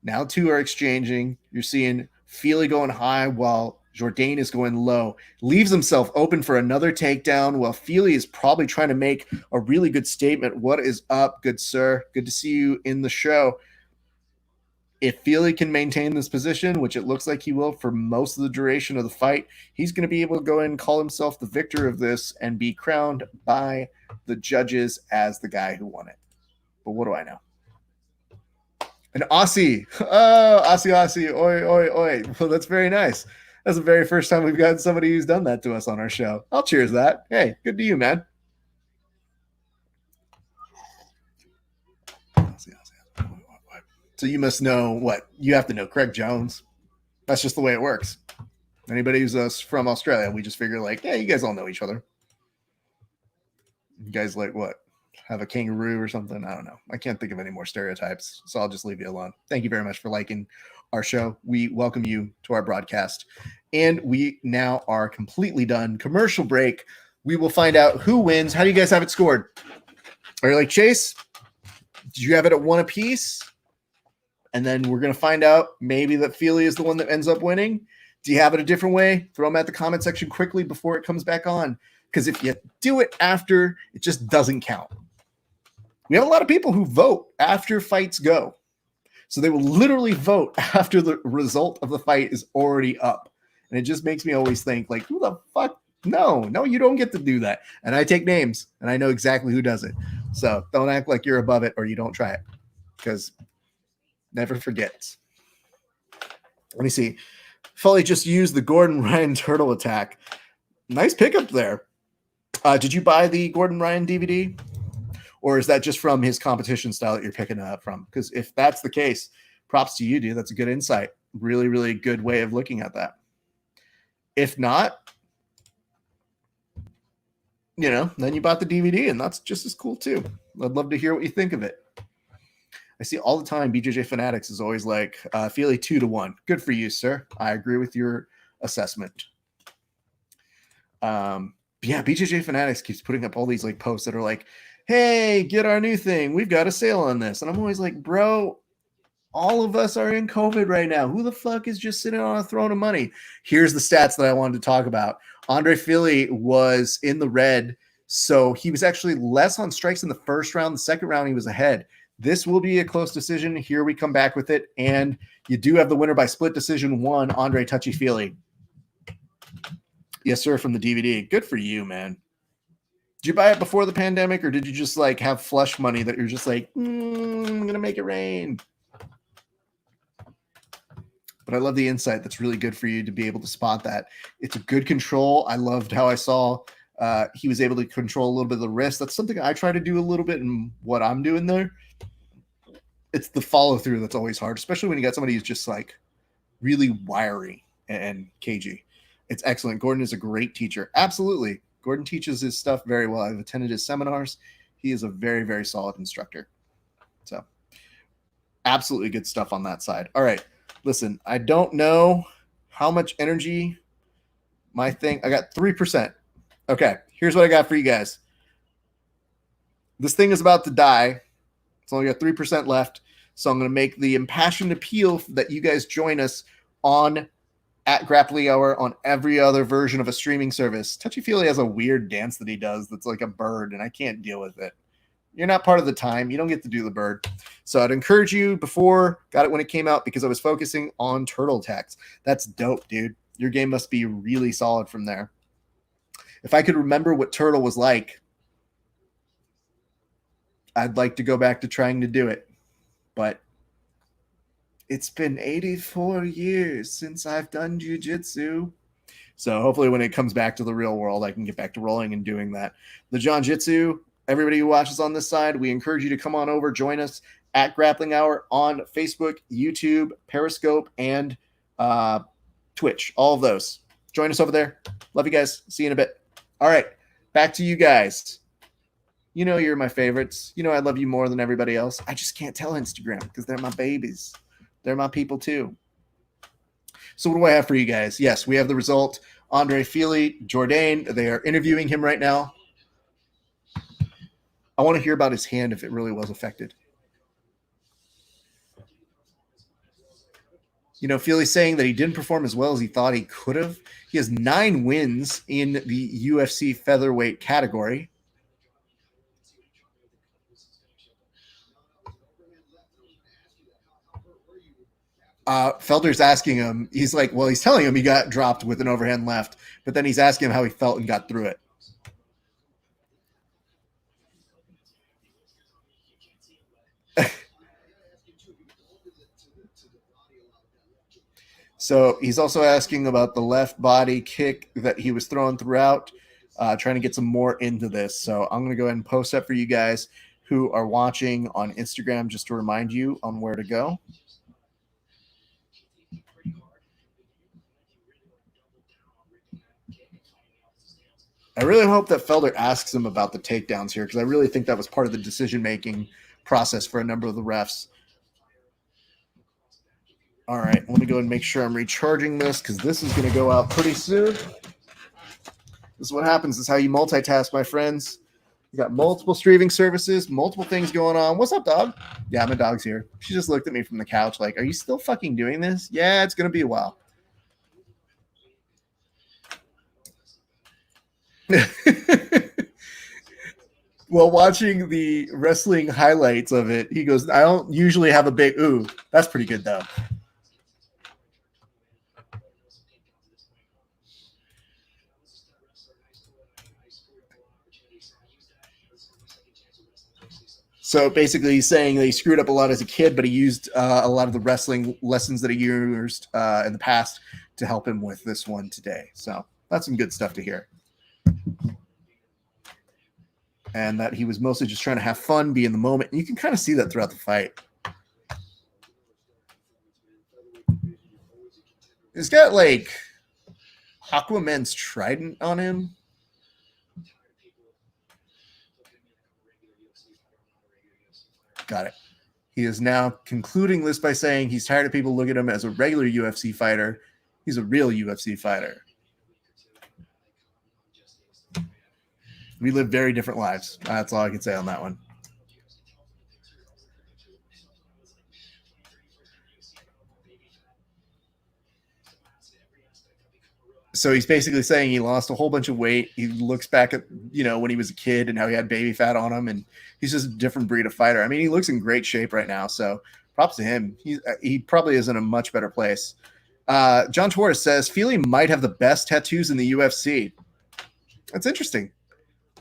Now 2 are exchanging. You're seeing Fili going high while Jourdain is going low. Leaves himself open for another takedown while Fili is probably trying to make a really good statement. What is up, good sir? Good to see you in the show. If Fili can maintain this position, which it looks like he will for most of the duration of the fight, he's going to be able to go in and call himself the victor of this and be crowned by the judges as the guy who won it. But what do I know? An Aussie. Oh, Aussie. Oi, oi, oi. Well, that's very nice. That's the very first time we've gotten somebody who's done that to us on our show. I'll cheers that. Hey, good to you, man. So you must know what? You have to know Craig Jones. That's just the way it works. Anybody who's from Australia, we just figure like, yeah, you guys all know each other. You guys like what? Have a kangaroo or something? I don't know. I can't think of any more stereotypes, so I'll just leave you alone. Thank you very much for liking our show. We welcome you to our broadcast. And we now are completely done. Commercial break. We will find out who wins. How do you guys have it scored? Are you like, Chase, did you have it at 1 apiece? And then we're going to find out maybe that Fili is the one that ends up winning. Do you have it a different way? Throw them at the comment section quickly before it comes back on. Because if you do it after, it just doesn't count. We have a lot of people who vote after fights go. So they will literally vote after the result of the fight is already up. And it just makes me always think, like, who the fuck? No, you don't get to do that. And I take names, and I know exactly who does it. So don't act like you're above it or you don't try it. Because never forgets. Let me see. Fili just used the Gordon Ryan turtle attack. Nice pickup there. Did you buy the Gordon Ryan DVD? Or is that just from his competition style that you're picking up from? Because if that's the case, props to you, dude. That's a good insight. Really, really good way of looking at that. If not, then you bought the DVD, and that's just as cool too. I'd love to hear what you think of it. I see all the time BJJ Fanatics is always like, Fili 2-1. Good for you, sir. I agree with your assessment. Yeah, BJJ Fanatics keeps putting up all these like posts that are like, hey, get our new thing. We've got a sale on this. And I'm always like, bro, all of us are in COVID right now. Who the fuck is just sitting on a throne of money? Here's the stats that I wanted to talk about. Andre Fili was in the red. So he was actually less on strikes in the first round. The second round, he was ahead. This will be a close decision. Here we come back with it. And you do have the winner by split decision 1, Andre Touchy Fili. Yes, sir, from the DVD. Good for you, man. Did you buy it before the pandemic, or did you just like have flush money that you're just like, I'm going to make it rain? But I love the insight. That's really good for you to be able to spot that. It's a good control. I loved how I saw he was able to control a little bit of the wrist. That's something I try to do a little bit in what I'm doing there. It's the follow through that's always hard, especially when you got somebody who's just like really wiry and cagey. It's excellent. Gordon is a great teacher. Absolutely. Gordon teaches his stuff very well. I've attended his seminars. He is a very, very solid instructor. So absolutely good stuff on that side. All right. Listen, I don't know how much energy I got 3%. Okay. Here's what I got for you guys. This thing is about to die. It's only got 3% left. So I'm going to make the impassioned appeal that you guys join us on at Grappling Hour on every other version of a streaming service. Touchy Fili has a weird dance that he does that's like a bird, and I can't deal with it. You're not part of the time. You don't get to do the bird. So I'd encourage you before, got it when it came out because I was focusing on turtle attacks. That's dope, dude. Your game must be really solid from there. If I could remember what turtle was like, I'd like to go back to trying to do it. but it's been 84 years since I've done jiu-jitsu. So hopefully when it comes back to the real world, I can get back to rolling and doing that. The Jourdan Jitsu, everybody who watches on this side, we encourage you to come on over, join us at Grappling Hour on Facebook, YouTube, Periscope, and Twitch. All of those. Join us over there. Love you guys. See you in a bit. All right. Back to you guys. You know you're my favorites. You know I love you more than everybody else. I just can't tell Instagram because they're my babies. They're my people too. So what do I have for you guys? Yes, we have the result. Andre Fili, Jourdain, they are interviewing him right now. I want to hear about his hand if it really was affected. You know, Fili's saying that he didn't perform as well as he thought he could have. He has 9 wins in the UFC featherweight category. Felder's asking him, he's like, well, he's telling him he got dropped with an overhand left, but then he's asking him how he felt and got through it. So he's also asking about the left body kick that he was throwing throughout, trying to get some more into this. So I'm going to go ahead and post that for you guys who are watching on Instagram just to remind you on where to go. I really hope that Felder asks him about the takedowns here because I really think that was part of the decision-making process for a number of the refs. All right, let me go and make sure I'm recharging this because this is going to go out pretty soon. This is what happens. This is how you multitask, my friends. You got multiple streaming services, multiple things going on. What's up, dog? Yeah, my dog's here. She just looked at me from the couch like, are you still fucking doing this? Yeah, it's going to be a while. While watching the wrestling highlights of it, he goes, I don't usually have a big, ooh, that's pretty good though. So basically he's saying that he screwed up a lot as a kid, but he used a lot of the wrestling lessons that he used in the past to help him with this one today. So that's some good stuff to hear. And that he was mostly just trying to have fun, be in the moment. And you can kind of see that throughout the fight. He's got like Aquaman's trident on him. Got it. He is now concluding this by saying he's tired of people looking at him as a regular UFC fighter. He's a real UFC fighter. We live very different lives. That's all I can say on that one. So he's basically saying he lost a whole bunch of weight. He looks back at, you know, when he was a kid and how he had baby fat on him, and he's just a different breed of fighter. I mean, he looks in great shape right now, so props to him. He probably is in a much better place. John Torres says, Fili might have the best tattoos in the UFC. That's interesting.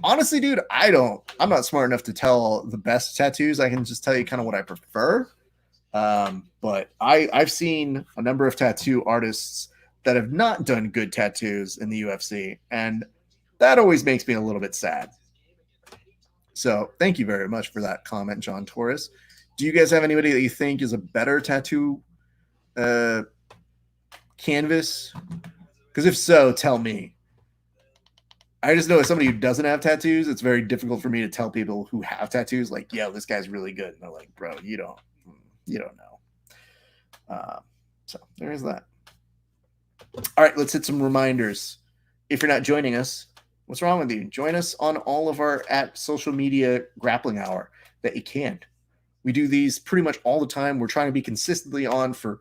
Honestly, dude, I'm not smart enough to tell the best tattoos. I can just tell you kind of what I prefer. But I've seen a number of tattoo artists that have not done good tattoos in the UFC, and that always makes me a little bit sad. So thank you very much for that comment, John Torres. Do you guys have anybody that you think is a better tattoo canvas? Because if so, tell me. I just know as somebody who doesn't have tattoos, it's very difficult for me to tell people who have tattoos, like, yo, this guy's really good. And they're like, bro, you don't know. So there is that. All right, let's hit some reminders. If you're not joining us, what's wrong with you? Join us on all of our social media grappling hour that you can. We do these pretty much all the time. We're trying to be consistently on for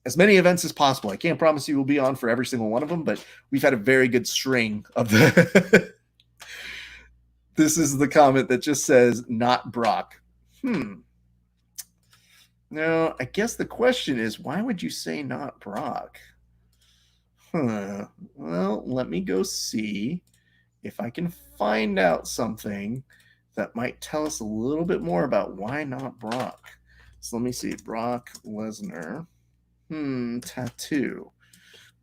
as many events as possible. I can't promise you we'll be on for every single one of them, but we've had a very good string of the. This is the comment that just says, not Brock. No, I guess the question is, why would you say not Brock? Well, let me go see if I can find out something that might tell us a little bit more about why not Brock. So let me see. Brock Lesnar. Tattoo.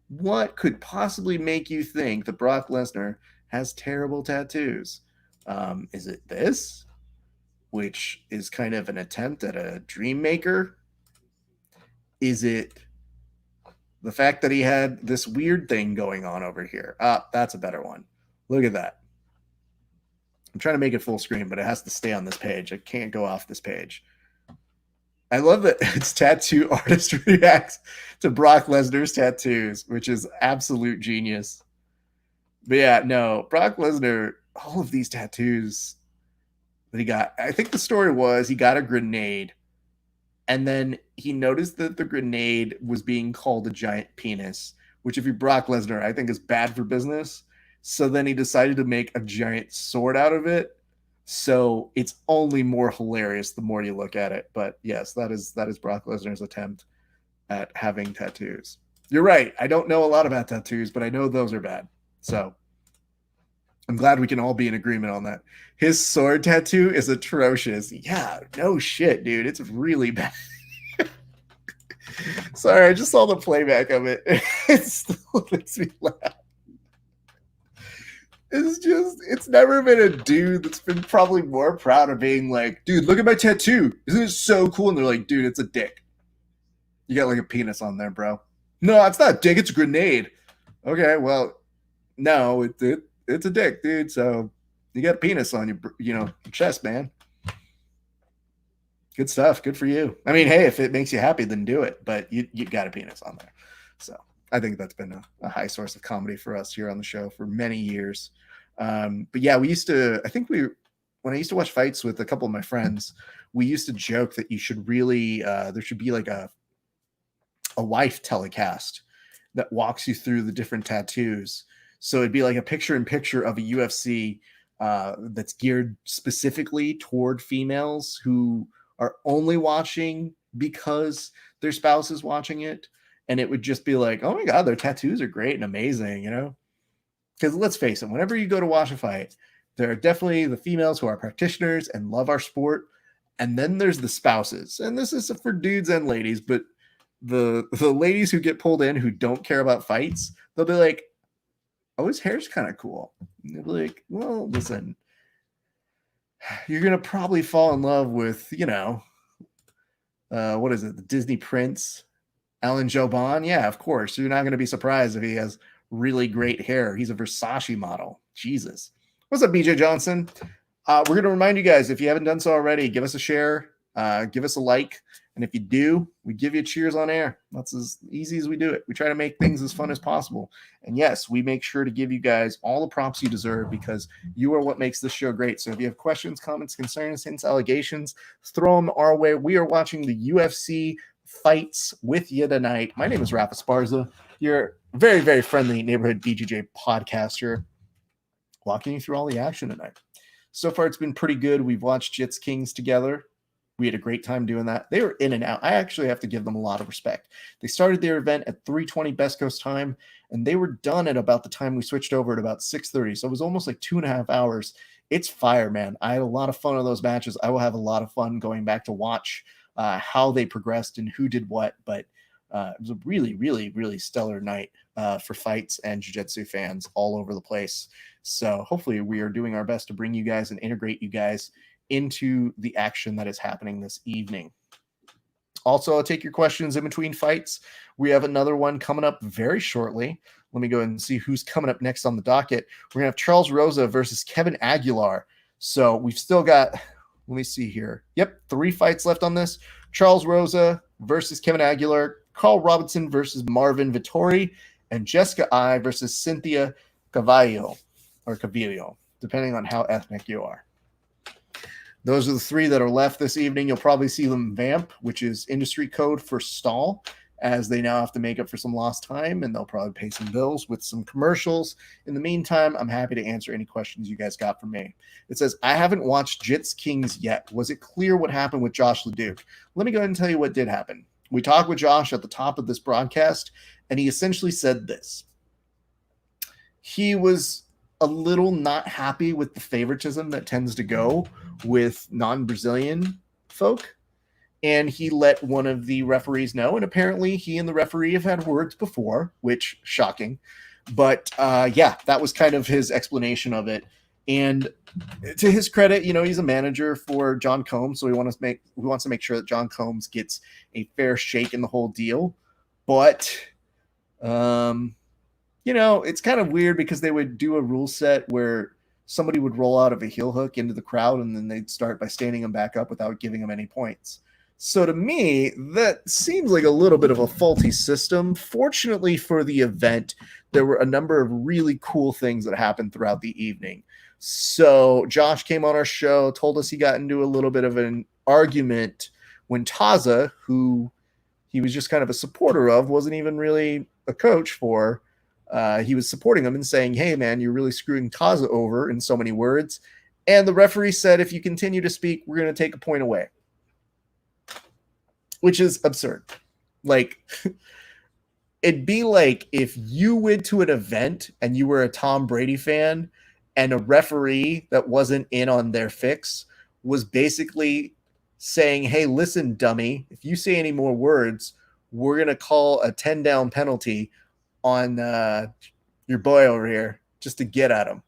What could possibly make you think that Brock Lesnar has terrible tattoos? Is it this, which is kind of an attempt at a dream maker? Is it the fact that he had this weird thing going on over here? That's a better one. Look at that. I'm trying to make it full screen, but it has to stay on this page. I can't go off this page. I love that it's tattoo artist reacts to Brock Lesnar's tattoos, which is absolute genius. But yeah, no, Brock Lesnar, all of these tattoos that he got, I think the story was he got a grenade, and then he noticed that the grenade was being called a giant penis, which if you're Brock Lesnar, I think is bad for business. So then he decided to make a giant sword out of it. So it's only more hilarious the more you look at it. But yes, that is Brock Lesnar's attempt at having tattoos. You're right. I don't know a lot about tattoos, but I know those are bad. So I'm glad we can all be in agreement on that. His sword tattoo is atrocious. Yeah, no shit, dude. It's really bad. Sorry, I just saw the playback of it. It still makes me laugh. It's never been a dude that's been probably more proud of being like, dude, look at my tattoo. Isn't it so cool? And they're like, dude, it's a dick. You got like a penis on there, bro. No, it's not a dick. It's a grenade. Okay, well, no, it's a dick, dude. So you got a penis on your chest, man. Good stuff. Good for you. I mean, hey, if it makes you happy, then do it. But you got a penis on there. So I think that's been a high source of comedy for us here on the show for many years. But yeah, when I used to watch fights with a couple of my friends, we used to joke that you should really, there should be like a wife telecast that walks you through the different tattoos. So it'd be like a picture-in-picture of a UFC that's geared specifically toward females who are only watching because their spouse is watching it. And it would just be like, oh my God, their tattoos are great and amazing, Because let's face it, whenever you go to watch a fight, there are definitely the females who are practitioners and love our sport. And then there's the spouses. And this is for dudes and ladies, but the ladies who get pulled in who don't care about fights, they'll be like, oh, his hair's kind of cool. And they'll be like, well, listen, you're going to probably fall in love with, what is it? The Disney Prince, Alan Jourdan. Yeah, of course. You're not going to be surprised if he has really great hair. He's a Versace model. Jesus. What's up, BJ Johnson? We're going to remind you guys, if you haven't done so already, give us a share, give us a like. And if you do, we give you cheers on air. That's as easy as we do it. We try to make things as fun as possible. And yes, we make sure to give you guys all the props you deserve because you are what makes this show great. So if you have questions, comments, concerns, hints, allegations, throw them our way. We are watching the UFC fights with you tonight. My name is Rafa Esparza, your very, very friendly neighborhood BJJ podcaster, walking you through all the action tonight. So far, it's been pretty good. We've watched Jits Kings together. We had a great time doing that. They were in and out. I actually have to give them a lot of respect. They started their event at 3:20 Best Coast time, and they were done at about the time we switched over at about 6:30. So it was almost like 2.5 hours. It's fire, man. I had a lot of fun on those matches. I will have a lot of fun going back to watch how they progressed and who did what. But it was a really, really, really stellar night for fights and jiu-jitsu fans all over the place. So hopefully we are doing our best to bring you guys and integrate you guys into the action that is happening this evening. Also, I'll take your questions in between fights. We have another one coming up very shortly. Let me go ahead and see who's coming up next on the docket. We're going to have Charles Rosa versus Kevin Aguilar. So we've still got, let me see here. Yep, 3 fights left on this. Charles Rosa versus Kevin Aguilar, Carl Robinson versus Marvin Vittori, and Jessica I versus Cynthia Calvillo, depending on how ethnic you are. Those are the 3 that are left this evening. You'll probably see them vamp, which is industry code for stall, as they now have to make up for some lost time, and they'll probably pay some bills with some commercials. In the meantime, I'm happy to answer any questions you guys got from me. It says, I haven't watched Jits Kings yet. Was it clear what happened with Josh LeDuc? Let me go ahead and tell you what did happen. We talked with Josh at the top of this broadcast, and he essentially said this. He was a little not happy with the favoritism that tends to go with non-Brazilian folk. and he let one of the referees know. And apparently he and the referee have had words before, which shocking. But yeah, that was kind of his explanation of it. And to his credit, you know, he's a manager for John Combs, so he wants to make sure that John Combs gets a fair shake in the whole deal. But you know, it's kind of weird because they would do a rule set where somebody would roll out of a heel hook into the crowd, and then they'd start by standing them back up without giving them any points. So to me, that seems like a little bit of a faulty system. Fortunately for the event, there were a number of really cool things that happened throughout the evening. So Josh came on our show, told us he got into a little bit of an argument when Taza, who he was just kind of a supporter of, wasn't even really a coach for, he was supporting him and saying, hey, man, you're really screwing Taza over in so many words. And the referee said, if you continue to speak, we're going to take a point away. Which is absurd. Like, it'd be like if you went to an event and you were a Tom Brady fan and a referee that wasn't in on their fix was basically saying, hey, listen, dummy, if you say any more words, we're going to call a 10-down penalty on your boy over here just to get at him.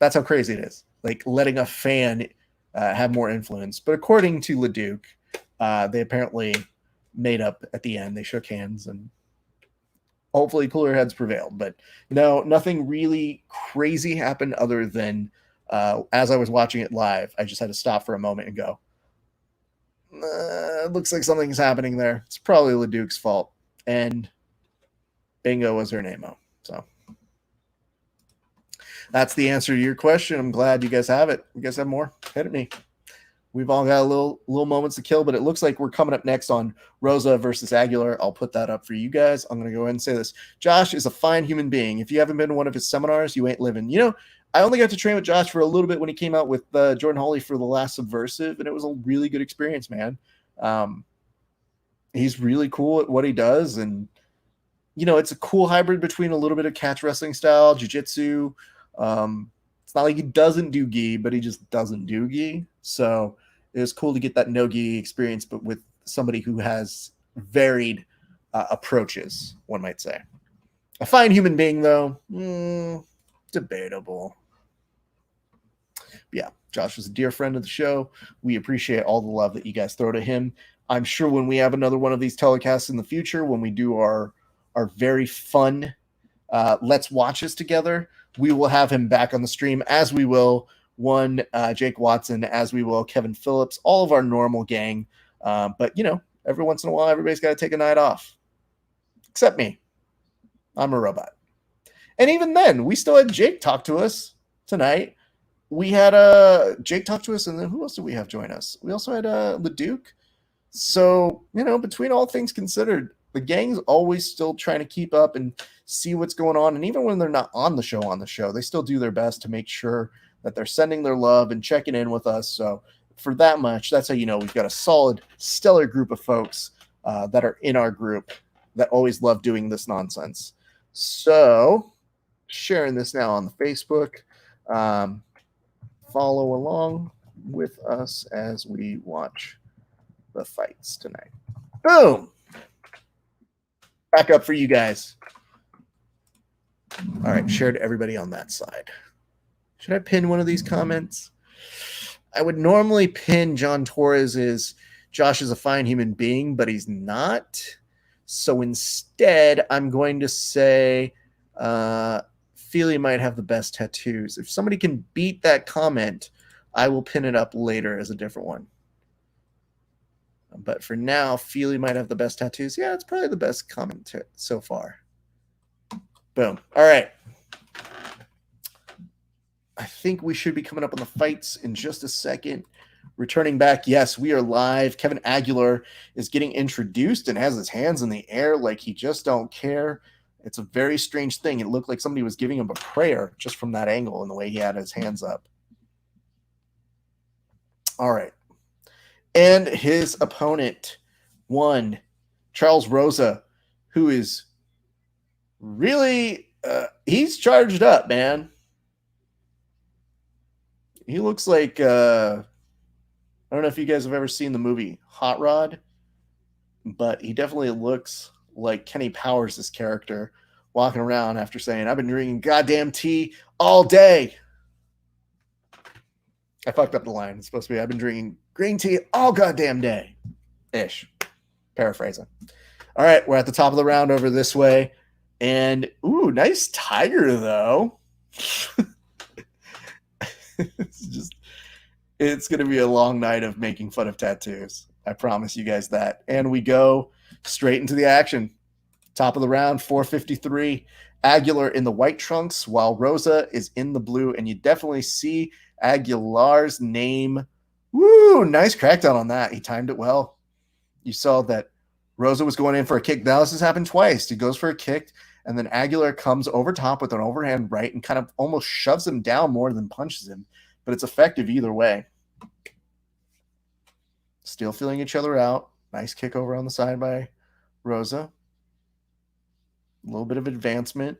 That's how crazy it is. Like letting a fan have more influence. But according to Leduc, they apparently made up at the end. They shook hands and hopefully cooler heads prevailed. But no, nothing really crazy happened other than as I was watching it live, I just had to stop for a moment and go, it looks like something's happening there. It's probably Leduc's fault. And bingo was her name-o. So that's the answer to your question. I'm glad you guys have it. You guys have more? Hit at me. We've all got a little moments to kill, but it looks like we're coming up next on Rosa versus Aguilar. I'll put that up for you guys. I'm going to go ahead and say this. Josh is a fine human being. If you haven't been to one of his seminars, you ain't living. You know, I only got to train with Josh for a little bit when he came out with Jourdan Hawley for the last Subversive, and it was a really good experience, man. He's really cool at what he does, and, you know, it's a cool hybrid between a little bit of catch wrestling style, jiu-jitsu. It's not like he doesn't do gi, but he just doesn't do gi. So it was cool to get that no gi experience, but with somebody who has varied approaches, one might say. A fine human being, though, debatable. Yeah, Josh is a dear friend of the show. We appreciate all the love that you guys throw to him. I'm sure when we have another one of these telecasts in the future, when we do our very fun Let's Watches together, we will have him back on the stream, as we will Jake Watson, as we will Kevin Phillips, all of our normal gang. But, you know, every once in a while, everybody's got to take a night off. Except me. I'm a robot. And even then, we still had Jake talk to us tonight. We had Jake talk to us, and then who else did we have join us? We also had Leduc. So, you know, between all things considered, the gang's always still trying to keep up and see what's going on. And even when they're not on the show, they still do their best to make sure that they're sending their love and checking in with us. So for that much, that's how you know we've got a solid, stellar group of folks that are in our group that always love doing this nonsense. So sharing this now on the Facebook. Follow along with us as we watch the fights tonight. Boom! Back up for you guys. All right, share to everybody on that side. Should I pin one of these comments? I would normally pin John Torres's Josh is a fine human being, but he's not. So instead, I'm going to say Fili might have the best tattoos. If somebody can beat that comment, I will pin it up later as a different one. But for now, Fili might have the best tattoos. Yeah, it's probably the best comment so far. Boom. All right. I think we should be coming up on the fights in just a second. Returning back, yes, we are live. Kevin Aguilar is getting introduced and has his hands in the air like he just don't care. It's a very strange thing. It looked like somebody was giving him a prayer just from that angle and the way he had his hands up. All right. And his opponent, one, Charles Rosa, who is really, he's charged up, man. He looks like I don't know if you guys have ever seen the movie Hot Rod, but he definitely looks like Kenny Powers' character walking around after saying, I've been drinking goddamn tea all day. I fucked up the line. It's supposed to be, I've been drinking green tea all goddamn day. Ish. Paraphrasing. All right, we're at the top of the round over this way. And, ooh, nice tiger, though. It's going to be a long night of making fun of tattoos. I promise you guys that. And we go straight into the action. Top of the round, 453. Aguilar in the white trunks, while Rosa is in the blue. And you definitely see Aguilar's name. Woo, nice crackdown on that. He timed it well. You saw that Rosa was going in for a kick. Now this has happened twice. He goes for a kick, and then Aguilar comes over top with an overhand right and kind of almost shoves him down more than punches him. But it's effective either way. Still feeling each other out. Nice kick over on the side by Rosa. A little bit of advancement.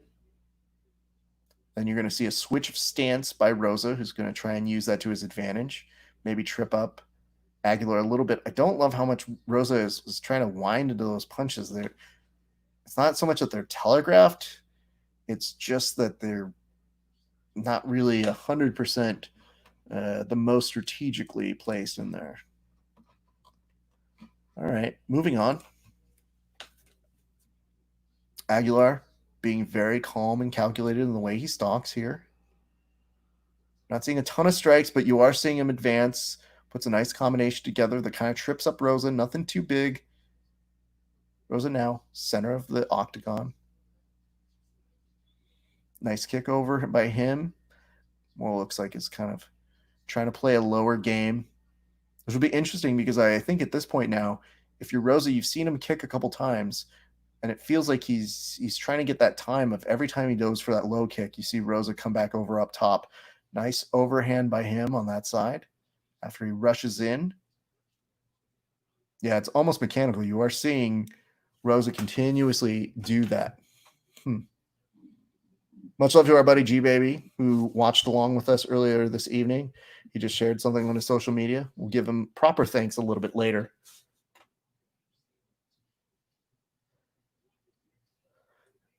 Then you're going to see a switch of stance by Rosa, who's going to try and use that to his advantage. Maybe trip up Aguilar a little bit. I don't love how much Rosa is trying to wind into those punches. It's not so much that they're telegraphed. It's just that they're not really 100% the most strategically placed in there. All right, moving on. Aguilar being very calm and calculated in the way he stalks here. Not seeing a ton of strikes, but you are seeing him advance. Puts a nice combination together that kind of trips up Rosa. Nothing too big. Rosa now, center of the octagon. Nice kick over by him. Well, looks like it's kind of trying to play a lower game. Which will be interesting because I think at this point now, if you're Rosa, you've seen him kick a couple times, and it feels like he's trying to get that time of every time he goes for that low kick, you see Rosa come back over up top. Nice overhand by him on that side after he rushes in. Yeah, it's almost mechanical. You are seeing Rosa continuously do that. Much love to our buddy G-Baby, who watched along with us earlier this evening. He just shared something on his social media. We'll give him proper thanks a little bit later.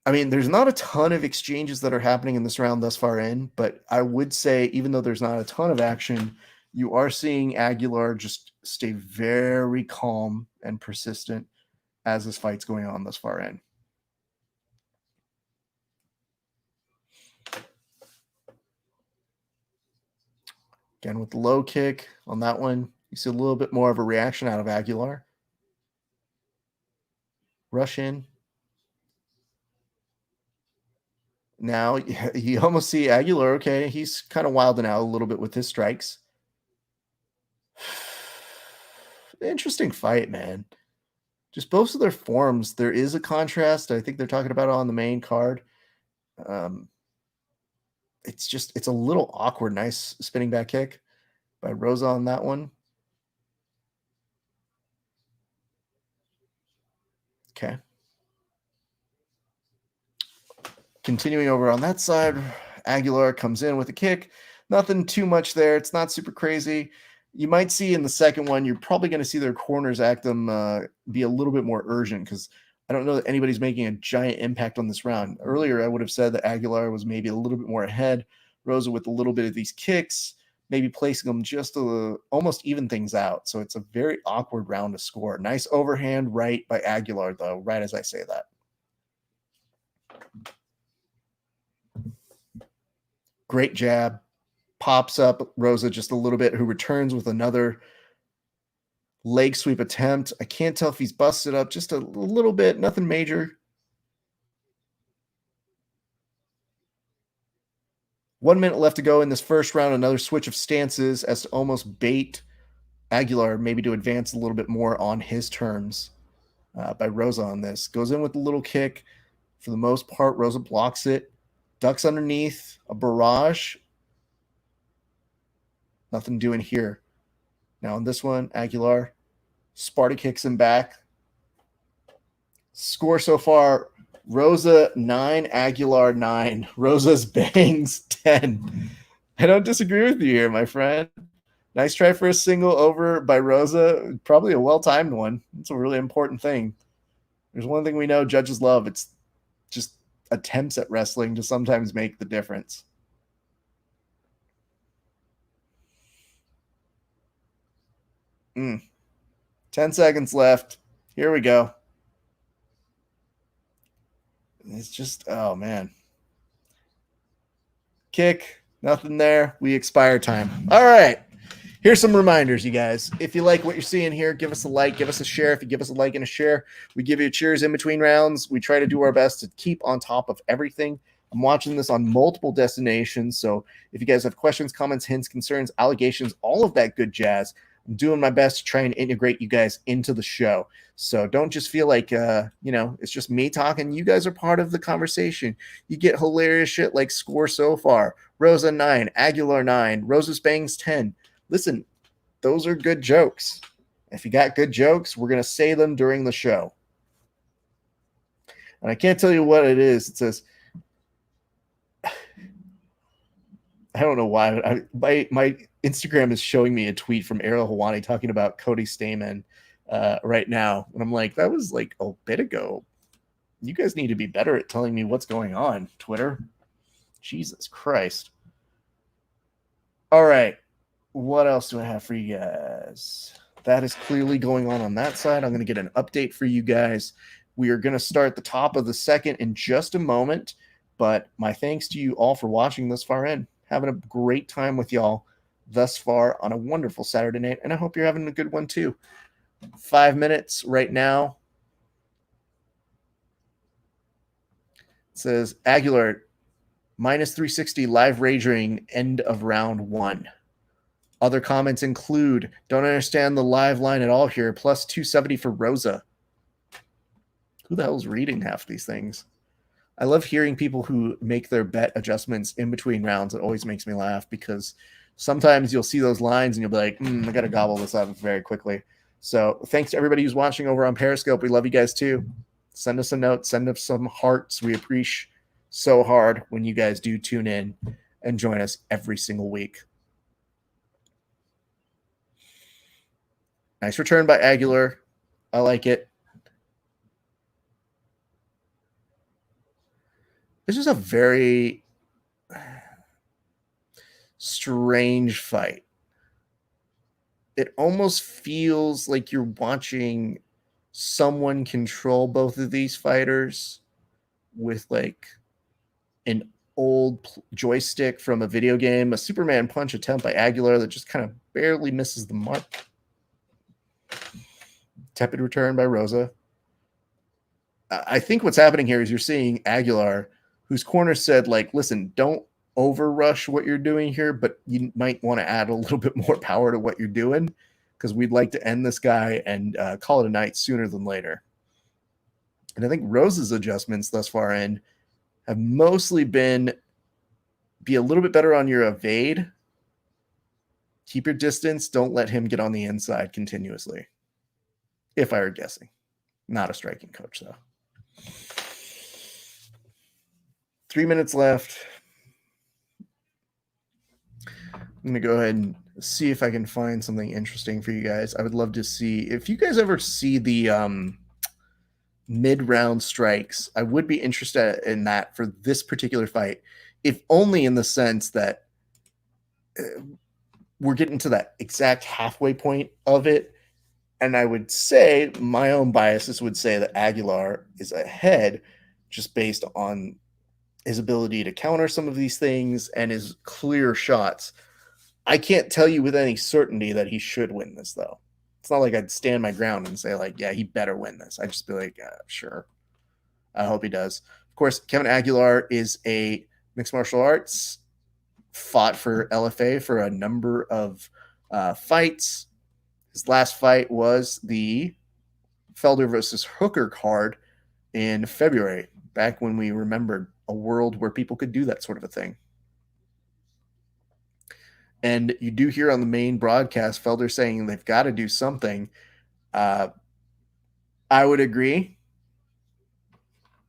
I mean, there's not a ton of exchanges that are happening in this round thus far in, but I would say even though there's not a ton of action, you are seeing Aguilar just stay very calm and persistent as this fight's going on thus far in. Again, with the low kick on that one, you see a little bit more of a reaction out of Aguilar. Rush in. Now, you almost see Aguilar, okay, he's kind of wilding out a little bit with his strikes. Interesting fight, man. Just both of their forms, there is a contrast. I think they're talking about it on the main card. It's a little awkward. Nice spinning back kick by Rosa on that one. Okay. Continuing over on that side, Aguilar comes in with a kick. Nothing too much there. It's not super crazy. You might see in the second one, you're probably going to see their corners act them be a little bit more urgent because I don't know that anybody's making a giant impact on this round. Earlier, I would have said that Aguilar was maybe a little bit more ahead. Rosa with a little bit of these kicks, maybe placing them just to almost even things out. So it's a very awkward round to score. Nice overhand right by Aguilar, though, right as I say that. Great jab. Pops up Rosa just a little bit, who returns with another leg sweep attempt. I can't tell if he's busted up just a little bit. Nothing major. 1 minute left to go in this first round. Another switch of stances as to almost bait Aguilar maybe to advance a little bit more on his terms by Rosa on this. Goes in with a little kick. For the most part, Rosa blocks it. Ducks underneath. A barrage. Nothing doing here. Now on this one, Aguilar, Sparta kicks him back. Score so far, Rosa 9, Aguilar 9. Rosa's bangs 10. I don't disagree with you here, my friend. Nice try for a single over by Rosa. Probably a well-timed one. It's a really important thing. There's one thing we know judges love. It's just attempts at wrestling to sometimes make the difference. Mm. 10 seconds left. Here we go. It's just, oh, man. Kick. Nothing there. We expire time. All right. Here's some reminders, you guys. If you like what you're seeing here, give us a like, give us a share. If you give us a like and a share, we give you a cheers in between rounds. We try to do our best to keep on top of everything. I'm watching this on multiple destinations, so if you guys have questions, comments, hints, concerns, allegations, all of that good jazz, I'm doing my best to try and integrate you guys into the show. So don't just feel like, it's just me talking. You guys are part of the conversation. You get hilarious shit like score so far. Rosa 9, Aguilar 9, Rosa's Bangs 10. Listen, those are good jokes. If you got good jokes, we're going to say them during the show. And I can't tell you what it is. It says, I don't know why. My Instagram is showing me a tweet from Ariel Hawani talking about Cody Stamen right now. And I'm like, that was like a bit ago. You guys need to be better at telling me what's going on, Twitter. Jesus Christ. All right. What else do I have for you guys? That is clearly going on that side. I'm going to get an update for you guys. We are going to start the top of the second in just a moment. But my thanks to you all for watching this far in. Having a great time with y'all thus far on a wonderful Saturday night. And I hope you're having a good one too. 5 minutes right now. It says Aguilar minus 360 live wagering end of round 1. Other comments include, don't understand the live line at all here, plus 270 for Rosa. Who the hell's reading half these things? I love hearing people who make their bet adjustments in between rounds. It always makes me laugh because sometimes you'll see those lines and you'll be like, I got to gobble this up very quickly. So thanks to everybody who's watching over on Periscope. We love you guys too. Send us a note. Send us some hearts. We appreciate so hard when you guys do tune in and join us every single week. Nice return by Aguilar. I like it. This is a very strange fight. It almost feels like you're watching someone control both of these fighters with like an old joystick from a video game, a Superman punch attempt by Aguilar that just kind of barely misses the mark. Tepid return by Rosa. I think what's happening here is you're seeing Aguilar, whose corner said, like, listen, don't overrush what you're doing here, but you might want to add a little bit more power to what you're doing because we'd like to end this guy and call it a night sooner than later. And I think Rosa's adjustments thus far in have mostly been be a little bit better on your evade. Keep your distance. Don't let him get on the inside continuously. If I were guessing. Not a striking coach, though. 3 minutes left. I'm going to go ahead and see if I can find something interesting for you guys. I would love to see if you guys ever see the mid-round strikes. I would be interested in that for this particular fight, if only in the sense that we're getting to that exact halfway point of it. And I would say my own biases would say that Aguilar is ahead just based on his ability to counter some of these things and his clear shots. I can't tell you with any certainty that he should win this, though. It's not like I'd stand my ground and say, like, yeah, he better win this. I'd just be like, sure. I hope he does. Of course, Kevin Aguilar is a mixed martial arts, fought for LFA for a number of fights. His last fight was the Felder versus Hooker card in February, back when we remembered a world where people could do that sort of a thing. And you do hear on the main broadcast Felder saying they've got to do something. I would agree.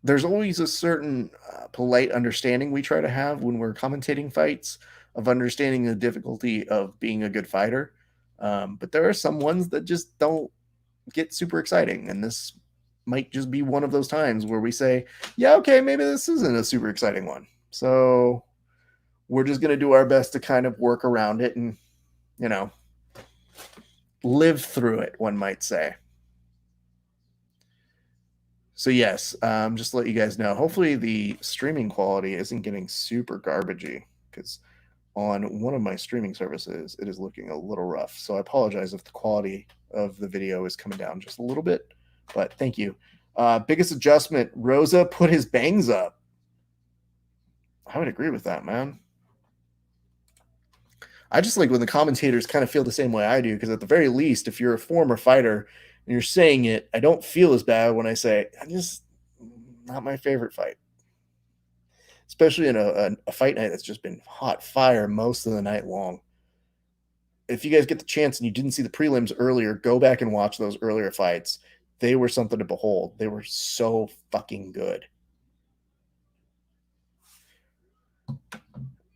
There's always a certain polite understanding we try to have when we're commentating fights of understanding the difficulty of being a good fighter. But there are some ones that just don't get super exciting. And this might just be one of those times where we say, yeah, okay, maybe this isn't a super exciting one. So we're just going to do our best to kind of work around it and, live through it, one might say. So yes, just to let you guys know, hopefully the streaming quality isn't getting super garbagey, because on one of my streaming services, it is looking a little rough. So I apologize if the quality of the video is coming down just a little bit, but thank you. Biggest adjustment, Rosa put his bangs up. I would agree with that, man. I just like when the commentators kind of feel the same way I do, because at the very least, if you're a former fighter and you're saying it, I don't feel as bad when I say, not my favorite fight. Especially in a fight night that's just been hot fire most of the night long. If you guys get the chance and you didn't see the prelims earlier, go back and watch those earlier fights. They were something to behold. They were so fucking good.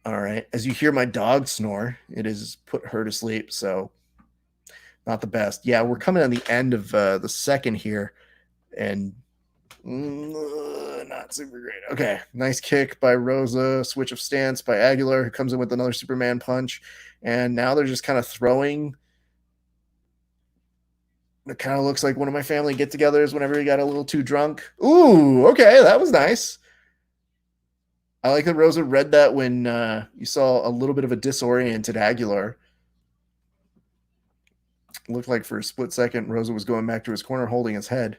All right. As you hear my dog snore, it has put her to sleep, so not the best. Yeah, we're coming on the end of the second here, and not super great. Okay, nice kick by Rosa, switch of stance by Aguilar, who comes in with another Superman punch, and now they're just kind of throwing. It kind of looks like one of my family get-togethers whenever you got a little too drunk. Ooh, okay, that was nice. I like that Rosa read that when you saw a little bit of a disoriented Aguilar. Looked like for a split second, Rosa was going back to his corner holding his head.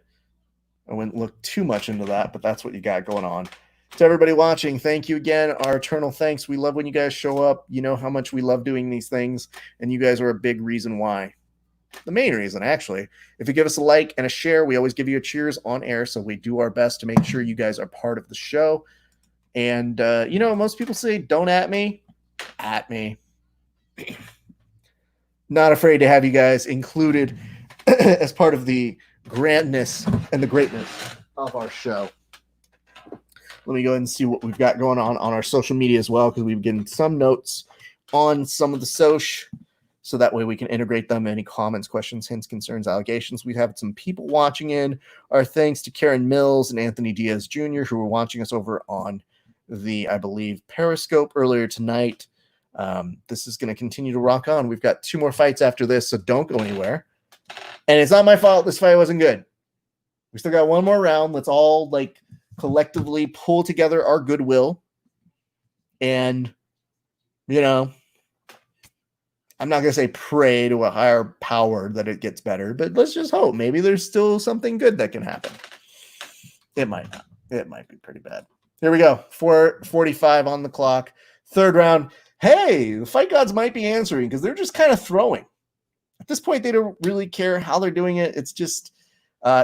I wouldn't look too much into that, but that's what you got going on. To everybody watching, thank you again. Our eternal thanks. We love when you guys show up. You know how much we love doing these things, and you guys are a big reason why. The main reason, actually. If you give us a like and a share, we always give you a cheers on air, so we do our best to make sure you guys are part of the show. And, most people say, don't at me. At me. Not afraid to have you guys included as part of the grandness and the greatness of our show. Let me go ahead and see what we've got going on our social media as well, because we've given some notes on some of the social, so that way we can integrate them. Any comments, questions, hints, concerns, allegations. We have some people watching in. Our thanks to Karen Mills and Anthony Diaz Jr., who were watching us over on the, I believe, Periscope earlier tonight. This is going to continue to rock on. We've got 2 more fights after this, so don't go anywhere. And it's not my fault this fight wasn't good. We still got 1 more round. Let's all collectively pull together our goodwill. And, I'm not going to say pray to a higher power that it gets better, but let's just hope. Maybe there's still something good that can happen. It might not. It might be pretty bad. Here we go. 4:45 on the clock. 3rd round. Hey, the fight gods might be answering, because they're just kind of throwing. At this point, they don't really care how they're doing it. It's just,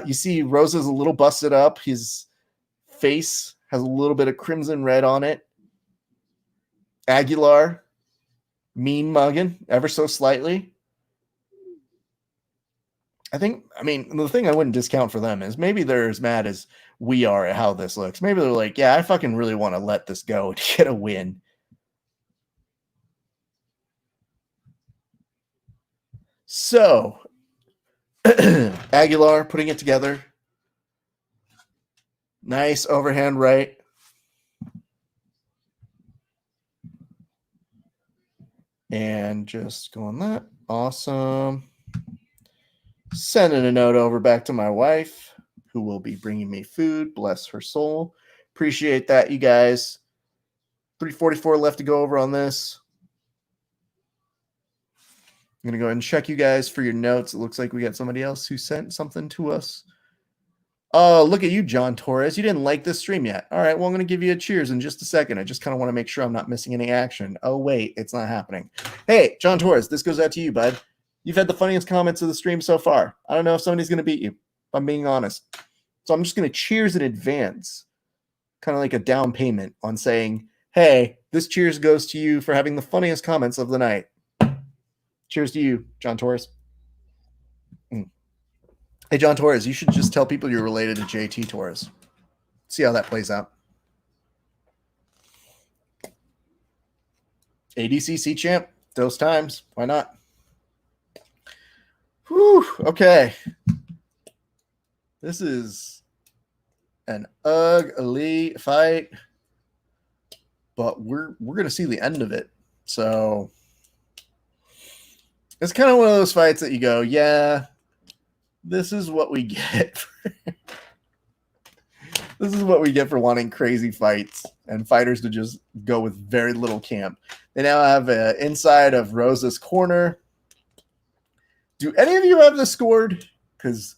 you see Rosa's a little busted up. His face has a little bit of crimson red on it. Aguilar, mean mugging ever so slightly. The thing I wouldn't discount for them is maybe they're as mad as we are at how this looks. Maybe they're like, yeah, I fucking really want to let this go to get a win. So, Aguilar putting it together. Nice overhand right. And just going that. Awesome. Sending a note over back to my wife, who will be bringing me food. Bless her soul. Appreciate that, you guys. 3:44 left to go over on this. I'm going to go ahead and check you guys for your notes. It looks like we got somebody else who sent something to us. Oh, look at you, John Torres. You didn't like this stream yet. All right, well, I'm going to give you a cheers in just a second. I just kind of want to make sure I'm not missing any action. Oh, wait, it's not happening. Hey, John Torres, this goes out to you, bud. You've had the funniest comments of the stream so far. I don't know if somebody's going to beat you, if I'm being honest. So I'm just going to cheers in advance, kind of like a down payment on saying, hey, this cheers goes to you for having the funniest comments of the night. Cheers to you, John Torres. Hey, John Torres, you should just tell people you're related to JT Torres. See how that plays out. ADCC champ, those times. Why not? Whew, okay. This is an ugly fight, but we're going to see the end of it. So it's kind of one of those fights that you go, yeah, this is what we get. This is what we get for wanting crazy fights and fighters to just go with very little camp. They now have an inside of Rosa's corner. Do any of you have this scored? Because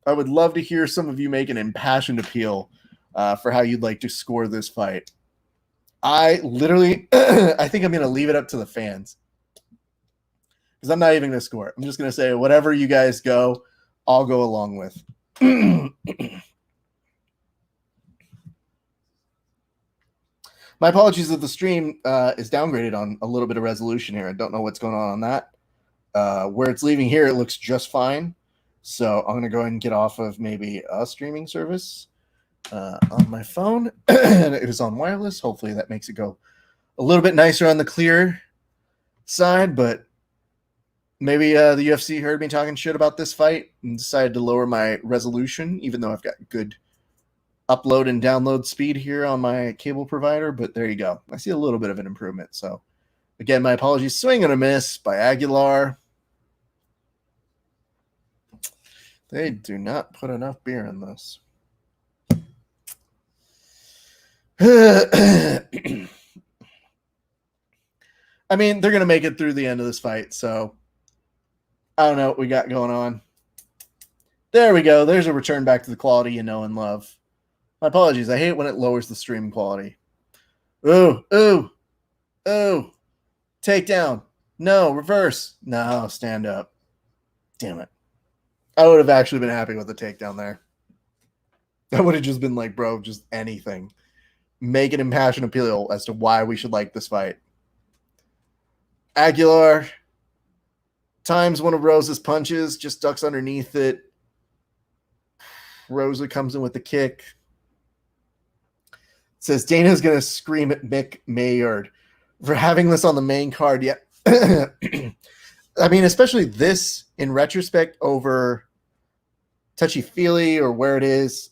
I would love to hear some of you make an impassioned appeal for how you'd like to score this fight. I literally, I think I'm going to leave it up to the fans. Because I'm not even going to score it. I'm just going to say whatever you guys go, I'll go along with. My apologies if the stream is downgraded on a little bit of resolution here. I don't know what's going on that. Where it's leaving here, it looks just fine. So I'm going to go ahead and get off of maybe a streaming service on my phone. It is on wireless. Hopefully that makes it go a little bit nicer on the clear side. But maybe the UFC heard me talking shit about this fight and decided to lower my resolution, even though I've got good upload and download speed here on my cable provider. But there you go. I see a little bit of an improvement. So again, my apologies. Swing and a miss by Aguilar. They do not put enough beer in this. I mean, they're going to make it through the end of this fight. So I don't know what we got going on. There we go. There's a return back to the quality you know and love. My apologies. I hate when it lowers the stream quality. Ooh. Takedown. No, reverse. No, stand up. Damn it. I would have actually been happy with the takedown there. I would have just been like, bro, just anything. Make an impassioned appeal as to why we should like this fight. Aguilar times one of Rosa's punches, just ducks underneath it. Rosa comes in with the kick. Says Dana's going to scream at Mick Maynard for having this on the main card. Yeah. I mean, especially this in retrospect over touchy-feely or where it is.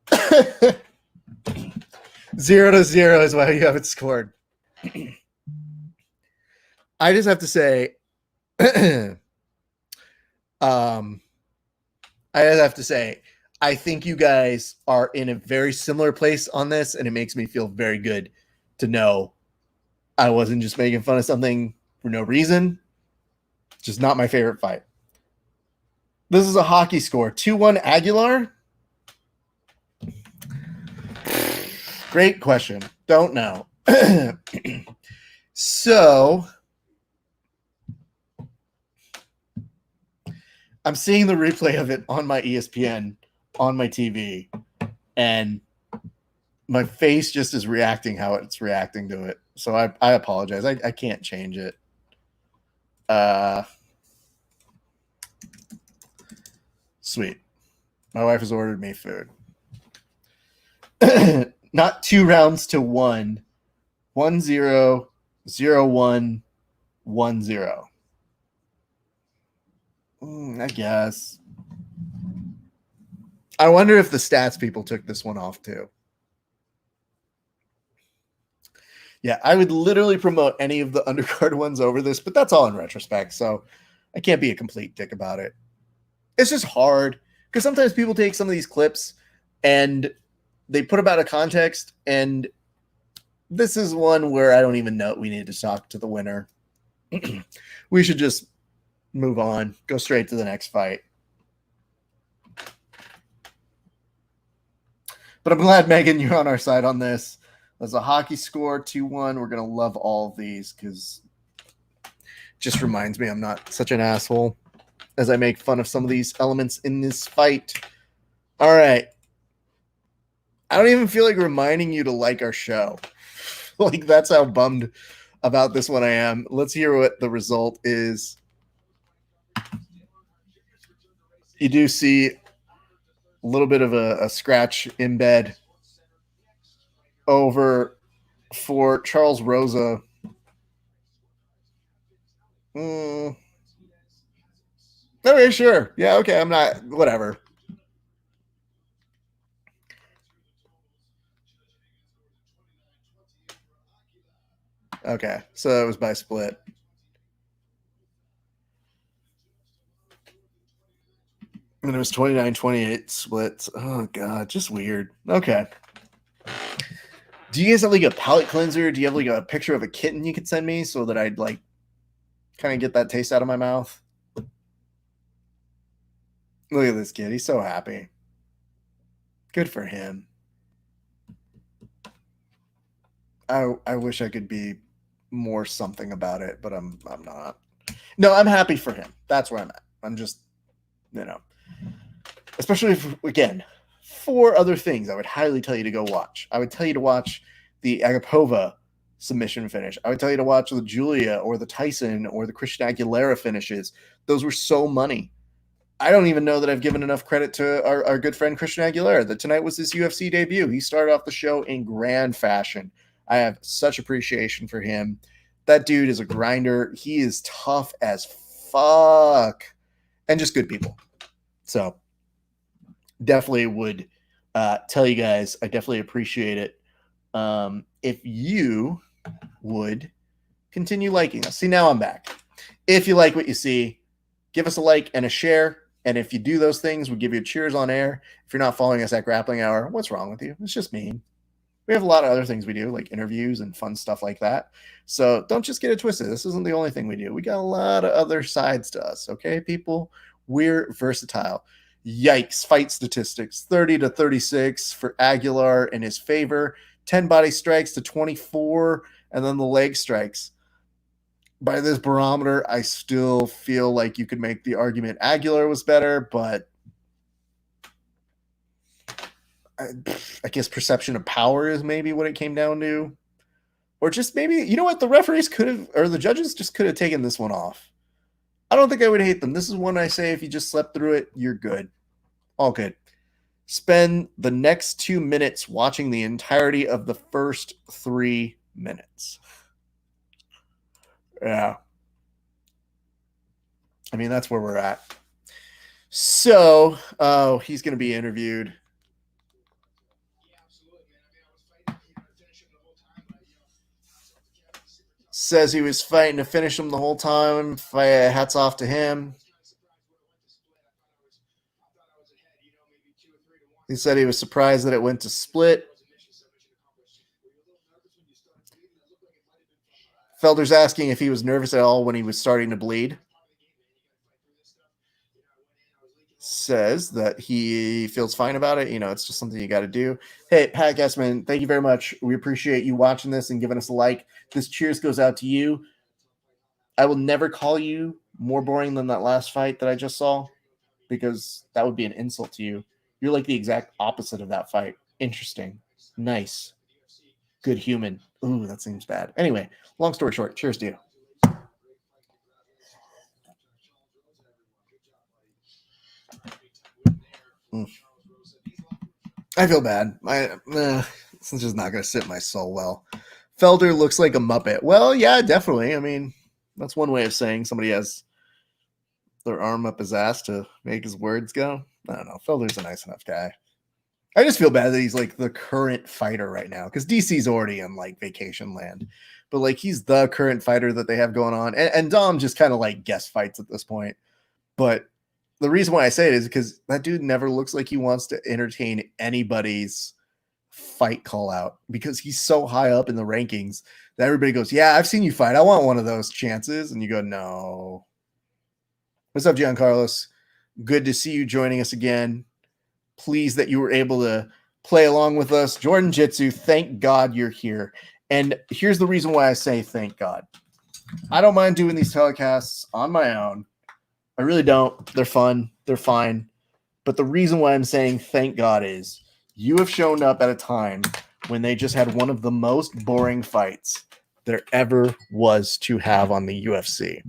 0-0 is why you haven't scored. I just have to say, I think you guys are in a very similar place on this, and it makes me feel very good to know I wasn't just making fun of something for no reason. Just not my favorite fight. This is a hockey score. 2-1 Aguilar? Great question. Don't know. So I'm seeing the replay of it on my ESPN on my TV, and my face just is reacting how it's reacting to it. So I apologize. I can't change it. Sweet. My wife has ordered me food. Not 2 rounds to 1. 1-0, 0-1, 1-0. I guess. I wonder if the stats people took this one off too. Yeah, I would literally promote any of the undercard ones over this, but that's all in retrospect, so I can't be a complete dick about it. It's just hard because sometimes people take some of these clips and they put them out of context, and this is one where I don't even know we need to talk to the winner. We should just move on, go straight to the next fight. But I'm glad, Megan, you're on our side on this. There's a hockey score, 2-1. We're going to love all of these because it just reminds me I'm not such an asshole as I make fun of some of these elements in this fight. All right. I don't even feel like reminding you to like our show. Like, that's how bummed about this one I am. Let's hear what the result is. You do see a little bit of a scratch in bed over for Charles Rosa. Okay, sure. Yeah, okay. I'm not. Whatever. Okay, so it was by split. And it was 29-28 splits. Oh, God, just weird. Okay. Do you guys have like a palate cleanser? Do you have like a picture of a kitten you could send me so that I'd like kind of get that taste out of my mouth? Look at this kid. He's so happy. Good for him. I wish I could be more something about it, but I'm not. No, I'm happy for him. That's where I'm at. I'm just, especially if, again, 4 other things I would highly tell you to go watch. I would tell you to watch the Agapova submission finish. I would tell you to watch the Julia or the Tyson or the Christian Aguilera finishes. Those were so money. I don't even know that I've given enough credit to our good friend Christian Aguilera, that tonight was his UFC debut. He started off the show in grand fashion. I have such appreciation for him. That dude is a grinder. He is tough as fuck. And just good people. So definitely would tell you guys, I definitely appreciate it. If you would continue liking us. See, now I'm back. If you like what you see, give us a like and a share. And if you do those things, we'll give you a cheers on air. If you're not following us at Grappling Hour, what's wrong with you? It's just mean. We have a lot of other things we do, like interviews and fun stuff like that. So don't just get it twisted. This isn't the only thing we do. We got a lot of other sides to us, okay, people? We're versatile. Yikes, fight statistics, 30-36 for Aguilar in his favor, 10 body strikes to 24, and then the leg strikes. By this barometer, I still feel like you could make the argument Aguilar was better, but I guess perception of power is maybe what it came down to. Or just maybe, you know what, the referees could have, or the judges just could have taken this one off. I don't think I would hate them. This is one I say if you just slept through it, you're good. All good. Spend the next 2 minutes watching the entirety of the first 3 minutes. Yeah. I mean, that's where we're at. So, he's going to be interviewed. Says he was fighting to finish him the whole time. Hats off to him. He said he was surprised that it went to split. Felder's asking if he was nervous at all when he was starting to bleed. Says that he feels fine about it. It's just something you got to do. Hey, Pat Gessman, thank you very much. We appreciate you watching this and giving us a like. This cheers goes out to you. I will never call you more boring than that last fight that I just saw, because that would be an insult to you. You're like the exact opposite of that fight. Interesting. Nice. Good human. Ooh, that seems bad. Anyway, long story short, cheers to you. I feel bad. This is just not going to sit my soul well. Felder looks like a Muppet. Well, yeah, definitely. I mean, that's one way of saying somebody has their arm up his ass to make his words go. I don't know. Felder's a nice enough guy. I just feel bad that he's like the current fighter right now, because DC's already in like vacation land. But like he's the current fighter that they have going on. And Dom just kind of like guest fights at this point. But the reason why I say it is because that dude never looks like he wants to entertain anybody's fight call out, because he's so high up in the rankings that everybody goes, yeah, I've seen you fight. I want one of those chances. And you go, no. What's up, Giancarlos? Good to see you joining us again. Pleased that you were able to play along with us. Jourdan Jitsu, thank God you're here. And here's the reason why I say thank God. I don't mind doing these telecasts on my own. I really don't. They're fun. They're fine. But the reason why I'm saying thank God is you have shown up at a time when they just had one of the most boring fights there ever was to have on the UFC.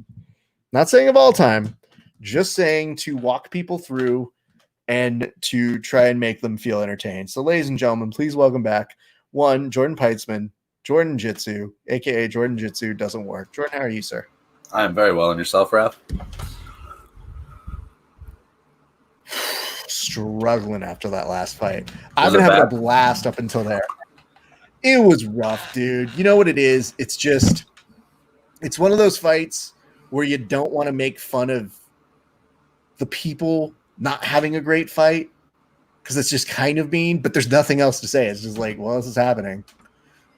Not saying of all time, just saying to walk people through and to try and make them feel entertained. So, ladies and gentlemen, please welcome back Jourdan Peitzman, Jourdan Jitsu, a.k.a. Jourdan Jitsu doesn't work. Jourdan, how are you, sir? I am very well. And yourself, Raph? Struggling after that last fight. Was I've it been having a bad? blast up until there. It was rough, dude. You know what it is? It's one of those fights where you don't want to make fun of the people not having a great fight because it's just kind of mean, but there's nothing else to say. It's just like, well, this is happening.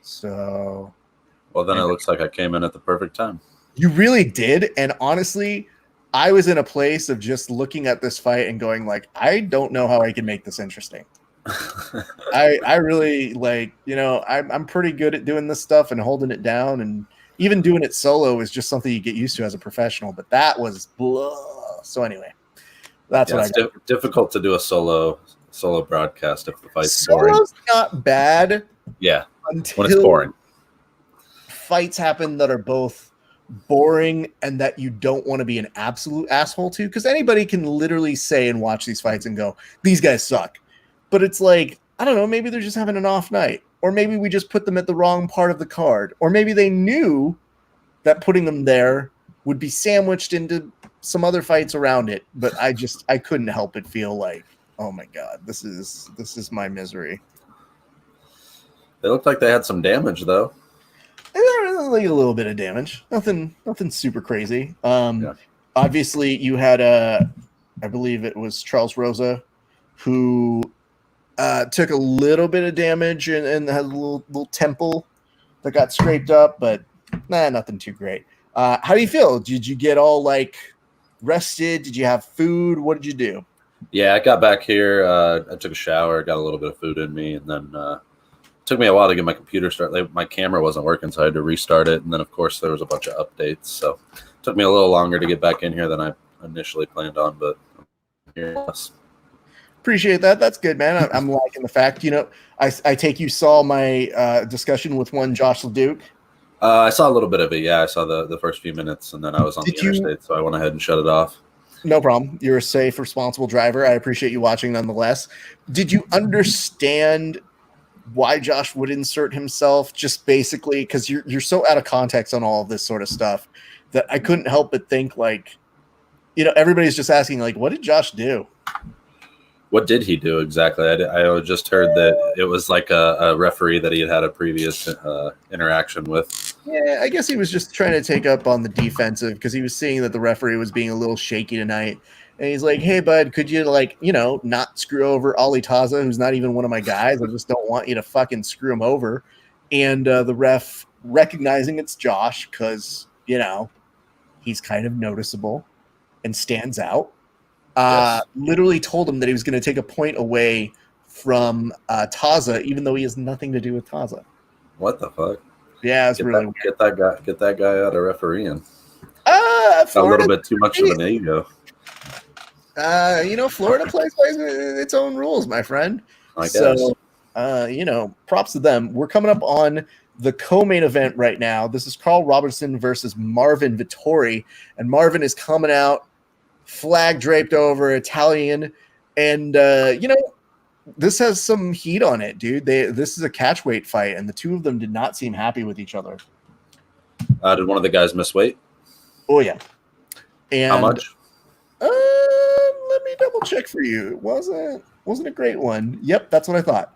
So, Well, then it looks like I came in at the perfect time. you really did. And honestly, I was in a place of just looking at this fight and going like, I don't know how I can make this interesting. I really like, I'm pretty good at doing this stuff and holding it down, and even doing it solo is just something you get used to as a professional, but that was blah. So anyway, that's what I got. Difficult to do a solo broadcast if the fight's boring. Solo's not bad. Yeah, until when it's boring. Fights happen that are both boring and that you don't want to be an absolute asshole to, because anybody can literally say and watch these fights and go, these guys suck. But it's like, I don't know, maybe they're just having an off night, or maybe we just put them at the wrong part of the card, or maybe they knew that putting them there would be sandwiched into some other fights around it. But I couldn't help but feel like, oh my God, this is my misery. They looked like they had some damage though. Like a little bit of damage. Nothing super crazy. Obviously you had I believe it was Charles Rosa who took a little bit of damage and had a little temple that got scraped up, but nothing too great. How do you feel? Did you get all like rested? Did you have food? What did you do? Yeah, I got back here. I took a shower, got a little bit of food in me, and then took me a while to get my computer started. My camera wasn't working, so I had to restart it. And then, of course, there was a bunch of updates. So it took me a little longer to get back in here than I initially planned on, but here it is. Appreciate that. That's good, man. I'm liking the fact, I take you saw my discussion with one Josh LeDuc. I saw a little bit of it. Yeah, I saw the first few minutes, and then I was on the interstate, so I went ahead and shut it off. No problem. You're a safe, responsible driver. I appreciate you watching nonetheless. Did you understand why Josh would insert himself? Just basically because you're so out of context on all of this sort of stuff that I couldn't help but think like, everybody's just asking like, what did Josh do? What did he do exactly? I just heard that it was like a referee that he had a previous interaction with. Yeah, I guess he was just trying to take up on the defensive because he was seeing that the referee was being a little shaky tonight. And he's like, hey, bud, could you, not screw over Ali Taza, who's not even one of my guys? I just don't want you to fucking screw him over. And the ref, recognizing it's Josh because, he's kind of noticeable and stands out, literally told him that he was going to take a point away from Taza, even though he has nothing to do with Taza. What the fuck? Yeah, it's really weird. Get that guy out of refereeing. Florida, a little bit too much of an ego. Florida plays its own rules, my friend. I guess. So, props to them. We're coming up on the co-main event right now. This is Carl Robertson versus Marvin Vettori, and Marvin is coming out flag draped over, Italian, and this has some heat on it, dude. This is a catchweight fight, and the two of them did not seem happy with each other. Did one of the guys miss weight? Oh yeah. And how much? Let me double check for you. It wasn't a great one. Yep, that's what I thought.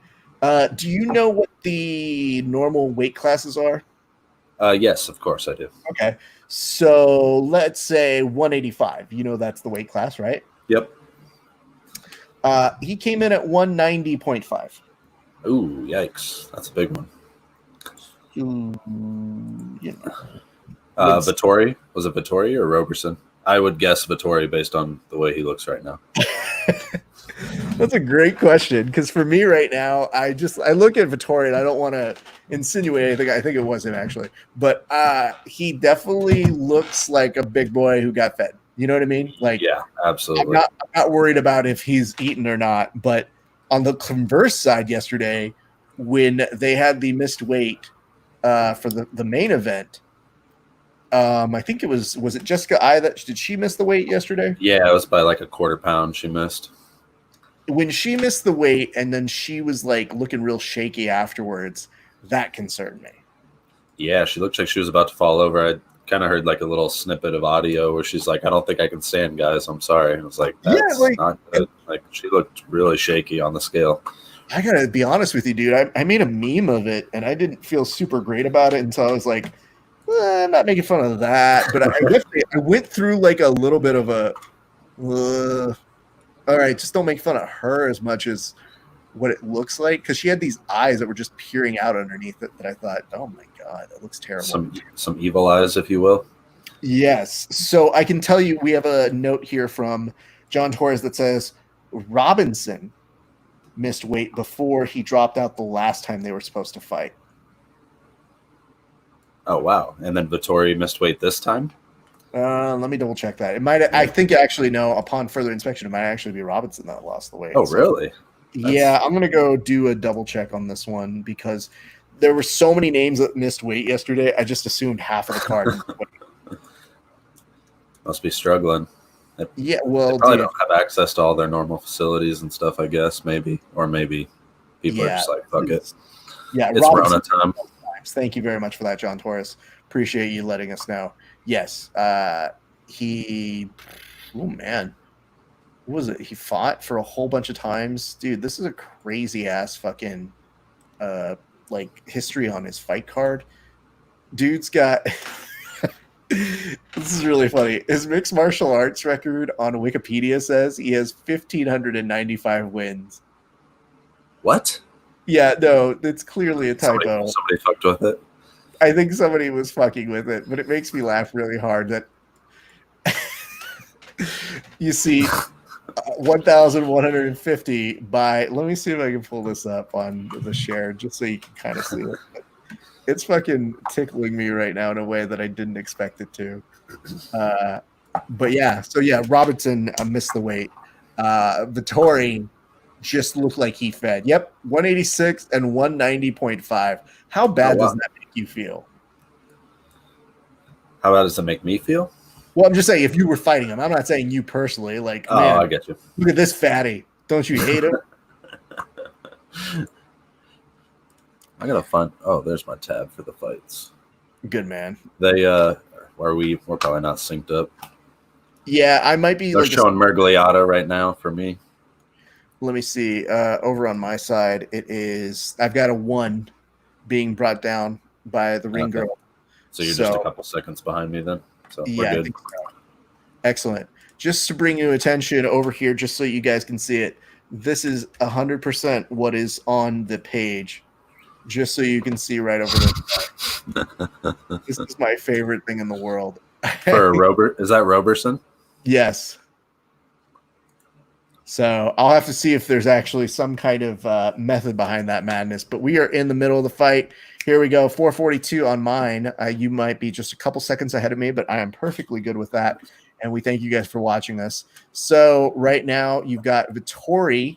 Do you know what the normal weight classes are? Yes, of course I do. Okay. So let's say 185. That's the weight class, right? Yep. He came in at 190.5. Ooh, yikes. That's a big one. Vettori? Was it Vettori or Roberson? I would guess Vettori based on the way he looks right now. That's a great question, because for me right now, I look at Vettori and I don't want to insinuate anything. I think it was him actually, but he definitely looks like a big boy who got fed. You know what I mean? Like, yeah, absolutely. I'm not worried about if he's eaten or not. But on the converse side, yesterday when they had the missed weight for the main event, I think it was it Jessica I did she miss the weight yesterday? Yeah, it was by like a quarter pound she missed. When she missed the weight and then she was like looking real shaky afterwards, that concerned me. Yeah, she looked like she was about to fall over. kind of heard like a little snippet of audio where she's like, "I don't think I can stand, guys. I'm sorry." And I was like, "That's not good." Like she looked really shaky on the scale. I gotta be honest with you, dude. I made a meme of it, and I didn't feel super great about it until I was like, I'm not making fun of that. But I went through like a little bit of a, all right, just don't make fun of her as much as what it looks like, because she had these eyes that were just peering out underneath it that I thought, oh my god, that looks terrible. Some evil eyes, if you will. Yes. So I can tell you, we have a note here from John Torres that says Robinson missed weight before he dropped out the last time they were supposed to fight. Oh wow! And then Vettori missed weight this time. Let me double check that. It might. I think actually no. Upon further inspection, it might actually be Robinson that lost the weight. Oh really? Yeah, I'm gonna go do a double check on this one because there were so many names that missed weight yesterday. I just assumed half of the card. Must be struggling. Yeah, well, they probably don't have access to all their normal facilities and stuff, I guess, maybe people are just like, fuck it. Yeah, it's Rona time. Thank you very much for that, John Torres. Appreciate you letting us know. Yes, oh man, what was it? He fought for a whole bunch of times, dude. This is a crazy ass fucking like history on his fight card. Dude's got. This is really funny. His mixed martial arts record on Wikipedia says he has 1,595 wins. What? Yeah, no, it's clearly a typo. Somebody fucked with it. I think somebody was fucking with it, but it makes me laugh really hard that you see 1,150 by. Let me see if I can pull this up on the share just so you can kind of see it. It's fucking tickling me right now in a way that I didn't expect it to. But yeah, so yeah, Robinson missed the weight. Vettori just looked like he fed. Yep, 186 and 190.5. How bad does that make you feel? How bad does it make me feel? Well, I'm just saying if you were fighting him. I'm not saying you personally. Like, man, I get you. Look at this fatty. Don't you hate him? I gotta find. Oh, there's my tab for the fights. Good man. We're probably not synced up. Yeah, I might be. They're showing Mergliata right now for me. Let me see. Over on my side, it is. I've got a 1 being brought down by the ring girl. So you're just a couple seconds behind me then. So we're good. I think so. Excellent. Just to bring you attention over here, just so you guys can see it. This is 100% what is on the page. Just so you can see right over there. This is my favorite thing in the world. For Robert, is that Roberson? Yes. So I'll have to see if there's actually some kind of method behind that madness. But we are in the middle of the fight. Here we go. 442 on mine. You might be just a couple seconds ahead of me, but I am perfectly good with that. And we thank you guys for watching this. So right now you've got Vettori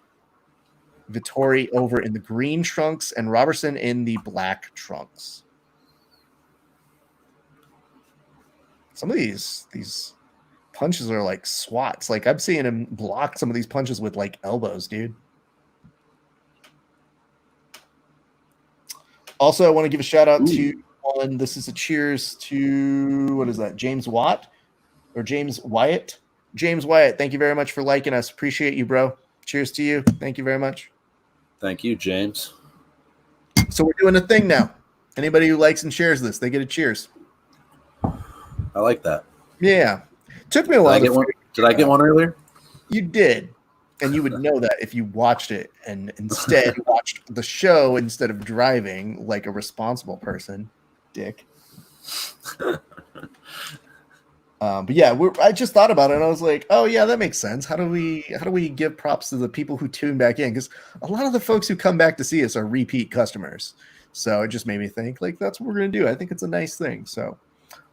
over in the green trunks and Robertson in the black trunks. Some of these punches are like swats. Like I'm seeing him block some of these punches with like elbows, dude. Also, I want to give a shout out to one. This is a cheers to, what is that? James Watt or James Wyatt? James Wyatt, thank you very much for liking us. Appreciate you, bro. Cheers to you. Thank you very much. Thank you, James. So we're doing a thing now. Anybody who likes and shares this, they get a cheers. I like that. Yeah. Took me a while. Did I get one earlier? You did. And you would know that if you watched it and instead watched the show instead of driving like a responsible person, dick. But yeah, I just thought about it and I was like, oh yeah, that makes sense. How do we give props to the people who tune back in? Because a lot of the folks who come back to see us are repeat customers. So it just made me think like that's what we're gonna do. I think it's a nice thing. So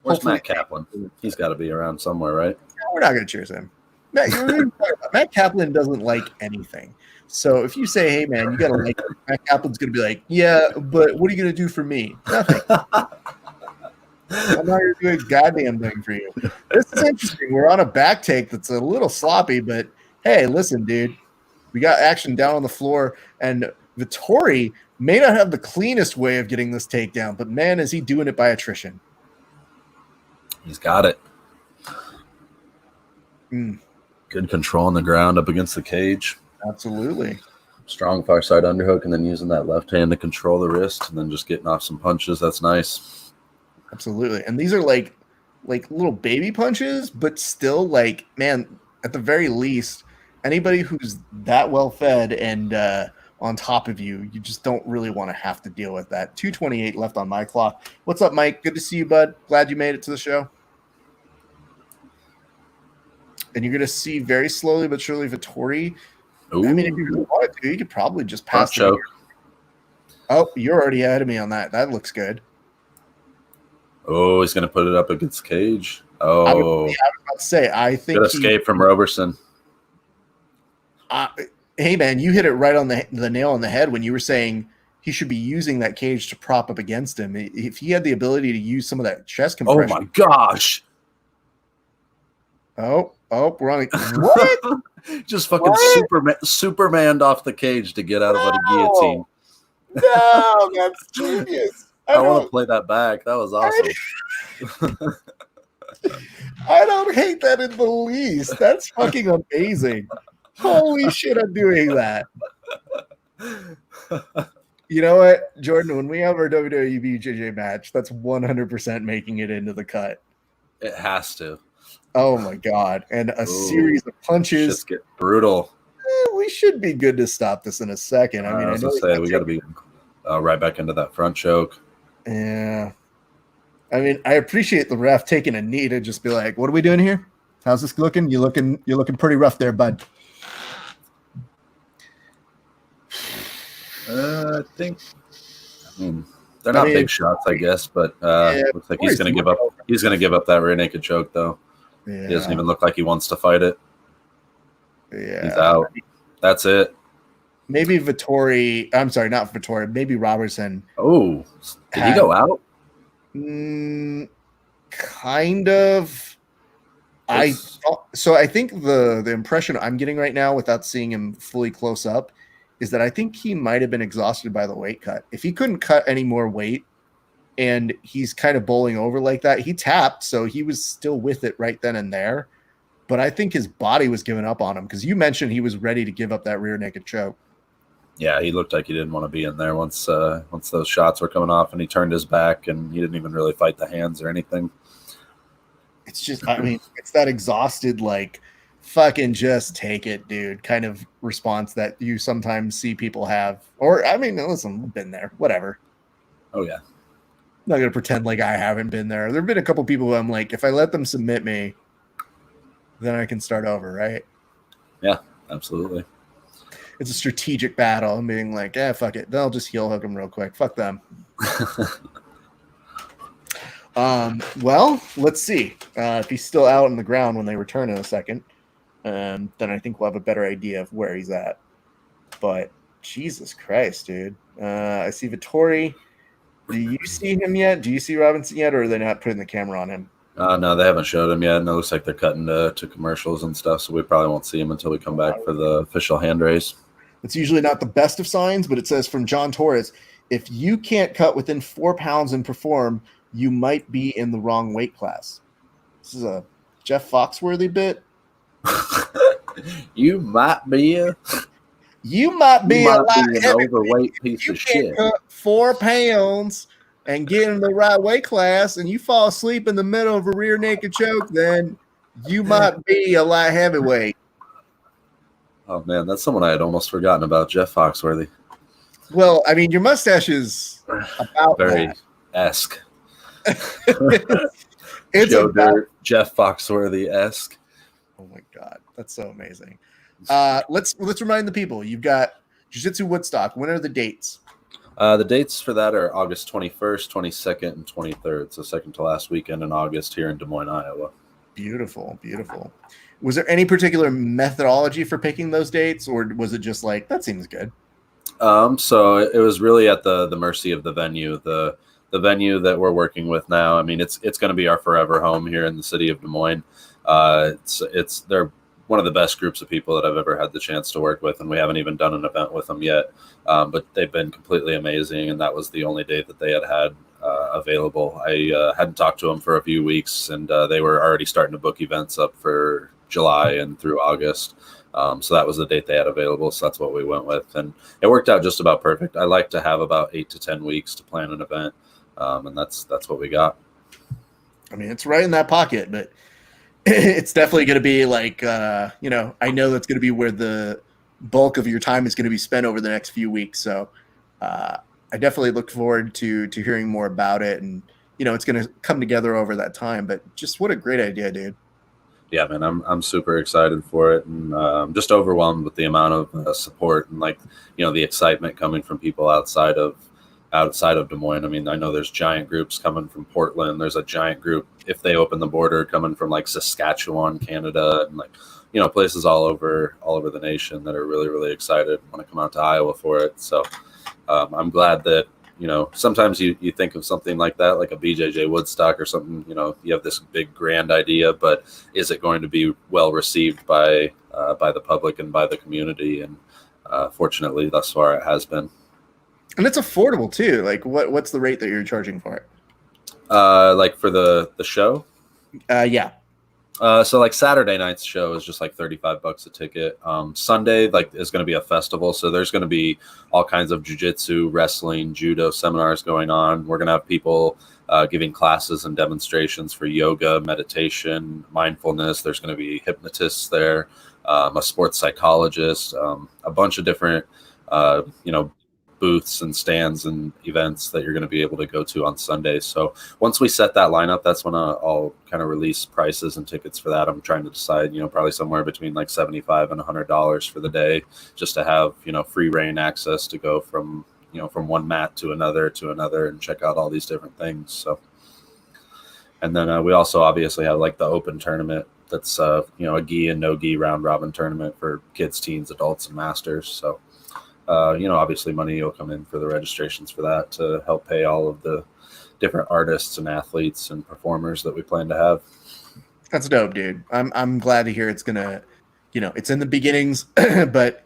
where's Matt Kaplan? He's got to be around somewhere, right? We're not gonna cheers him. Matt Kaplan doesn't like anything. So if you say, hey man, you gotta like him, Matt Kaplan's gonna be like, yeah, but what are you gonna do for me? Nothing. I'm not going to do a goddamn thing for you. This is interesting. We're on a back take that's a little sloppy, but hey, listen, dude. We got action down on the floor, and Vettori may not have the cleanest way of getting this takedown, but man, is he doing it by attrition. He's got it. Mm, Good control on the ground up against the cage. absolutely. Strong far side underhook, and then using that left hand to control the wrist, and then just getting off some punches. That's nice. Absolutely. And these are like little baby punches, but still like, man, at the very least, anybody who's that well fed and on top of you, you just don't really want to have to deal with that. 2:28 left on my clock. What's up, Mike? Good to see you, bud. Glad you made it to the show. And you're going to see very slowly but surely Vettori. Ooh. I mean, if you really wanted to, you could probably just pass the choke. Oh, you're already ahead of me on that. That looks good. Oh, he's going to put it up against the cage. Oh, I was about to say, I think good escape from Roberson. Hey, man, you hit it right on the nail on the head when you were saying he should be using that cage to prop up against him. If he had the ability to use some of that chest compression. Oh, my gosh. Oh, we're on it. What? Just fucking Supermaned off the cage to get out of a guillotine. No, that's genius. I want to play that back. That was awesome. I don't hate that in the least. That's fucking amazing. Holy shit, I'm doing that. You know what, Jourdan? When we have our WWE BJJ match, that's 100% making it into the cut. It has to. Oh my god! And a series of punches. Just get brutal. We should be good to stop this in a second. I mean, I was gonna say we got to be right back into that front choke. Yeah. I mean, I appreciate the ref taking a knee to just be like, "What are we doing here? How's this looking? You're looking pretty rough there, bud." I think. I mean, they're not big shots, I guess, but looks like he's going to give up. He's going to give up that rear naked choke, though. Yeah. He doesn't even look like he wants to fight it. Yeah, he's out. That's it. Maybe Vettori. I'm sorry, not Vettori. Maybe Robertson. Oh, did he go out? Kind of. I think the impression I'm getting right now, without seeing him fully close up, is that I think he might have been exhausted by the weight cut. If he couldn't cut any more weight, and he's kind of bowling over like that, he tapped, so he was still with it right then and there. But I think his body was giving up on him, because you mentioned he was ready to give up that rear naked choke. Yeah, he looked like he didn't want to be in there once those shots were coming off, and he turned his back, and he didn't even really fight the hands or anything. It's just, I mean, it's that exhausted, like, fucking just take it, dude, kind of response that you sometimes see people have. Or, I mean, listen, I've been there, whatever. Oh, yeah. I'm not going to pretend like I haven't been there. There have been a couple people who I'm like, if I let them submit me, then I can start over, right? Yeah, absolutely. It's a strategic battle. I'm being like, fuck it. Then I'll just heel hook them real quick. Fuck them. Well, let's see. If he's still out on the ground when they return in a second, then I think we'll have a better idea of where he's at. But Jesus Christ, dude. I see Vettori. Do you see him yet? Do you see Robinson yet, or are they not putting the camera on him? No, they haven't showed him yet. And it looks like they're cutting to commercials and stuff, so we probably won't see him until we come back for the official hand raise. It's usually not the best of signs, but it says from John Torres, if you can't cut within 4 pounds and perform, you might be in the wrong weight class. This is a Jeff Foxworthy bit. You might be an overweight piece of shit. Cut 4 pounds and get in the right weight class, and you fall asleep in the middle of a rear naked choke, then you might be a light heavyweight. Oh man, that's someone I had almost forgotten about, Jeff Foxworthy. Well, I mean, your mustache is about very that. esque. It's Joe about, Dirt, Jeff Foxworthy-esque. oh my god, that's so amazing. Let's remind the people. You've got Jiu-Jitsu Woodstock. When are the dates? The dates for that are August 21st, 22nd, and 23rd. So second to last weekend in August here in Des Moines, Iowa. Beautiful, beautiful. Was there any particular methodology for picking those dates, or was it just like, that seems good? So it was really at the mercy of the venue. The venue that we're working with now, I mean, it's going to be our forever home here in the city of Des Moines. They're one of the best groups of people that I've ever had the chance to work with, and we haven't even done an event with them yet. But they've been completely amazing, and that was the only date that they had available. I hadn't talked to them for a few weeks, and they were already starting to book events up for July and through August. So that was the date they had available. So that's what we went with. And it worked out just about perfect. I like to have about 8 to 10 weeks to plan an event. And that's what we got. I mean, it's right in that pocket, but it's definitely going to be like, I know that's going to be where the bulk of your time is going to be spent over the next few weeks. So I definitely look forward to hearing more about it. And, it's going to come together over that time. But just what a great idea, dude. Yeah, man, I'm super excited for it, and I'm just overwhelmed with the amount of support and the excitement coming from people outside of Des Moines. I mean, I know there's giant groups coming from Portland. There's a giant group, if they open the border, coming from Saskatchewan, Canada, and places all over the nation that are really, really excited and want to come out to Iowa for it. So I'm glad that. Sometimes you think of something like that, like a BJJ Woodstock or something, you have this big grand idea, but is it going to be well received by the public and by the community? And fortunately, thus far, it has been. And it's affordable too. What's the rate that you're charging for it? For the show? Yeah. So Saturday night's show is just $35 a ticket. Sunday is going to be a festival, so there's going to be all kinds of jiu-jitsu, wrestling, judo seminars going on. We're going to have people giving classes and demonstrations for yoga, meditation, mindfulness. There's going to be hypnotists there, a sports psychologist, a bunch of different booths and stands and events that you're going to be able to go to on Sunday. So once we set that lineup, that's when I'll kind of release prices and tickets for that. I'm trying to decide, probably somewhere between $75 and $100 for the day, just to have, free reign access to go from one mat to another and check out all these different things. So, and then we also obviously have the open tournament. That's, a gi and no gi round robin tournament for kids, teens, adults, and masters. So, obviously money will come in for the registrations for that to help pay all of the different artists and athletes and performers that we plan to have. That's dope, dude. I'm glad to hear it's gonna, it's in the beginnings, but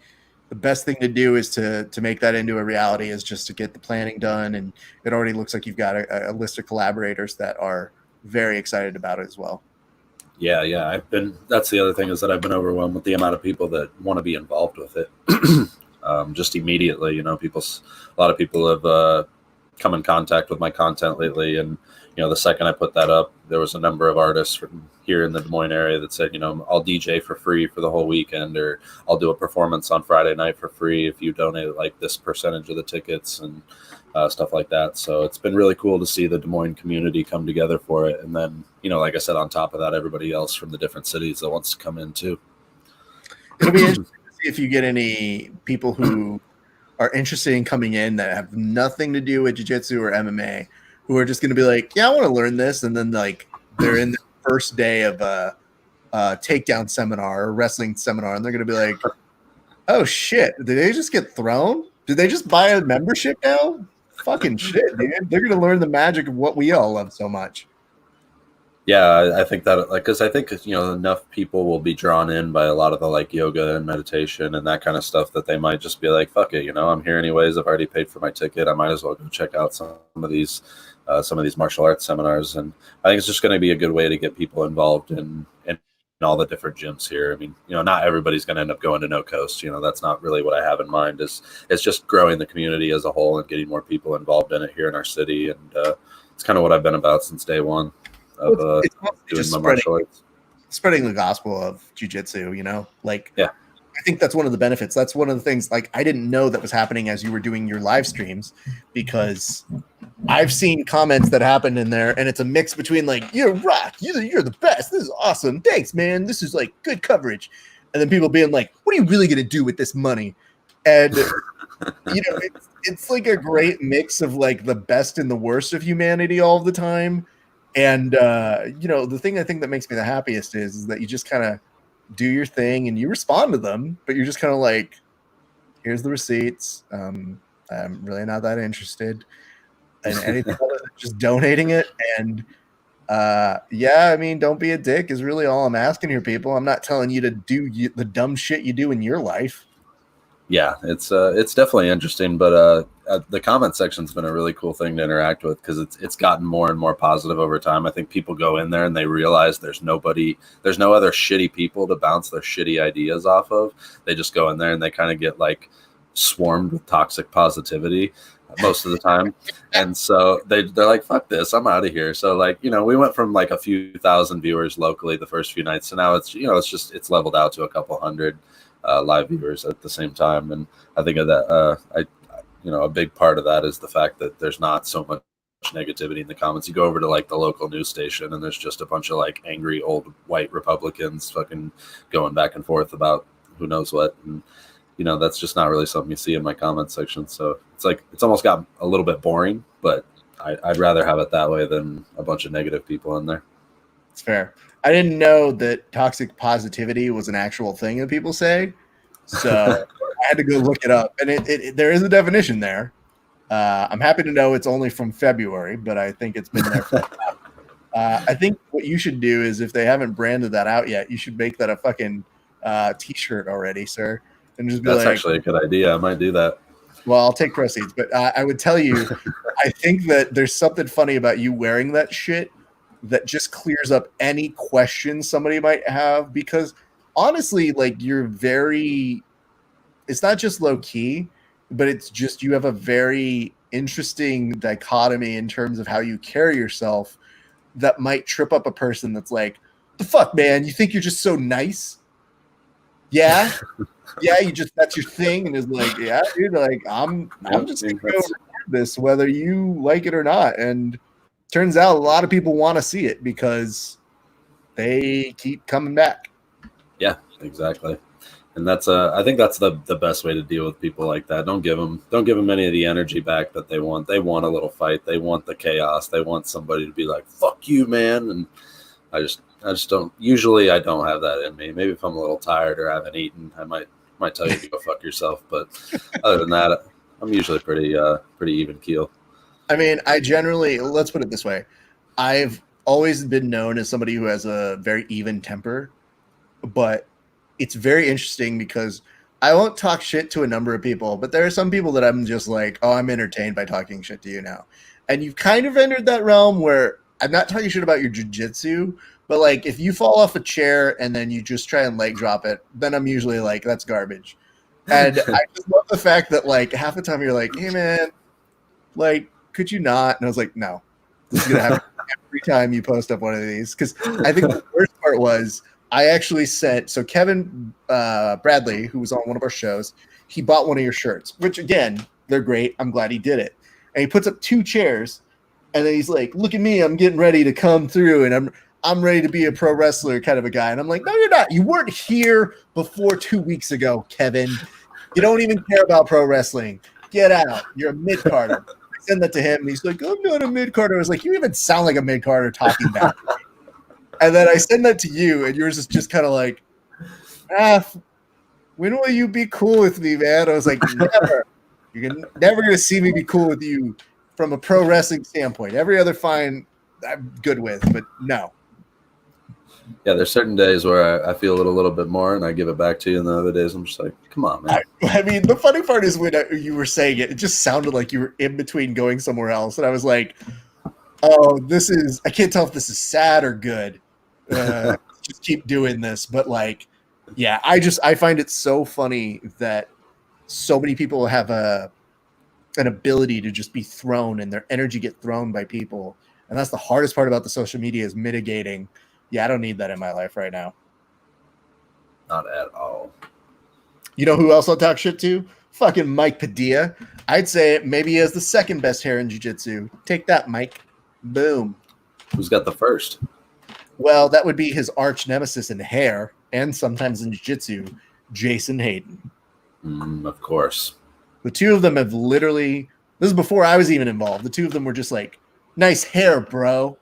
the best thing to do is to make that into a reality is just to get the planning done. And it already looks like you've got a list of collaborators that are very excited about it as well. Yeah. That's the other thing, is that I've been overwhelmed with the amount of people that want to be involved with it. Just immediately, a lot of people have come in contact with my content lately. And, the second I put that up, there was a number of artists from here in the Des Moines area that said, I'll DJ for free for the whole weekend, or I'll do a performance on Friday night for free if you donate this percentage of the tickets and stuff like that. So it's been really cool to see the Des Moines community come together for it. And then, like I said, on top of that, everybody else from the different cities that wants to come in too. It'll be interesting to see if you get any people who are interested in coming in that have nothing to do with jiu-jitsu or MMA, who are just going to be like, yeah, I want to learn this. And then they're in the first day of a takedown seminar or wrestling seminar. And they're going to be like, oh shit, did they just get thrown? Did they just buy a membership now? Fucking shit, dude. They're going to learn the magic of what we all love so much. Yeah, I think that, because I think, enough people will be drawn in by a lot of the yoga and meditation and that kind of stuff that they might just be like, fuck it, I'm here anyways. I've already paid for my ticket. I might as well go check out some of these martial arts seminars. And I think it's just going to be a good way to get people involved in all the different gyms here. I mean, not everybody's going to end up going to No Coast. That's not really what I have in mind. It's just growing the community as a whole and getting more people involved in it here in our city. And it's kind of what I've been about since day one. It's doing my martial arts. Spreading the gospel of jiu-jitsu, yeah. I think that's one of the benefits. That's one of the things I didn't know that was happening as you were doing your live streams, because I've seen comments that happened in there and it's a mix between you're rock, you're the best, this is awesome, thanks man, this is good coverage, and then people being like, what are you really gonna do with this money? And it's a great mix of the best and the worst of humanity all the time. And, the thing I think that makes me the happiest is that you just kind of do your thing and you respond to them, but you're just kind of here's the receipts. I'm really not that interested in anything other than just donating it. And, don't be a dick is really all I'm asking here, people. I'm not telling you to do the dumb shit you do in your life. Yeah, it's definitely interesting, but the comment section's been a really cool thing to interact with because it's gotten more and more positive over time. I think people go in there and they realize there's no other shitty people to bounce their shitty ideas off of. They just go in there and they kind of get like swarmed with toxic positivity most of the time, and so they're like, fuck this, I'm out of here. So like, you know, we went from like a few thousand viewers locally the first few nights, so now it's leveled out to a couple hundred live viewers at the same time. And I think of that a big part of that is the fact that there's not so much negativity in the comments. You go over to like the local news station and there's just a bunch of like angry old white Republicans fucking going back and forth about who knows what, and you know, that's just not really something you see in my comment section. So it's like, it's almost got a little bit boring, but I'd rather have it that way than a bunch of negative people in there. It's fair. I didn't know that toxic positivity was an actual thing that people say, so I had to go look it up. And there is a definition there. I'm happy to know it's only from February, but I think it's been there for a while. I think what you should do is, if they haven't branded that out yet, you should make that a fucking T-shirt already, sir. And just be That's like, actually a good idea. I might do that. Well, I'll take proceeds, but I would tell you, I think that there's something funny about you wearing that shit that just clears up any questions somebody might have, because honestly, like, it's not just low key, but it's just, you have a very interesting dichotomy in terms of how you carry yourself that might trip up a person that's like, the fuck, man, you think you're just so nice? Yeah. Yeah, that's your thing, and is like, yeah, dude, like I'm just gonna go record this whether you like it or not. And turns out a lot of people want to see it because they keep coming back. Yeah, exactly. And that's I think that's the best way to deal with people like that. Don't give them any of the energy back that they want. They want a little fight. They want the chaos. They want somebody to be like, fuck you, man. And I just don't. Usually, I don't have that in me. Maybe if I'm a little tired or haven't eaten, I might tell you to go fuck yourself. But other than that, I'm usually pretty even keel. I mean, let's put it this way. I've always been known as somebody who has a very even temper, but it's very interesting because I won't talk shit to a number of people, but there are some people that I'm just like, oh, I'm entertained by talking shit to you now. And you've kind of entered that realm where I'm not talking shit about your jiu-jitsu, but like, if you fall off a chair and then you just try and leg drop it, then I'm usually like, that's garbage. And I just love the fact that like half the time you're like, hey man, like, could you not? And I was like, no, this is going to happen every time you post up one of these. Because I think the worst part was I actually sent, so Kevin Bradley, who was on one of our shows, he bought one of your shirts, which again, they're great. I'm glad he did it. And he puts up 2 chairs and then he's like, look at me, I'm getting ready to come through and I'm ready to be a pro wrestler kind of a guy. And I'm like, no, you're not. You weren't here before 2 weeks ago, Kevin. You don't even care about pro wrestling. Get out. You're a mid-carder. I send that to him, and he's like, I'm not a mid-carder. I was like, you even sound like a mid-carder talking back to me. And then I send that to you, and yours is just kind of like, when will you be cool with me, man? I was like, never. You're never going to see me be cool with you from a pro wrestling standpoint. Every other fine I'm good with, but no. Yeah, there's certain days where I feel it a little bit more and I give it back to you, and the other days I'm just like, come on, man. I mean, the funny part is when you were saying it, it just sounded like you were in between going somewhere else. And I was like, oh, I can't tell if this is sad or good. Just keep doing this. But like, yeah, I find it so funny that so many people have an ability to just be thrown and their energy get thrown by people. And that's the hardest part about the social media, is mitigating. Yeah, I don't need that in my life right now. Not at all. You know who else I'll talk shit to? Fucking Mike Padilla. I'd say maybe he has the second best hair in jiu-jitsu. Take that, Mike. Boom. Who's got the first? Well, that would be his arch nemesis in hair and sometimes in jiu-jitsu, Jason Hayden. Of course. The two of them have literally, this is before I was even involved, the two of them were just like, nice hair, bro.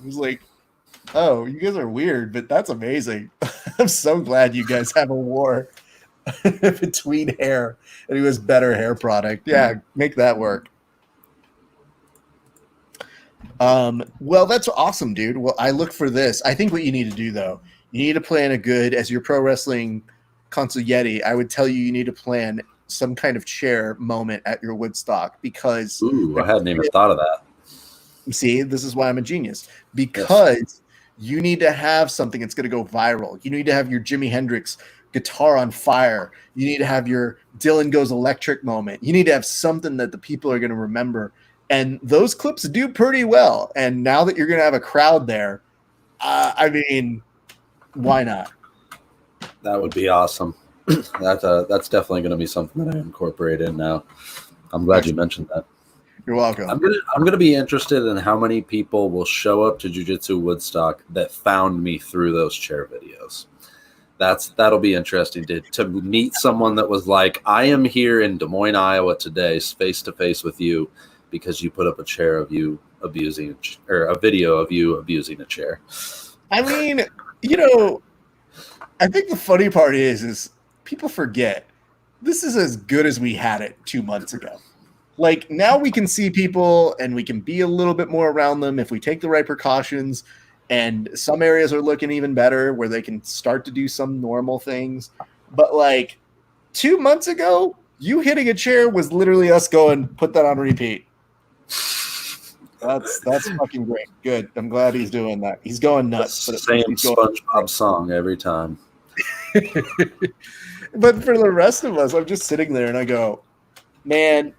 It was like, oh, you guys are weird, but that's amazing. I'm so glad you guys have a war between hair and who has better hair product. Yeah, make that work. Well, that's awesome, dude. Well, I look for this. I think what you need to do, though, you need to plan as your pro wrestling consigliere, I would tell you need to plan some kind of chair moment at your Woodstock because Ooh, I hadn't even thought of that. see, this is why I'm a genius. Because you need to have something that's going to go viral. You need to have your Jimi Hendrix guitar on fire. You need to have your Dylan Goes Electric moment. You need to have something that the people are going to remember. And those clips do pretty well. And now that you're going to have a crowd there, I mean, why not? That would be awesome. That's definitely going to be something that I incorporate in now. I'm glad you mentioned that. You're welcome. I'm gonna be interested in how many people will show up to Jiu-Jitsu Woodstock that found me through those chair videos. That'll be interesting to meet someone that was like, I am here in Des Moines, Iowa today, face to face with you because you put up a chair of you abusing, or a video of you abusing a chair. I mean, I think the funny part is people forget this is as good as we had it 2 months ago. Like, now we can see people and we can be a little bit more around them if we take the right precautions, and some areas are looking even better where they can start to do some normal things. But like 2 months ago, you hitting a chair was literally us going, put that on repeat. That's fucking great. Good. I'm glad he's doing that. He's going nuts. The same SpongeBob song every time. But for the rest of us, I'm just sitting there and I go, man,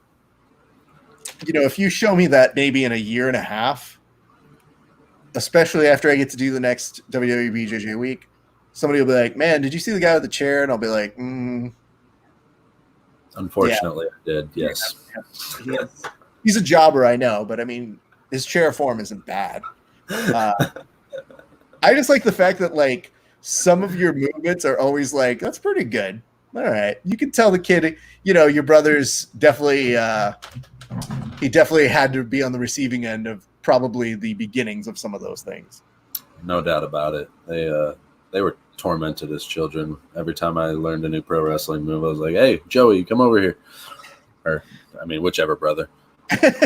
if you show me that maybe in a year and a half, especially after I get to do the next WWE BJJ week, somebody will be like, man, did you see the guy with the chair? And I'll be like, Unfortunately, I did, yes. Yeah. He's a jobber, I know, but I mean, his chair form isn't bad. I just like the fact that, like, some of your movements are always like, that's pretty good. All right. You can tell the kid, your brother's definitely he definitely had to be on the receiving end of probably the beginnings of some of those things. No doubt about it. They were tormented as children. Every time I learned a new pro wrestling move, I was like, hey, Joey, come over here. Or, I mean, whichever brother.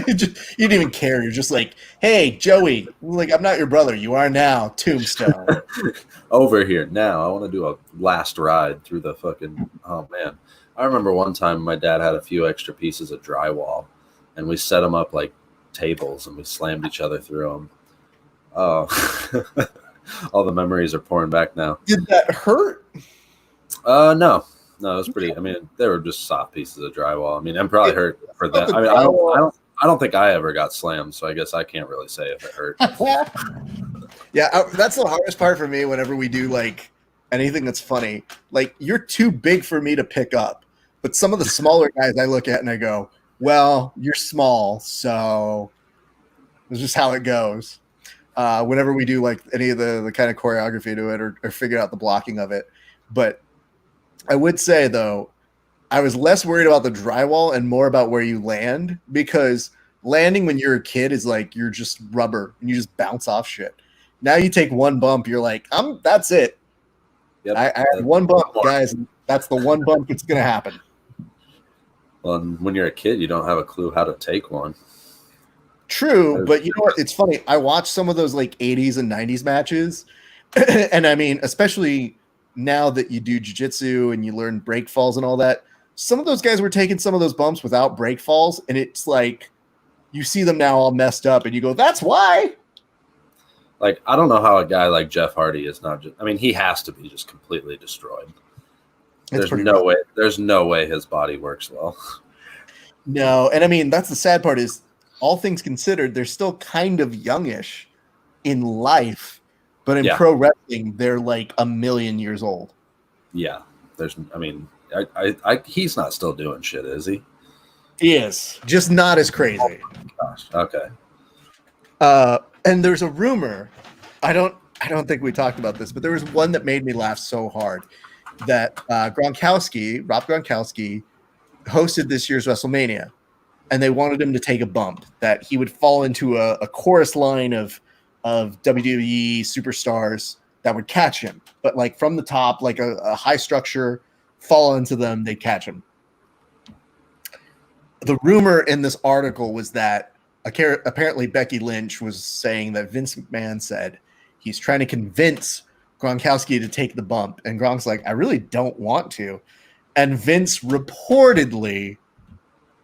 You didn't even care. You're just like, hey, Joey, like, I'm not your brother. You are now, Tombstone. Over here now. I want to do a last ride through the fucking, oh, man. I remember one time my dad had a few extra pieces of drywall, and we set them up like tables, and we slammed each other through them. Oh, all the memories are pouring back now. Did that hurt? No, it was pretty. I mean, they were just soft pieces of drywall. I mean, I'm probably hurt for them. I mean, I don't think I ever got slammed, so I guess I can't really say if it hurt. Yeah, that's the hardest part for me. Whenever we do like anything that's funny, like, you're too big for me to pick up, but some of the smaller guys I look at and I go, well, you're small, so it's just how it goes. Whenever we do like any of the kind of choreography to it or figure out the blocking of it. But I would say, though, I was less worried about the drywall and more about where you land, because landing when you're a kid is like you're just rubber and you just bounce off shit. Now you take one bump, you're like, that's it. Yep. I had one bump, guys. And that's the one bump that's going to happen. Well, when you're a kid, you don't have a clue how to take one. True, but you know what? It's funny. I watched some of those like 80s and 90s matches, and I mean, especially now that you do jiu-jitsu and you learn break falls and all that, some of those guys were taking some of those bumps without break falls, and it's like you see them now all messed up, and you go, "That's why." Like, I don't know how a guy like Jeff Hardy is not just. I mean, he has to be just completely destroyed. There's no way. There's no way his body works well. No, and I mean, that's the sad part is, all things considered, they're still kind of youngish in life, but in pro wrestling, they're like a million years old. Yeah, he's not still doing shit, is he? He is, just not as crazy. Oh gosh, okay. And there's a rumor. I don't think we talked about this, but there was one that made me laugh so hard that Rob Gronkowski, hosted this year's WrestleMania, and they wanted him to take a bump, that he would fall into a chorus line of WWE superstars that would catch him, but like from the top, like a high structure, fall into them, they'd catch him. The rumor in this article was that apparently Becky Lynch was saying that Vince McMahon said he's trying to convince Gronkowski to take the bump. And Gronk's like, I really don't want to. And Vince reportedly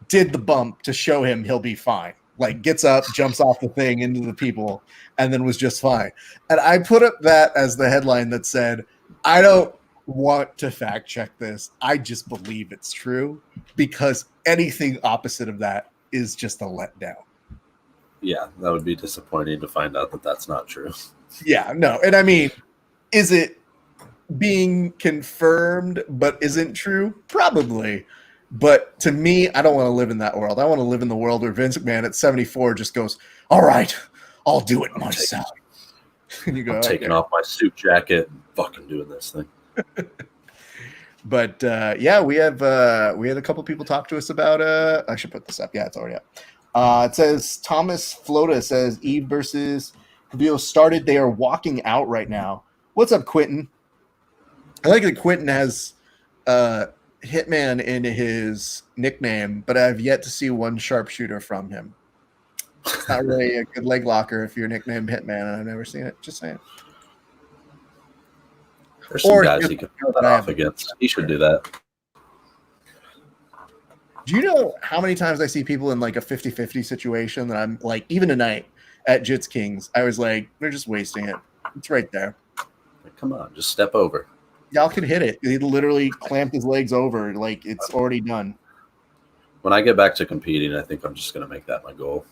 did the bump to show him he'll be fine. Like gets up, jumps off the thing into the people, and then was just fine. And I put up that as the headline that said, I don't want to fact check this. I just believe it's true because anything opposite of that is just a letdown. Yeah, that would be disappointing to find out that that's not true. Yeah, no. And I mean, is it being confirmed but isn't true? Probably. But to me, I don't want to live in that world. I want to live in the world where Vince McMahon at 74 just goes, all right, I'll do it myself. And you go, I'm taking off my suit jacket and fucking doing this thing. But yeah, we had a couple people talk to us about I should put this up. Yeah, it's already up. It says Thomas Flota says Eve versus Calvillo started. They are walking out right now. What's up, Quentin? I like that Quentin has Hitman in his nickname, but I've yet to see one sharpshooter from him. It's not really a good leg locker if you're nicknamed Hitman, and I've never seen it. Just saying. There's some guys he could throw that off against. He should do that. Do you know how many times I see people in like a 50-50 situation that I'm like, even tonight at Jits Kings, I was like, they're just wasting it. It's right there. Come on, just step over. Y'all can hit it. He literally clamped his legs over like it's already done. When I get back to competing, I think I'm just going to make that my goal.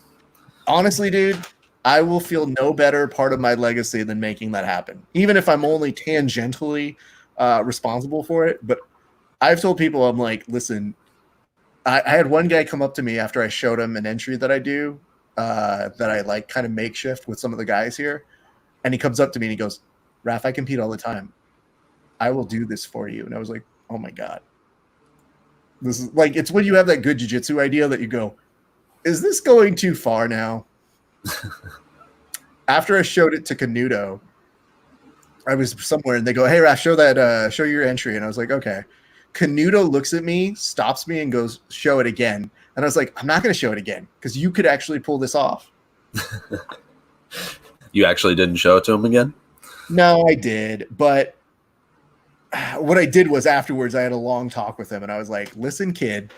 Honestly, dude, I will feel no better part of my legacy than making that happen, even if I'm only tangentially responsible for it. But I've told people, I'm like, listen, I had one guy come up to me after I showed him an entry that I do that I like kind of makeshift with some of the guys here. And he comes up to me and he goes, Raph, I compete all the time. I will do this for you. And I was like, oh my God. This is like, it's when you have that good jiu-jitsu idea that you go, is this going too far now? After I showed it to Canuto, I was somewhere and they go, hey, Raph, show your entry. And I was like, okay. Canuto looks at me, stops me and goes, show it again. And I was like, I'm not going to show it again because you could actually pull this off. You actually didn't show it to him again? No, I did. But what I did was afterwards, I had a long talk with him and I was like, listen, kid,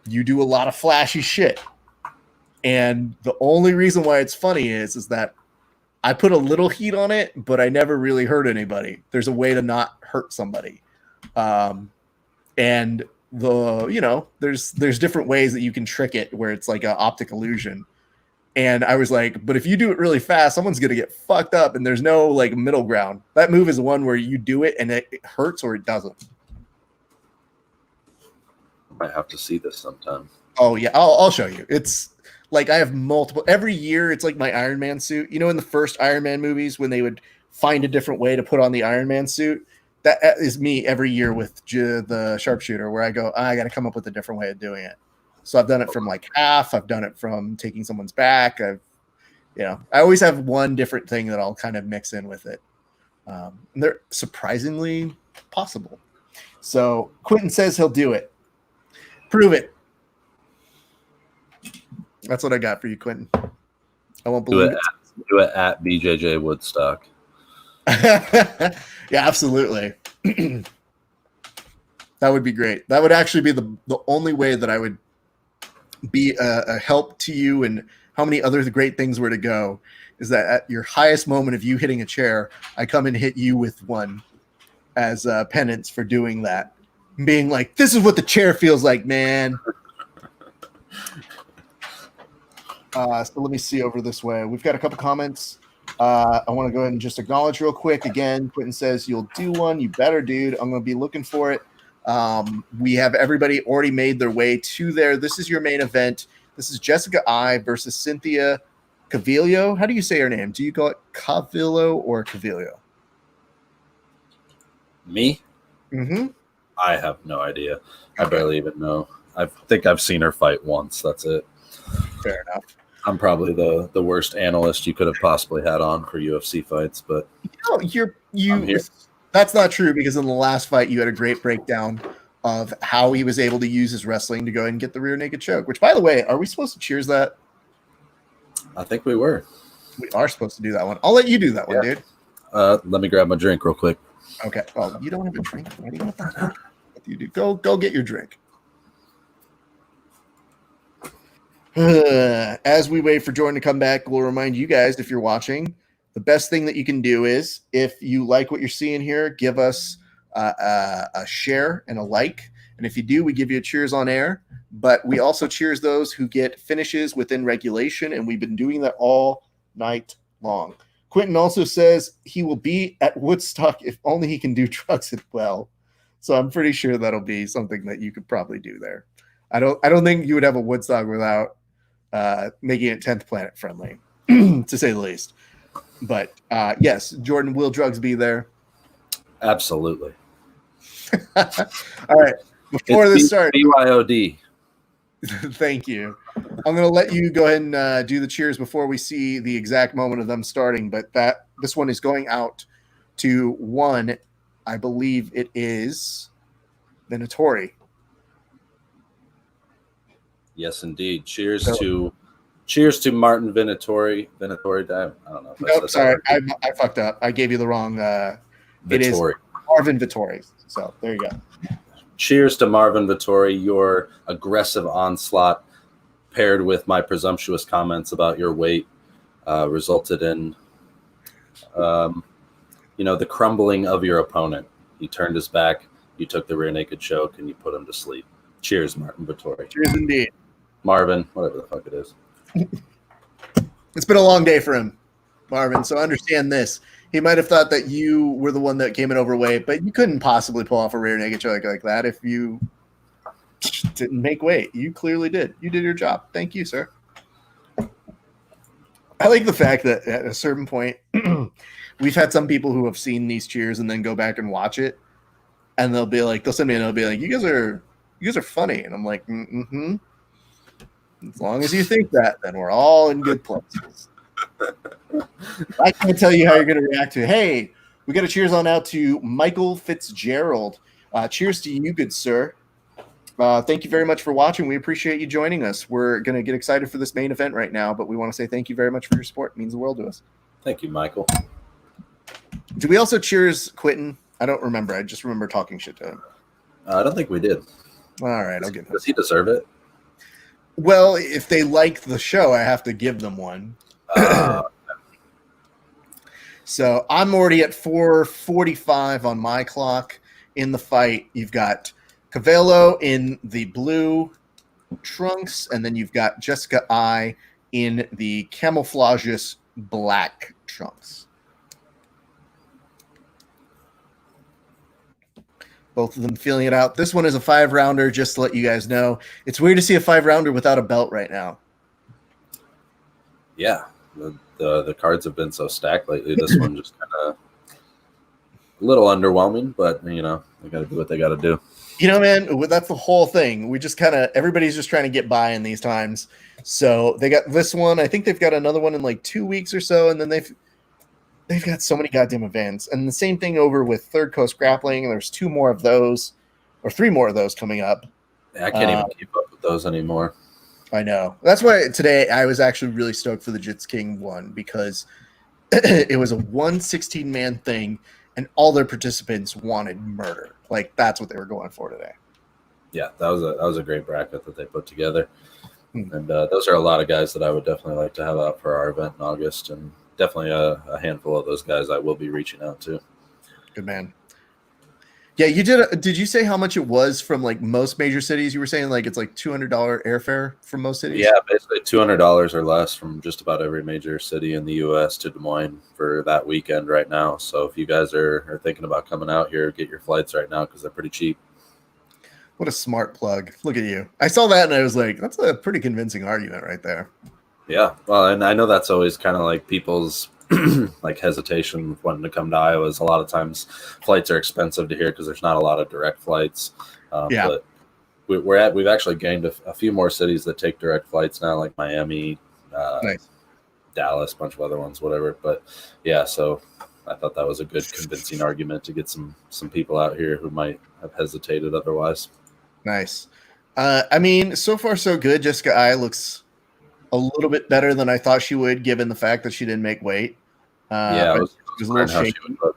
you do a lot of flashy shit. And the only reason why it's funny is that I put a little heat on it, but I never really hurt anybody. There's a way to not hurt somebody. And there's different ways that you can trick it where it's like an optic illusion. And I was like, but if you do it really fast, someone's going to get fucked up and there's no like middle ground. That move is the one where you do it and it hurts or it doesn't. I might have to see this sometime. Oh yeah. I'll show you. It's like, I have multiple every year. It's like my Iron Man suit, in the first Iron Man movies, when they would find a different way to put on the Iron Man suit, that is me every year with the sharpshooter where I go, I got to come up with a different way of doing it. So I've done it from like half. I've done it from taking someone's back. I always have one different thing that I'll kind of mix in with it. And they're surprisingly possible. So Quentin says he'll do it. Prove it. That's what I got for you, Quentin. I won't believe it. Do it at BJJ Woodstock. Yeah, absolutely. That would be great. That would actually be the only way that I would be a help to you, and how many other great things were to go is that at your highest moment of you hitting a chair, I come and hit you with one as penance for doing that. Being like, this is what the chair feels like, man. So let me see over this way. We've got a couple comments. I want to go ahead and just acknowledge real quick. Again, Quentin says, you'll do one. You better, dude. I'm going to be looking for it. We have everybody already made their way to there. This is your main event. This is Jessica I versus Cynthia Calvillo. How do you say her name? Do you call it Calvillo or Calvillo? Me? Mm-hmm. I have no idea. I barely even know. I think I've seen her fight once. That's it. Fair enough. I'm probably the worst analyst you could have possibly had on for UFC fights, but I'm here. That's not true, because in the last fight you had a great breakdown of how he was able to use his wrestling to go ahead and get the rear naked choke. Which, by the way, are we supposed to cheers that? I think we were. We are supposed to do that one. I'll let you do that one, dude. Let me grab my drink real quick. Okay. Oh, you don't have a drink already? What the fuck? You do. Go get your drink. As we wait for Jourdan to come back, we'll remind you guys, if you're watching, the best thing that you can do is, if you like what you're seeing here, give us a share and a like. And if you do, we give you a cheers on air. But we also cheers those who get finishes within regulation, and we've been doing that all night long. Quentin also says he will be at Woodstock if only he can do trucks as well. So I'm pretty sure that'll be something that you could probably do there. I don't think you would have a Woodstock without making it 10th Planet friendly, to say the least. But yes, Jourdan, will drugs be there? Absolutely. All right. Before this starts, BYOD. Thank you. I'm going to let you go ahead and do the cheers before we see the exact moment of them starting. But this one is going out to one, I believe it is Venatori. Yes, indeed. Cheers to Martin Venatori. Venatori, I don't know. Nope, sorry, I fucked up. I gave you the wrong. It is Marvin Vettori. So there you go. Cheers to Marvin Vettori. Your aggressive onslaught, paired with my presumptuous comments about your weight, resulted in, the crumbling of your opponent. He turned his back. You took the rear naked choke and you put him to sleep. Cheers, Martin Vettori. Cheers, indeed. Marvin, whatever the fuck it is. It's been a long day for him, Marvin. So understand this. He might have thought that you were the one that came in overweight, but you couldn't possibly pull off a rear naked choke like that if you didn't make weight. You clearly did. You did your job. Thank you, sir. I like the fact that at a certain point, we've had some people who have seen these cheers and then go back and watch it, and they'll send me and they'll be like, you guys are funny. And I'm like, mm-hmm. As long as you think that, then we're all in good places. I can't tell you how you're going to react to it. Hey, we got a cheers on out to Michael Fitzgerald. Cheers to you, good sir. Thank you very much for watching. We appreciate you joining us. We're going to get excited for this main event right now, but we want to say thank you very much for your support. It means the world to us. Thank you, Michael. Did we also cheers Quentin? I don't remember. I just remember talking shit to him. I don't think we did. All right, I'll give him. Does he deserve it? Well, if they like the show, I have to give them one. So I'm already at 4:45 on my clock in the fight. You've got Calvillo in the blue trunks, and then you've got Jessica I in the camouflageous black trunks. Both of them feeling it out. This one is a 5-rounder, just to let you guys know. It's weird to see a 5-rounder without a belt right now. Yeah, the cards have been so stacked lately. This one just kind of a little underwhelming, but they got to do what they got to do. Man, that's the whole thing. We just everybody's just trying to get by in these times. So they got this one. I think they've got another one in like 2 weeks or so, and then they've got so many goddamn events. And the same thing over with Third Coast Grappling. There's 2 more of those, or 3 more of those coming up. I can't even keep up with those anymore. I know. That's why today I was actually really stoked for the Jits King one, because it was a 116-man thing, and all their participants wanted murder. Like, that's what they were going for today. Yeah, that was a great bracket that they put together. And those are a lot of guys that I would definitely like to have out for our event in August, and definitely a handful of those guys I will be reaching out to. Good man. Yeah, you did. Did you say how much it was from like most major cities? You were saying like it's like $200 airfare from most cities. Yeah, basically $200 or less from just about every major city in the U.S. to Des Moines for that weekend right now. So if you guys are thinking about coming out here, get your flights right now because they're pretty cheap. What a smart plug! Look at you. I saw that and I was like, that's a pretty convincing argument right there. Yeah, well, and I know that's always kind of like people's like hesitation with wanting to come to Iowa. Is a lot of times flights are expensive to here because there's not a lot of direct flights. But we've actually gained a few more cities that take direct flights now, like Miami, nice. Dallas, a bunch of other ones, whatever. But yeah, so I thought that was a good convincing argument to get some people out here who might have hesitated otherwise. Nice. I mean, so far so good. Jessica I looks a little bit better than I thought she would, given the fact that she didn't make weight. I was was a little how she shaky. would look.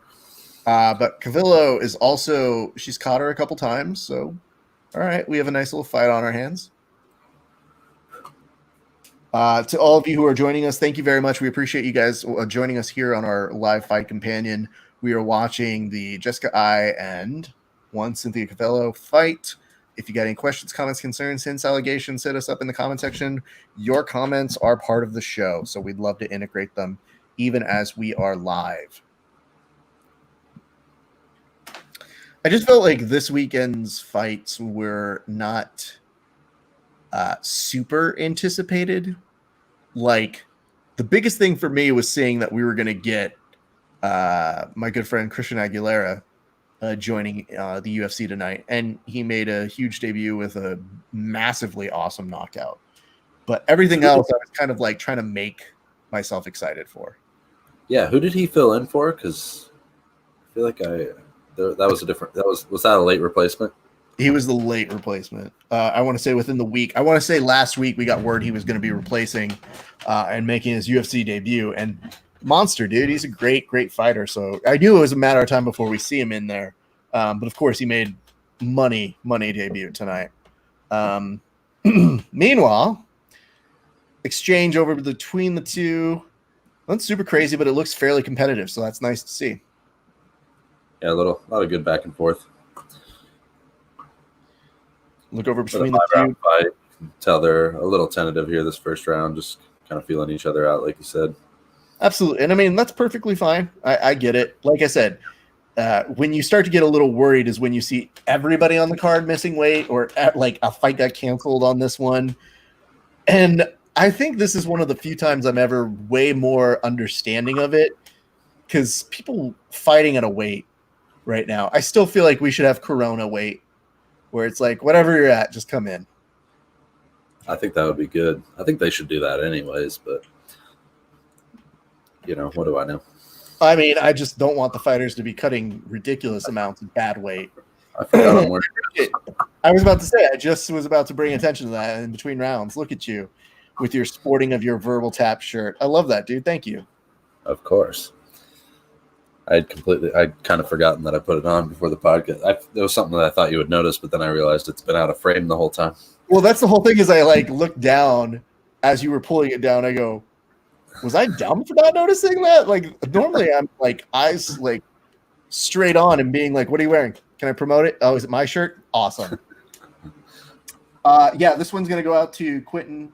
But Calvillo is also, she's caught her a couple times. So, all right, we have a nice little fight on our hands. To all of you who are joining us, thank you very much. We appreciate you guys joining us here on our live fight companion. We are watching the Jessica I and Cynthia Calvillo fight. If you got any questions, comments, concerns, hints, allegations, hit us up in the comment section. Your comments are part of the show, so we'd love to integrate them even as we are live. I just felt like this weekend's fights were not super anticipated. Like, the biggest thing for me was seeing that we were going to get my good friend Christian Aguilera joining the UFC tonight, and he made a huge debut with a massively awesome knockout. But everything else, I was kind of like trying to make myself excited for. Yeah, who did he fill in for? Because I feel like that was a different. Was that a late replacement? He was the late replacement. I want to say within the week. I want to say last week we got word he was going to be replacing and making his UFC debut. And monster, dude. He's a great, great fighter. So I knew it was a matter of time before we see him in there. But of course, he made money debut tonight. Meanwhile, exchange over between the two. Not super crazy, but it looks fairly competitive. So that's nice to see. Yeah, a lot of good back and forth. Look over between the two. Fight. Tell they're a little tentative here this first round, just kind of feeling each other out, like you said. Absolutely. And I mean, that's perfectly fine. I get it. Like I said, when you start to get a little worried is when you see everybody on the card missing weight, or like a fight got canceled on this one. And I think this is one of the few times I'm ever way more understanding of it, because people fighting at a weight right now, I still feel like we should have Corona weight, where it's like, whatever you're at, just come in. I think that would be good. I think they should do that anyways, but what do I know? I mean, I just don't want the fighters to be cutting ridiculous amounts of bad weight. I forgot I'm wearing I was about to say, I just was about to bring attention to that in between rounds. Look at you with your sporting of your verbal tap shirt. I love that, dude. Thank you. Of course. I'd kind of forgotten that I put it on before the podcast. It was something that I thought you would notice, but then I realized it's been out of frame the whole time. Well, that's the whole thing, is I like looked down as you were pulling it down. I go, was I dumb for not noticing that? Like, normally I'm like eyes like straight on and being like, what are you wearing? Can I promote it? Oh, is it my shirt? Awesome. Yeah, this one's going to go out to Quentin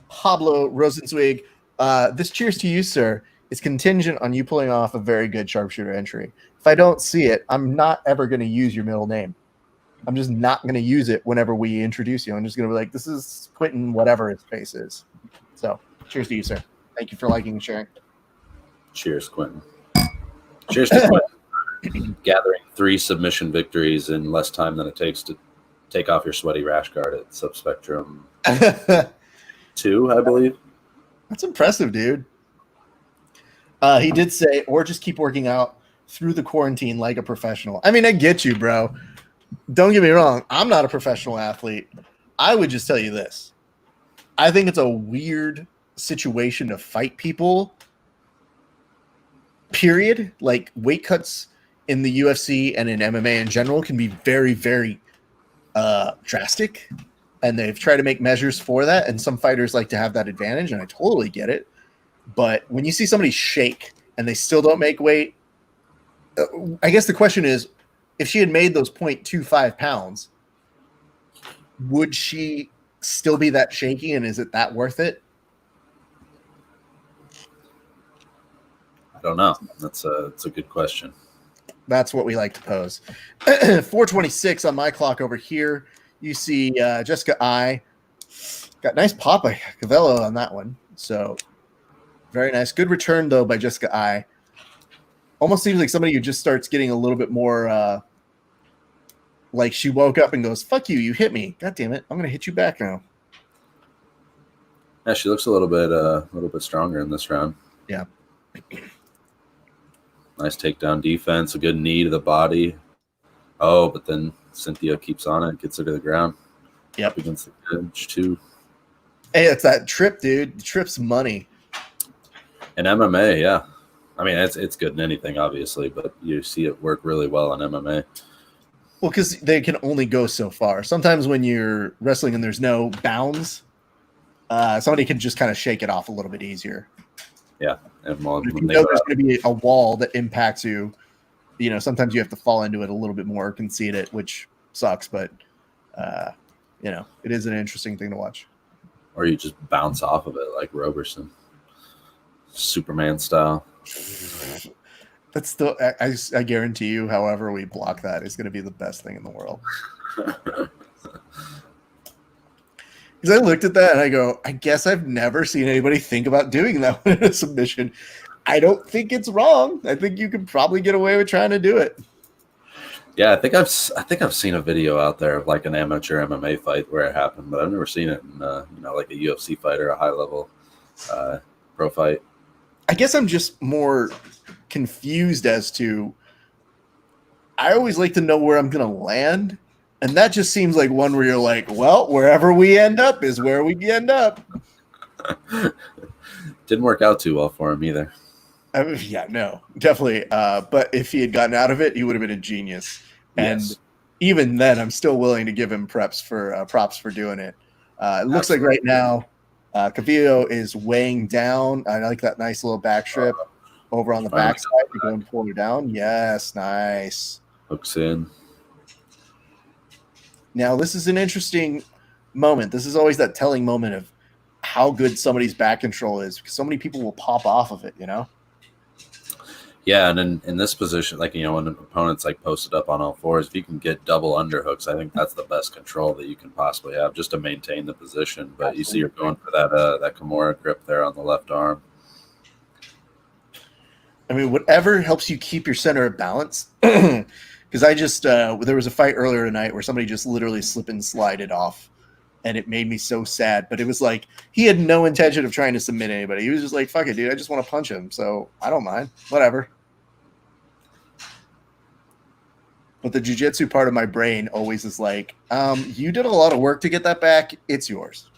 Pablo Rosenzweig. This cheers to you, sir. It's contingent on you pulling off a very good sharpshooter entry. If I don't see it, I'm not ever going to use your middle name. I'm just not going to use it whenever we introduce you. I'm just going to be like, this is Quentin, whatever his face is. So, cheers to you, sir. Thank you for liking and sharing. Cheers, Quentin. Cheers to Quentin. Gathering 3 submission victories in less time than it takes to take off your sweaty rash guard at Subspectrum 2, I believe. That's impressive, dude. He did say, or just keep working out through the quarantine like a professional. I mean, I get you, bro. Don't get me wrong. I'm not a professional athlete. I would just tell you this. I think it's a weird situation to fight people, period. Like, weight cuts in the UFC and in MMA in general can be very, very drastic. And they've tried to make measures for that. And some fighters like to have that advantage, and I totally get it. But when you see somebody shake and they still don't make weight, I guess the question is, if she had made those 0.25 pounds, would she still be that shaky, and is it that worth it? I don't know. That's a good question. That's what we like to pose. 4:26 on my clock over here. You see Jessica I got nice pop by Calvillo on that one. So very nice. Good return, though, by Jessica I. Almost seems like somebody who just starts getting a little bit more like she woke up and goes, fuck you, you hit me. God damn it. I'm going to hit you back now. Yeah, she looks a little bit stronger in this round. Yeah. Nice takedown defense, a good knee to the body. Oh, but then Cynthia keeps on it, gets her to the ground. Yep. Up against the edge, too. Hey, it's that trip, dude. The trip's money. In MMA, yeah. I mean, it's good in anything, obviously, but you see it work really well in MMA. Well, because they can only go so far. Sometimes when you're wrestling and there's no bounds, somebody can just kind of shake it off a little bit easier. Yeah, and if you know there's going to be a wall that impacts you, sometimes you have to fall into it a little bit more, concede it, which sucks, but it is an interesting thing to watch. Or you just bounce off of it like Roberson, Superman style. That's still, I guarantee you, however we block that is going to be the best thing in the world. Because I looked at that and I go, I guess I've never seen anybody think about doing that in a submission. I don't think it's wrong. I think you could probably get away with trying to do it. Yeah, I think I've seen a video out there of like an amateur MMA fight where it happened, but I've never seen it in like a UFC fight or a high level pro fight. I guess I'm just more confused as to. I always like to know where I'm going to land. And that just seems like one where you're like, well, wherever we end up is where we end up. Didn't work out too well for him either. I mean, yeah, no, definitely. But if he had gotten out of it, he would have been a genius. Yes. And even then, I'm still willing to give him props for doing it. It looks like right now, Calvillo is weighing down. I like that nice little back strip over on the backside to go and pull her down. Yes, nice. Hooks in. Now, this is an interesting moment. This is always that telling moment of how good somebody's back control is, because so many people will pop off of it, Yeah, and in this position, like, when an opponent's like posted up on all fours, if you can get double underhooks, I think that's the best control that you can possibly have just to maintain the position. But absolutely. You see you're going for that Kimura grip there on the left arm. I mean, whatever helps you keep your center of balance. Because I just there was a fight earlier tonight where somebody just literally slip and slided off, and it made me so sad. But it was like he had no intention of trying to submit anybody. He was just like, "Fuck it, dude. I just want to punch him, so I don't mind. Whatever." But the jiu-jitsu part of my brain always is like, "You did a lot of work to get that back. It's yours."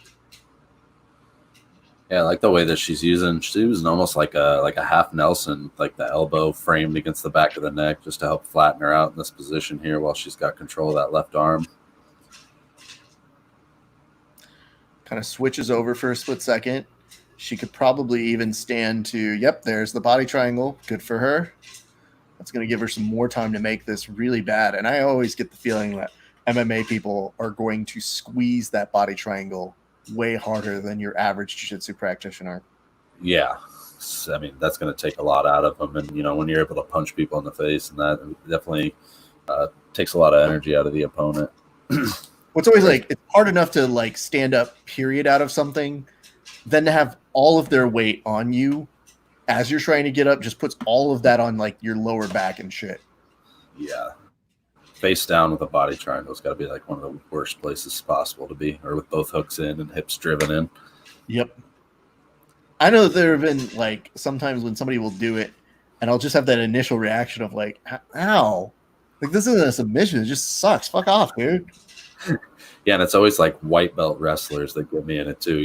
Yeah, I like the way that she's using almost like a half Nelson, like the elbow framed against the back of the neck just to help flatten her out in this position here while she's got control of that left arm. Kind of switches over for a split second. She could probably even stand to, yep, there's the body triangle. Good for her. That's going to give her some more time to make this really bad. And I always get the feeling that MMA people are going to squeeze that body triangle way harder than your average jiu-jitsu practitioner. Yeah. I mean, that's going to take a lot out of them. And, when you're able to punch people in the face, and that definitely takes a lot of energy out of the opponent. What's always like, it's hard enough to like stand up period out of something, then to have all of their weight on you as you're trying to get up just puts all of that on like your lower back and shit. Yeah. Face down with a body triangle has got to be like one of the worst places possible to be, or with both hooks in and hips driven in. Yep. I know there have been like sometimes when somebody will do it and I'll just have that initial reaction of like, ow, like this isn't a submission. It just sucks. Fuck off, dude. Yeah. And it's always like white belt wrestlers that get me in it too.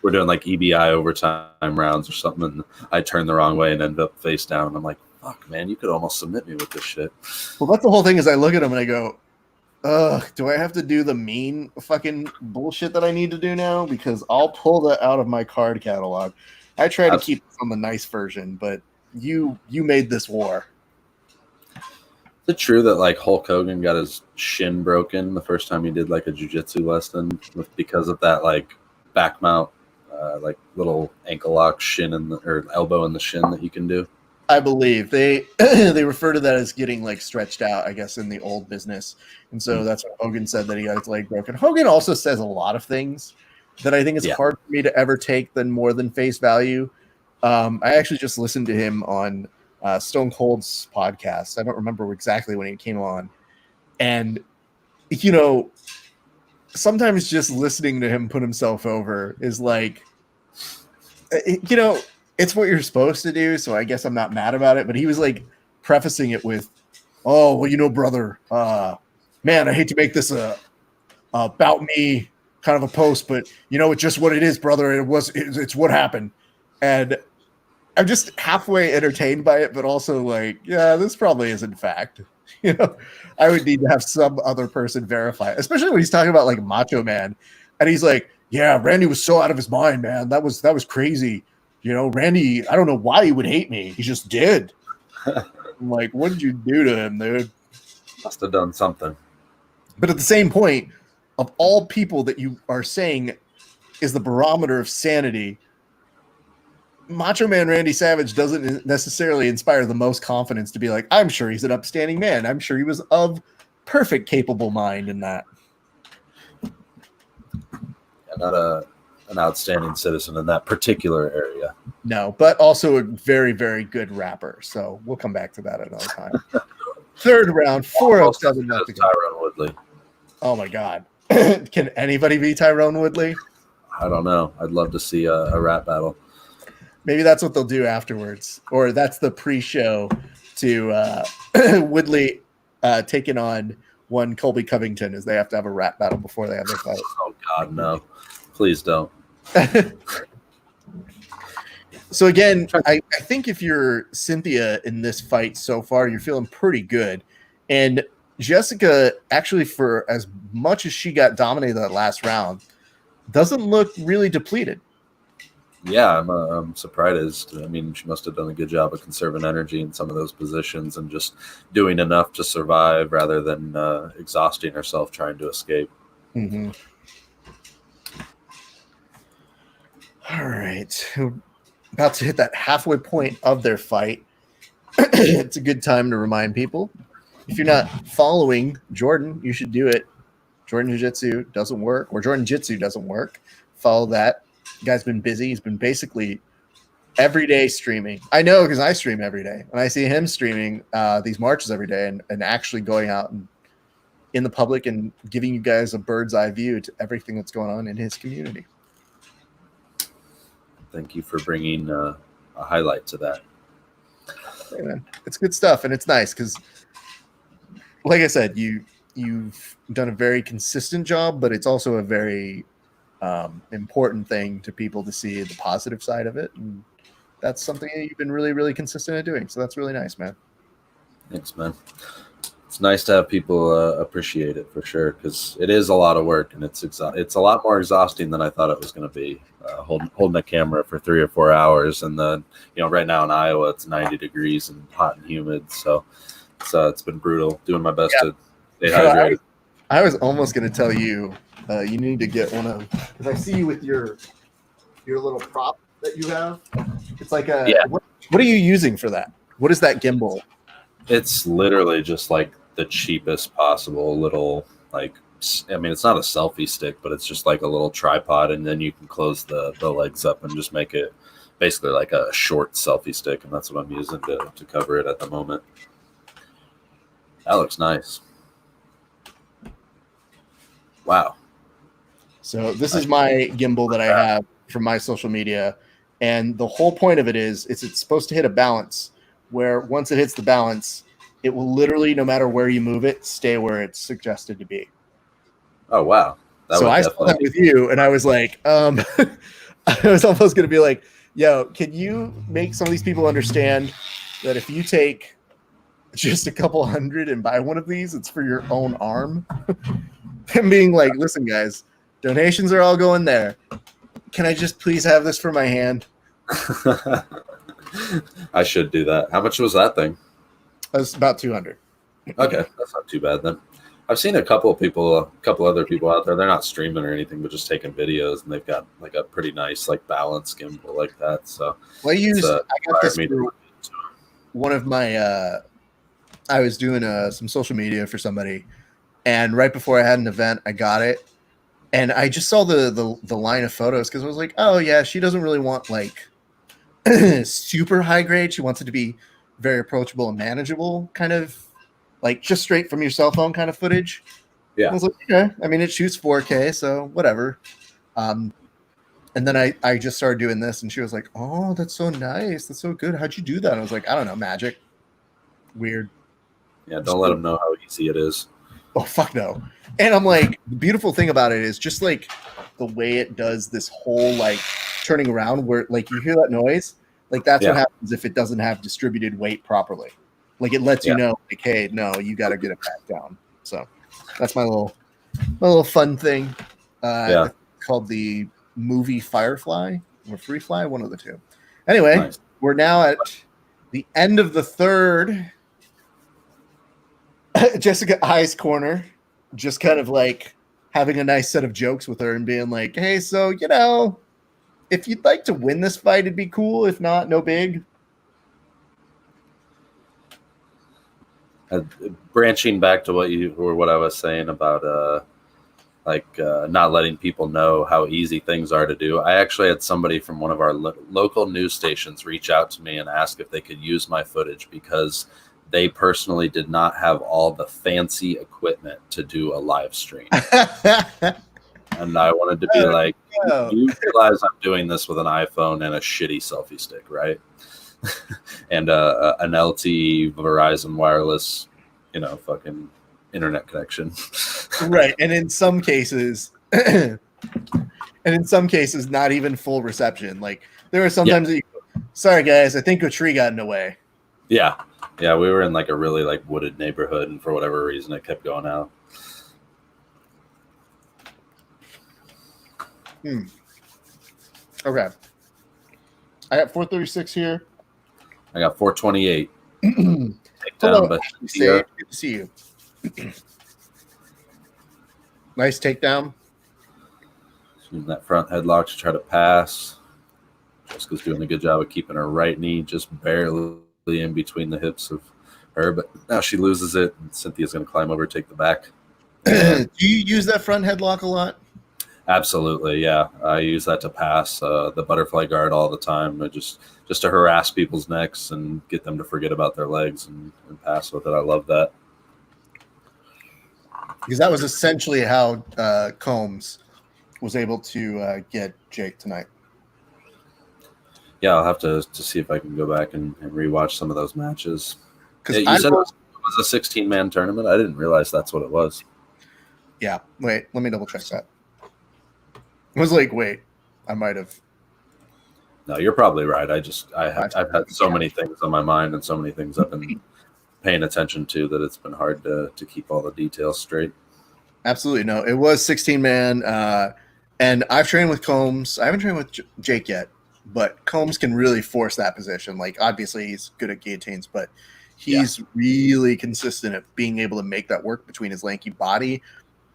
We're doing like EBI overtime rounds or something. And I turn the wrong way and end up face down. And I'm like, fuck, man, you could almost submit me with this shit. Well, that's the whole thing is I look at them and I go, do I have to do the mean fucking bullshit that I need to do now? Because I'll pull that out of my card catalog. I try to keep it on the nice version, but you made this war. Is it true that like Hulk Hogan got his shin broken the first time he did like a jiu-jitsu lesson because of that like back mount, like little ankle lock shin or elbow in the shin that you can do? I believe they refer to that as getting like stretched out, I guess, in the old business. And so that's what Hogan said, that he got his leg broken. Hogan also says a lot of things that I think is hard for me to ever take more than face value. I actually just listened to him on Stone Cold's podcast. I don't remember exactly when he came on. And, sometimes just listening to him put himself over is like, it's what you're supposed to do, so I guess I'm not mad about it. But he was like prefacing it with, "Oh, well, brother, man, I hate to make this about me kind of a post, but it's just what it is, brother. It's what happened." And I'm just halfway entertained by it, but also like, yeah, this probably isn't fact. You know, I would need to have some other person verify it, especially when he's talking about like Macho Man, and he's like, "Yeah, Randy was so out of his mind, man. That was crazy. You know, Randy. I don't know why he would hate me. He just did." I'm like, what did you do to him, dude? Must have done something. But at the same point, of all people that you are saying is the barometer of sanity, Macho Man Randy Savage doesn't necessarily inspire the most confidence to be like, I'm sure he's an upstanding man. I'm sure he was of perfect capable mind in that. Yeah, not an outstanding citizen in that particular area. No, but also a very, very good rapper. So we'll come back to that another time. Third round, 407 left to go. Tyrone Woodley. Oh my God. Can anybody be Tyrone Woodley? I don't know. I'd love to see a rap battle. Maybe that's what they'll do afterwards, or that's the pre-show to Woodley taking on one Colby Covington, as they have to have a rap battle before they have their fight. Oh God, no! Please don't. So again, I think if you're Cynthia in this fight so far, you're feeling pretty good. And Jessica, actually, for as much as she got dominated that last round, doesn't look really depleted. Yeah, I'm surprised. I mean, she must have done a good job of conserving energy in some of those positions and just doing enough to survive rather than exhausting herself trying to escape. Mm-hmm. All right. We're about to hit that halfway point of their fight. It's a good time to remind people. If you're not following Jourdan, you should do it. Jourdan Jiu-Jitsu doesn't work, or Jourdan Jitsu doesn't work. Follow that. The guy's been busy. He's been basically every day streaming. I know because I stream every day. When I see him streaming these marches every day and actually going out and in the public and giving you guys a bird's eye view to everything that's going on in his community. Thank you for bringing a highlight to that. Hey, man. It's good stuff, and it's nice because, like I said, you've done a very consistent job, but it's also a very important thing to people to see the positive side of it, and that's something that you've been really, really consistent at doing. So that's really nice, man. Thanks, man. It's nice to have people appreciate it for sure, because it is a lot of work, and it's a lot more exhausting than I thought it was going to be. Holding a camera for 3 or 4 hours, and then right now in Iowa it's 90 degrees and hot and humid, so it's been brutal. Doing my best to stay hydrated. I was almost going to tell you you need to get one of, because I see you with your little prop that you have. It's like a what are you using for that? What is that gimbal? It's literally just like the cheapest possible little, like, I mean, it's not a selfie stick, but it's just like a little tripod, and then you can close the legs up and just make it basically like a short selfie stick, and that's what I'm using to cover it at the moment. That looks nice. Wow. So this is my gimbal that I have for my social media, and the whole point of it is it's supposed to hit a balance where once it hits the balance, it will literally, no matter where you move it, stay where it's suggested to be. Oh, wow. So I saw that with you, and I was like, I was almost going to be like, yo, can you make some of these people understand that if you take just a couple hundred and buy one of these, it's for your own arm? And being like, listen, guys, donations are all going there. Can I just please have this for my hand? I should do that. How much was that thing? It was about 200. Okay, that's not too bad then. I've seen a couple other people out there. They're not streaming or anything, but just taking videos, and they've got like a pretty nice like balance gimbal like that. So well, I got this through one of my. I was doing some social media for somebody, and right before I had an event, I got it, and I just saw the line of photos because I was like, oh yeah, she doesn't really want like super high grade. She wants it to be very approachable and manageable, kind of like just straight from your cell phone kind of footage. Yeah. I was like, okay. I mean, it shoots 4K, so whatever. And then I just started doing this, and she was like, oh, that's so nice. That's so good. How'd you do that? And I was like, I don't know, magic. Weird. Yeah, don't let them know how easy it is. Oh, fuck no. And I'm like, the beautiful thing about it is just like the way it does this whole like turning around where like you hear that noise. Like that's Yeah. what happens if it doesn't have distributed weight properly. Like it lets you know, like, hey, no, you got to get it back down. So that's my little fun thing. It's called the movie Firefly or Free Fly, one of the two. Anyway, Nice. we're now at the end of the third. Jessica I's corner, just kind of like having a nice set of jokes with her and being like, hey, so, if you'd like to win this fight, it'd be cool. If not, no big. Branching back to what I was saying about not letting people know how easy things are to do. I actually had somebody from one of our local news stations reach out to me and ask if they could use my footage because they personally did not have all the fancy equipment to do a live stream. And I wanted to be like, you realize I'm doing this with an iPhone and a shitty selfie stick, right? And an LTE Verizon wireless, fucking internet connection. Right. And in some cases, not even full reception. Like there are sometimes that you go, sorry guys, I think a tree got in the way. Yeah. Yeah, we were in like a really like wooded neighborhood, and for whatever reason, it kept going out. Okay. I got 436 here. I got 428. Hello. But Good to see you. Nice takedown. Using that front headlock to try to pass. Jessica's doing a good job of keeping her right knee just barely in between the hips of her, but now she loses it, and Cynthia's going to climb over, take the back. Do you use that front headlock a lot? Absolutely, yeah. I use that to pass the butterfly guard all the time, just to harass people's necks and get them to forget about their legs and pass with it. I love that. Because that was essentially how Combs was able to get Jake tonight. Yeah, I'll have to see if I can go back and rewatch some of those matches. Because you said it was a 16-man tournament? I didn't realize that's what it was. Yeah, wait, let me double check that. I was like, wait, I might have. No, you're probably right. I've had so many things on my mind and so many things I've been paying attention to that it's been hard to keep all the details straight. Absolutely. No, it was 16-man. And I've trained with Combs. I haven't trained with Jake yet, but Combs can really force that position. Like, obviously, he's good at guillotines, but he's really consistent at being able to make that work between his lanky body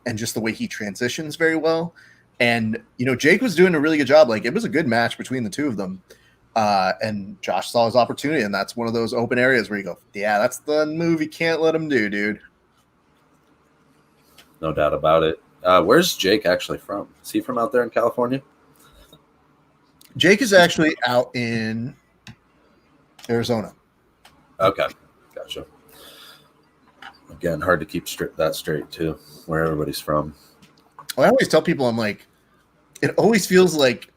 and just the way he transitions very well. And, Jake was doing a really good job. Like, it was a good match between the two of them. And Josh saw his opportunity, and that's one of those open areas where you go, yeah, that's the move you can't let him do, dude. No doubt about it. Where's Jake actually from? Is he from out there in California? Jake is actually out in Arizona. Okay, gotcha. Again, hard to keep that straight, too, where everybody's from. Well, I always tell people, I'm like, it always feels like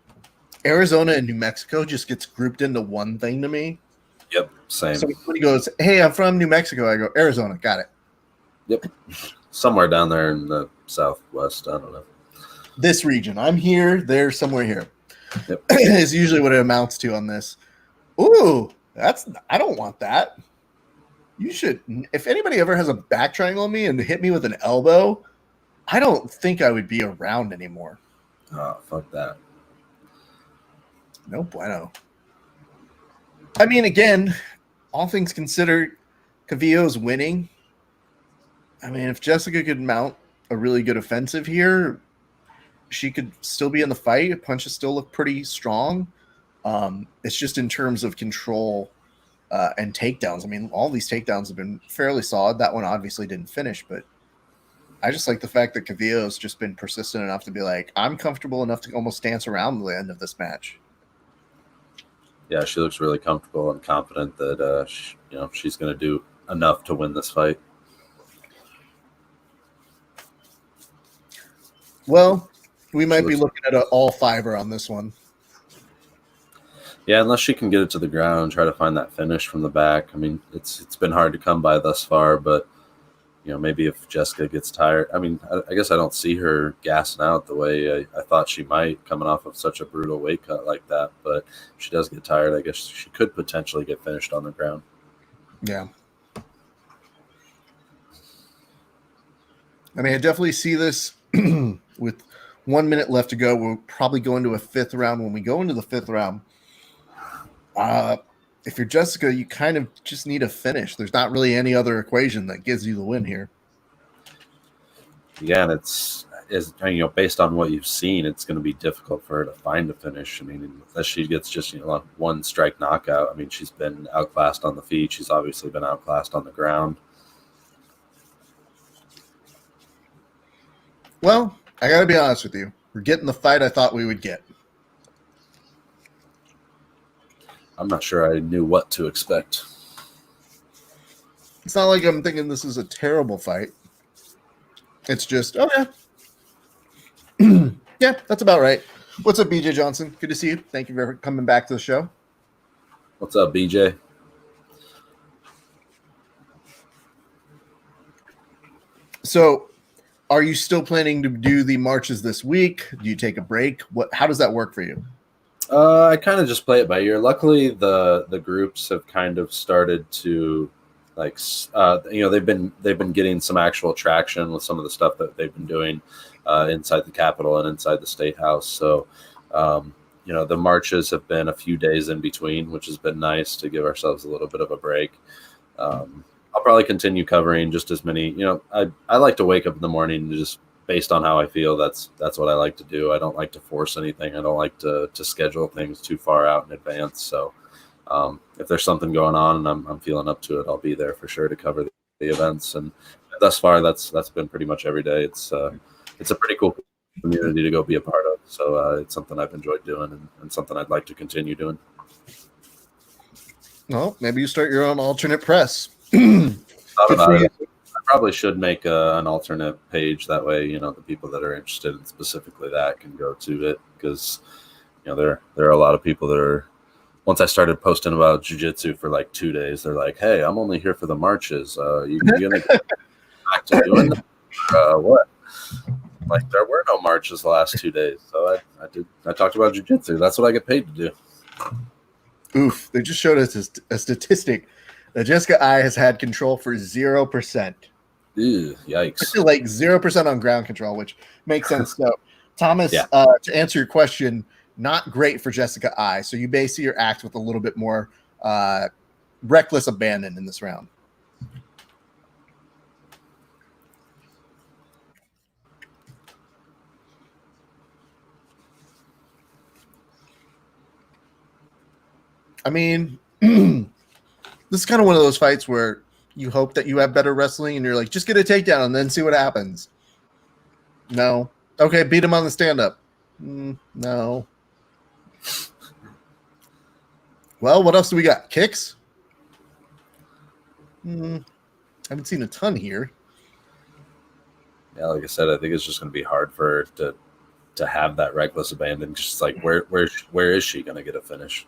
Arizona and New Mexico just gets grouped into one thing to me. Yep, same. So when he goes, hey, I'm from New Mexico, I go, Arizona, got it. Yep, somewhere down there in the southwest, I don't know. This region. I'm here, they're somewhere here. Yep. Is usually what it amounts to on this. Ooh, I don't want that. You should, if anybody ever has a back triangle on me and hit me with an elbow, I don't think I would be around anymore. Oh, fuck that. No bueno. I mean, again, all things considered, Calvillo's winning. I mean, if Jessica could mount a really good offensive here, she could still be in the fight. Punches still look pretty strong. It's just in terms of control and takedowns. I mean, all these takedowns have been fairly solid. That one obviously didn't finish, but I just like the fact that Calvillo's just been persistent enough to be like, I'm comfortable enough to almost dance around the end of this match. Yeah, she looks really comfortable and confident that she's going to do enough to win this fight. Well, we might be looking at an all-fiver on this one. Yeah, unless she can get it to the ground and try to find that finish from the back. I mean, it's been hard to come by thus far, but maybe if Jessica gets tired. I mean, I guess I don't see her gassing out the way I thought she might coming off of such a brutal weight cut like that. But if she does get tired, I guess she could potentially get finished on the ground. Yeah. I mean, I definitely see this with 1 minute left to go. We'll probably go into a fifth round. When we go into the fifth round, if you're Jessica, you kind of just need a finish. There's not really any other equation that gives you the win here. Yeah, and it's based on what you've seen, it's going to be difficult for her to find a finish. I mean, unless she gets just one strike knockout. I mean, she's been outclassed on the feet. She's obviously been outclassed on the ground. Well, I got to be honest with you. We're getting the fight I thought we would get. I'm not sure I knew what to expect. It's not like I'm thinking this is a terrible fight. It's just, okay. Yeah, that's about right. What's up, BJ Johnson? Good to see you. Thank you for coming back to the show. What's up, BJ? So, are you still planning to do the marches this week? Do you take a break? How does that work for you? I kind of just play it by ear. Luckily, the groups have kind of started to they've been getting some actual traction with some of the stuff that they've been doing inside the Capitol and inside the State House. So, the marches have been a few days in between, which has been nice to give ourselves a little bit of a break. I'll probably continue covering just as many. I like to wake up in the morning and just based on how I feel. That's what I like to do. I don't like to force anything. I don't like to schedule things too far out in advance. So if there's something going on and I'm feeling up to it, I'll be there for sure to cover the events. And thus far, that's been pretty much every day. It's a pretty cool community to go be a part of. So it's something I've enjoyed doing and something I'd like to continue doing. Well, maybe you start your own alternate press. I probably should make an alternate page. That way, the people that are interested in specifically that can go to it, because there are a lot of people that are. Once I started posting about jiu-jitsu for like 2 days, they're like, "Hey, I'm only here for the marches. You gonna go back to doing that? What?" Like, there were no marches the last 2 days, so I talked about jiu-jitsu. That's what I get paid to do. Oof! They just showed us a statistic that Jessica I has had control for 0%. Ew, yikes! Like 0% on ground control, which makes sense. So, Thomas, Yeah. To answer your question, not great for Jessica I. So you may see her act with a little bit more reckless abandon in this round. I mean, this is kind of one of those fights where you hope that you have better wrestling and you're like, just get a takedown and then see what happens. No. Okay, beat him on the stand-up. No. Well, what else do we got? Kicks? Haven't seen a ton here. Yeah, like I said, I think it's just going to be hard for her to have that reckless abandon. Just like where is she going to get a finish?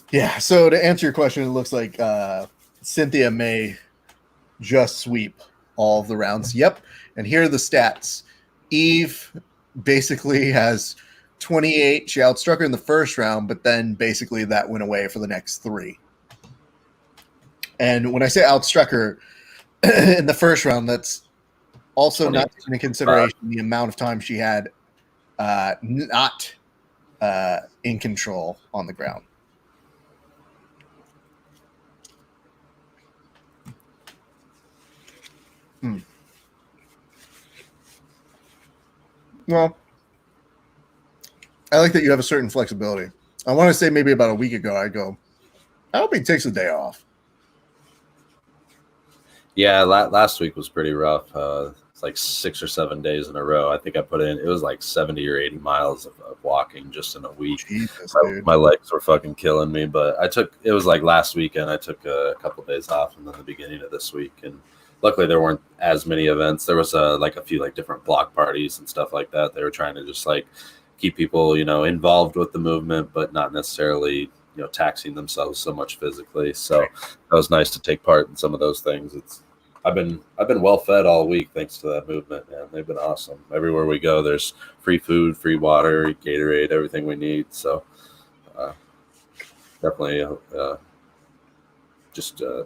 Yeah, so to answer your question, it looks like Cynthia may just sweep all of the rounds. Yep, and here are the stats. Eve basically has 28. She outstruck her in the first round, but then basically that went away for the next 3. And when I say outstruck her in the first round, that's also not taking into consideration the amount of time she had not in control on the ground. Well, I like that you have a certain flexibility. I want to say maybe about a week ago, I hope he takes a day off. Yeah, last week was pretty rough. It's like 6 or 7 days in a row. I think I put in, it was like 70 or 80 miles of walking just in a week. Jesus, my legs were fucking killing me, but it was like last weekend. I took a couple of days off and then the beginning of this week. And luckily there weren't as many events. There was a few like different block parties and stuff like that. They were trying to just like keep people, involved with the movement, but not necessarily, taxing themselves so much physically. So that was nice to take part in some of those things. I've been well fed all week thanks to that movement, man. They've been awesome. Everywhere we go, there's free food, free water, Gatorade, everything we need. So definitely, just I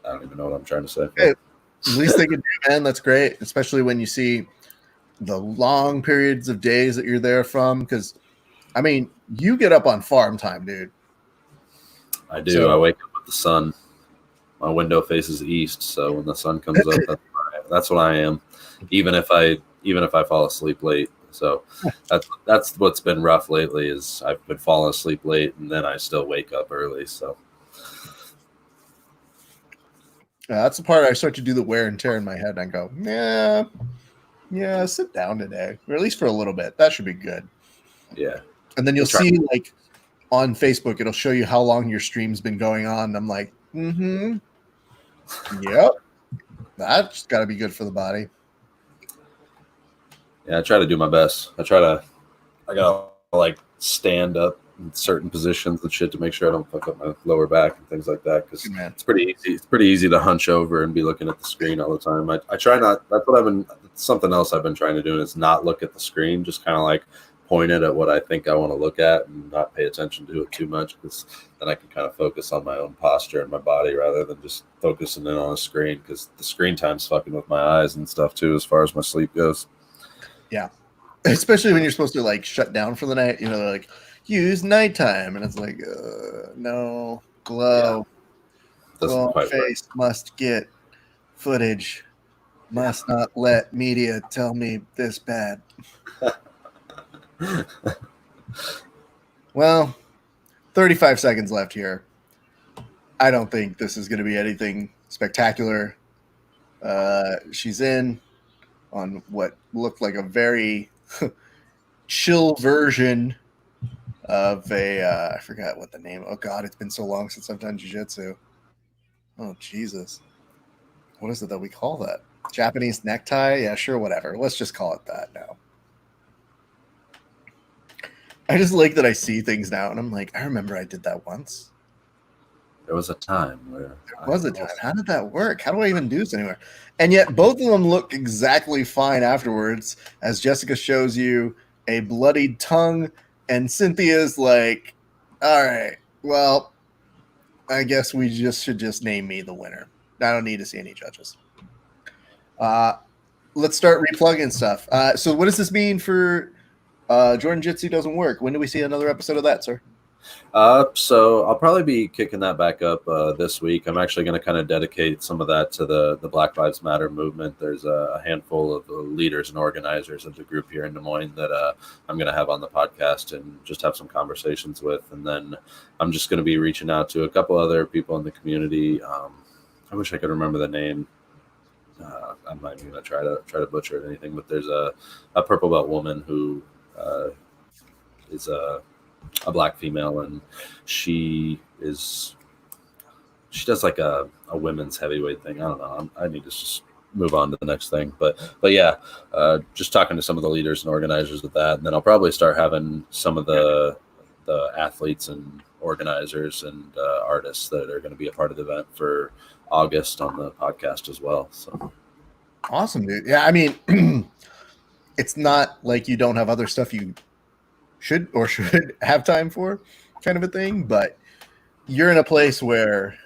don't even know what I'm trying to say. Hey, at least they can do, man. That's great, especially when you see the long periods of days that you're there from. Because, I mean, you get up on farm time, dude. I do. So, I wake up with the sun. My window faces east, so when the sun comes up, that's what I am. Even if I fall asleep late. So that's what's been rough lately is I've been falling asleep late and then I still wake up early. So that's the part I start to do the wear and tear in my head. And I go, yeah, sit down today, or at least for a little bit. That should be good. Yeah. And then you'll see like on Facebook, it'll show you how long your stream's been going on. And I'm like, yep, that's got to be good for the body. Yeah, I try to do my best. I gotta like stand up in certain positions and shit to make sure I don't fuck up my lower back and things like that. Because it's pretty easy. It's pretty easy to hunch over and be looking at the screen all the time. I try not. That's what I've been. Something else I've been trying to do is not look at the screen. Just kind of like point it at what I think I want to look at and not pay attention to it too much. Because then I can kind of focus on my own posture and my body rather than just focusing in on a screen. Because the screen time's fucking with my eyes and stuff too, as far as my sleep goes. Yeah, especially when you're supposed to like shut down for the night. You know, like use nighttime, and it's like, no, glow face work. Must get footage. Must not let media tell me this bad. Well, 35 seconds left here. I don't think this is going to be anything spectacular. She's in on what looked like a very chill version of I forgot what the name. Oh God, it's been so long since I've done jiu-jitsu. Oh Jesus, what is it that we call that? Japanese necktie? Yeah, sure, whatever. Let's just call it that now. I just like that I see things now, and I'm like, I remember I did that once. There was a time where there was a time. How did that work? How do I even do this anywhere? And yet both of them look exactly fine afterwards, as Jessica shows you a bloodied tongue, and Cynthia's like, all right, well, I guess we should just name me the winner. I don't need to see any judges. Let's start replugging stuff. So what does this mean for Jourdan Jitsu doesn't work? When do we see another episode of that, sir? So I'll probably be kicking that back up this week. I'm actually going to kind of dedicate some of that to the Black Lives Matter movement. There's a handful of leaders and organizers of the group here in Des Moines that I'm going to have on the podcast and just have some conversations with. And then I'm just going to be reaching out to a couple other people in the community. I wish I could remember the name. I'm not even going to try to butcher it or anything, but there's a purple belt woman who is a black female, and she does like a women's heavyweight thing. I don't know. I need to just move on to the next thing, but yeah, just talking to some of the leaders and organizers of that, and then I'll probably start having some of the athletes and organizers and artists that are going to be a part of the event for August on the podcast as well. So awesome, dude. Yeah, I mean, it's not like you don't have other stuff you should have time for, kind of a thing, but you're in a place where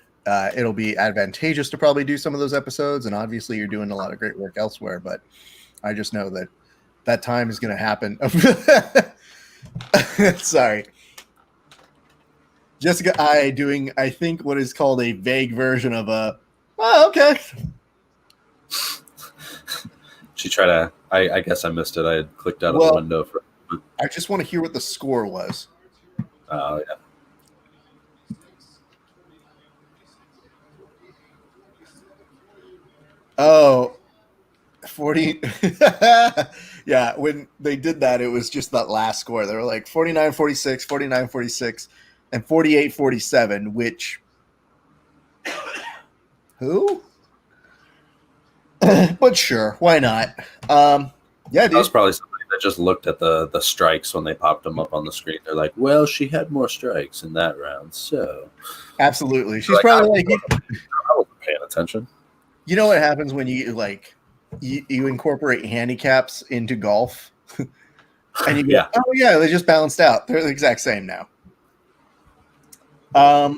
it'll be advantageous to probably do some of those episodes, and obviously you're doing a lot of great work elsewhere, but I just know that time is going to happen. Sorry. Jessica doing, I think, what is called a vague version of okay. She tried to, I guess I missed it. I had clicked out of the window for. I just want to hear what the score was. Oh, yeah. Oh, 40. Yeah, when they did that, it was just that last score. They were like 49-46, 49-46, and 48-47, which who? But sure, why not? Yeah, dude. That was probably somebody that just looked at the strikes when they popped them up on the screen. They're like, well, she had more strikes in that round, so. Absolutely. She's probably like, I wasn't paying attention. You know what happens when you like you incorporate handicaps into golf, and you go, Yeah. oh yeah, they just balanced out. They're the exact same now.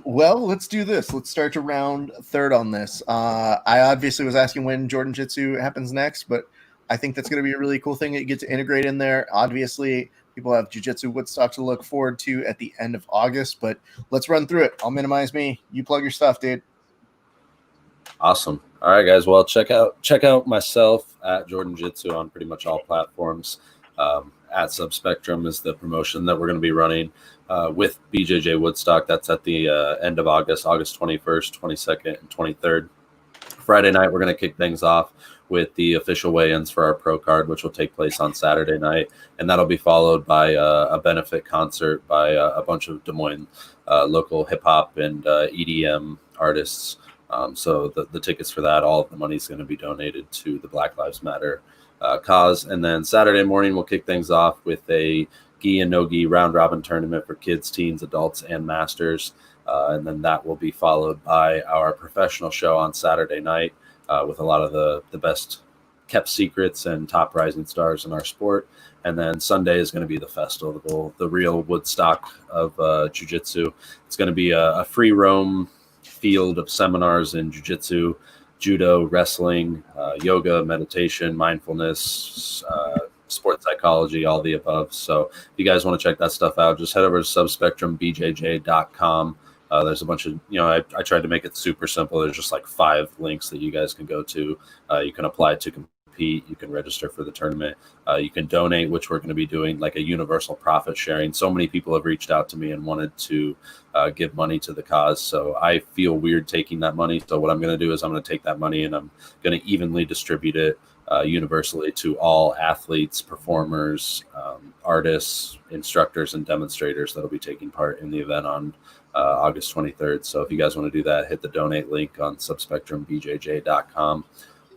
Well, let's do this. Let's start to round third on this. I obviously was asking when Jourdan Jitsu happens next, but I think that's going to be a really cool thing that you get to integrate in there. Obviously, people have Jiu-Jitsu Woodstock to look forward to at the end of August, but let's run through it. I'll minimize me. You plug your stuff, dude. Awesome. All right, guys. Well, check out myself at Jourdan Jitsu on pretty much all platforms. At Subspectrum is the promotion that we're going to be running with BJJ Woodstock. That's at the end of August 21st, 22nd, and 23rd. Friday night, we're going to kick things off with the official weigh-ins for our pro card, which will take place on Saturday night. And that'll be followed by a benefit concert by a bunch of Des Moines local hip-hop and EDM artists. So the tickets for that, all of the money is going to be donated to the Black Lives Matter cause. And then Saturday morning, we'll kick things off with a gi and no gi round robin tournament for kids, teens, adults, and masters. And then that will be followed by our professional show on Saturday night with a lot of the best kept secrets and top rising stars in our sport. And then Sunday is going to be the festival, the real Woodstock of jiu-jitsu. It's going to be a free roam field of seminars in jiu-jitsu, judo, wrestling, yoga, meditation, mindfulness, sports psychology, all the above. So if you guys want to check that stuff out, just head over to subspectrumbjj.com. There's a bunch of, I tried to make it super simple. There's just like 5 links that you guys can go to. You can apply to compete. You can register for the tournament. You can donate, which we're going to be doing like a universal profit sharing. So many people have reached out to me and wanted to give money to the cause. So I feel weird taking that money. So what I'm going to do is I'm going to take that money and I'm going to evenly distribute it universally to all athletes, performers, artists, instructors, and demonstrators that will be taking part in the event on August 23rd. So if you guys want to do that, hit the donate link on subspectrumbjj.com.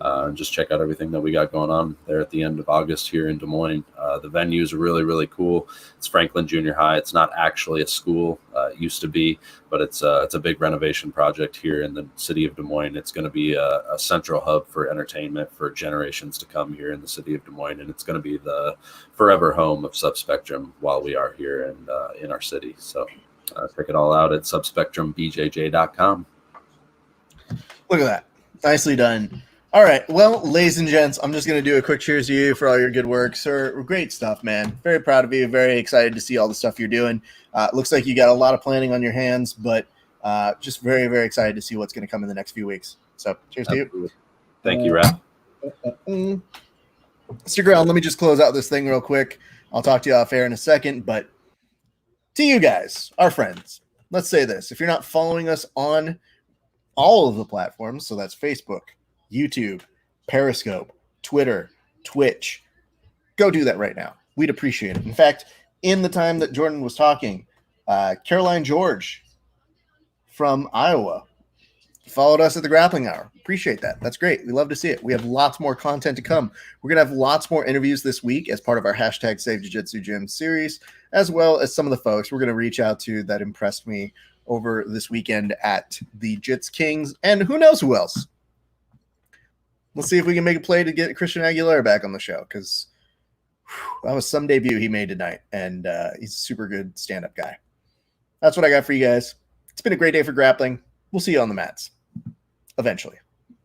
And just check out everything that we got going on there at the end of August here in Des Moines. The venue is really, really cool. It's Franklin Junior High. It's not actually a school. It used to be, but it's a big renovation project here in the city of Des Moines. It's going to be a central hub for entertainment for generations to come here in the city of Des Moines, and it's going to be the forever home of Subspectrum while we are here and in our city. So check it all out at subspectrumbjj.com. Look at that. Nicely done. All right. Well, ladies and gents, I'm just going to do a quick cheers to you for all your good work, sir. Great stuff, man. Very proud of you. Very excited to see all the stuff you're doing. Looks like you got a lot of planning on your hands, but just very, very excited to see what's going to come in the next few weeks. So cheers to you. Thank you, Raph. Stick around. Let me just close out this thing real quick. I'll talk to you off air in a second, but to you guys, our friends, let's say this. If you're not following us on all of the platforms, so that's Facebook, YouTube, Periscope, Twitter, Twitch, go do that right now. We'd appreciate it. In fact, in the time that Jourdan was talking, Caroline George from Iowa followed us at the Grappling Hour. Appreciate that. That's great. We love to see it. We have lots more content to come. We're going to have lots more interviews this week as part of our hashtag Save Jiu-Jitsu Gym series, as well as some of the folks we're going to reach out to that impressed me over this weekend at the Jits Kings, and who knows who else. Let's see if we can make a play to get Christian Aguilar back on the show, because that was some debut he made tonight, and he's a super good stand-up guy. That's what I got for you guys. It's been a great day for grappling. We'll see you on the mats eventually.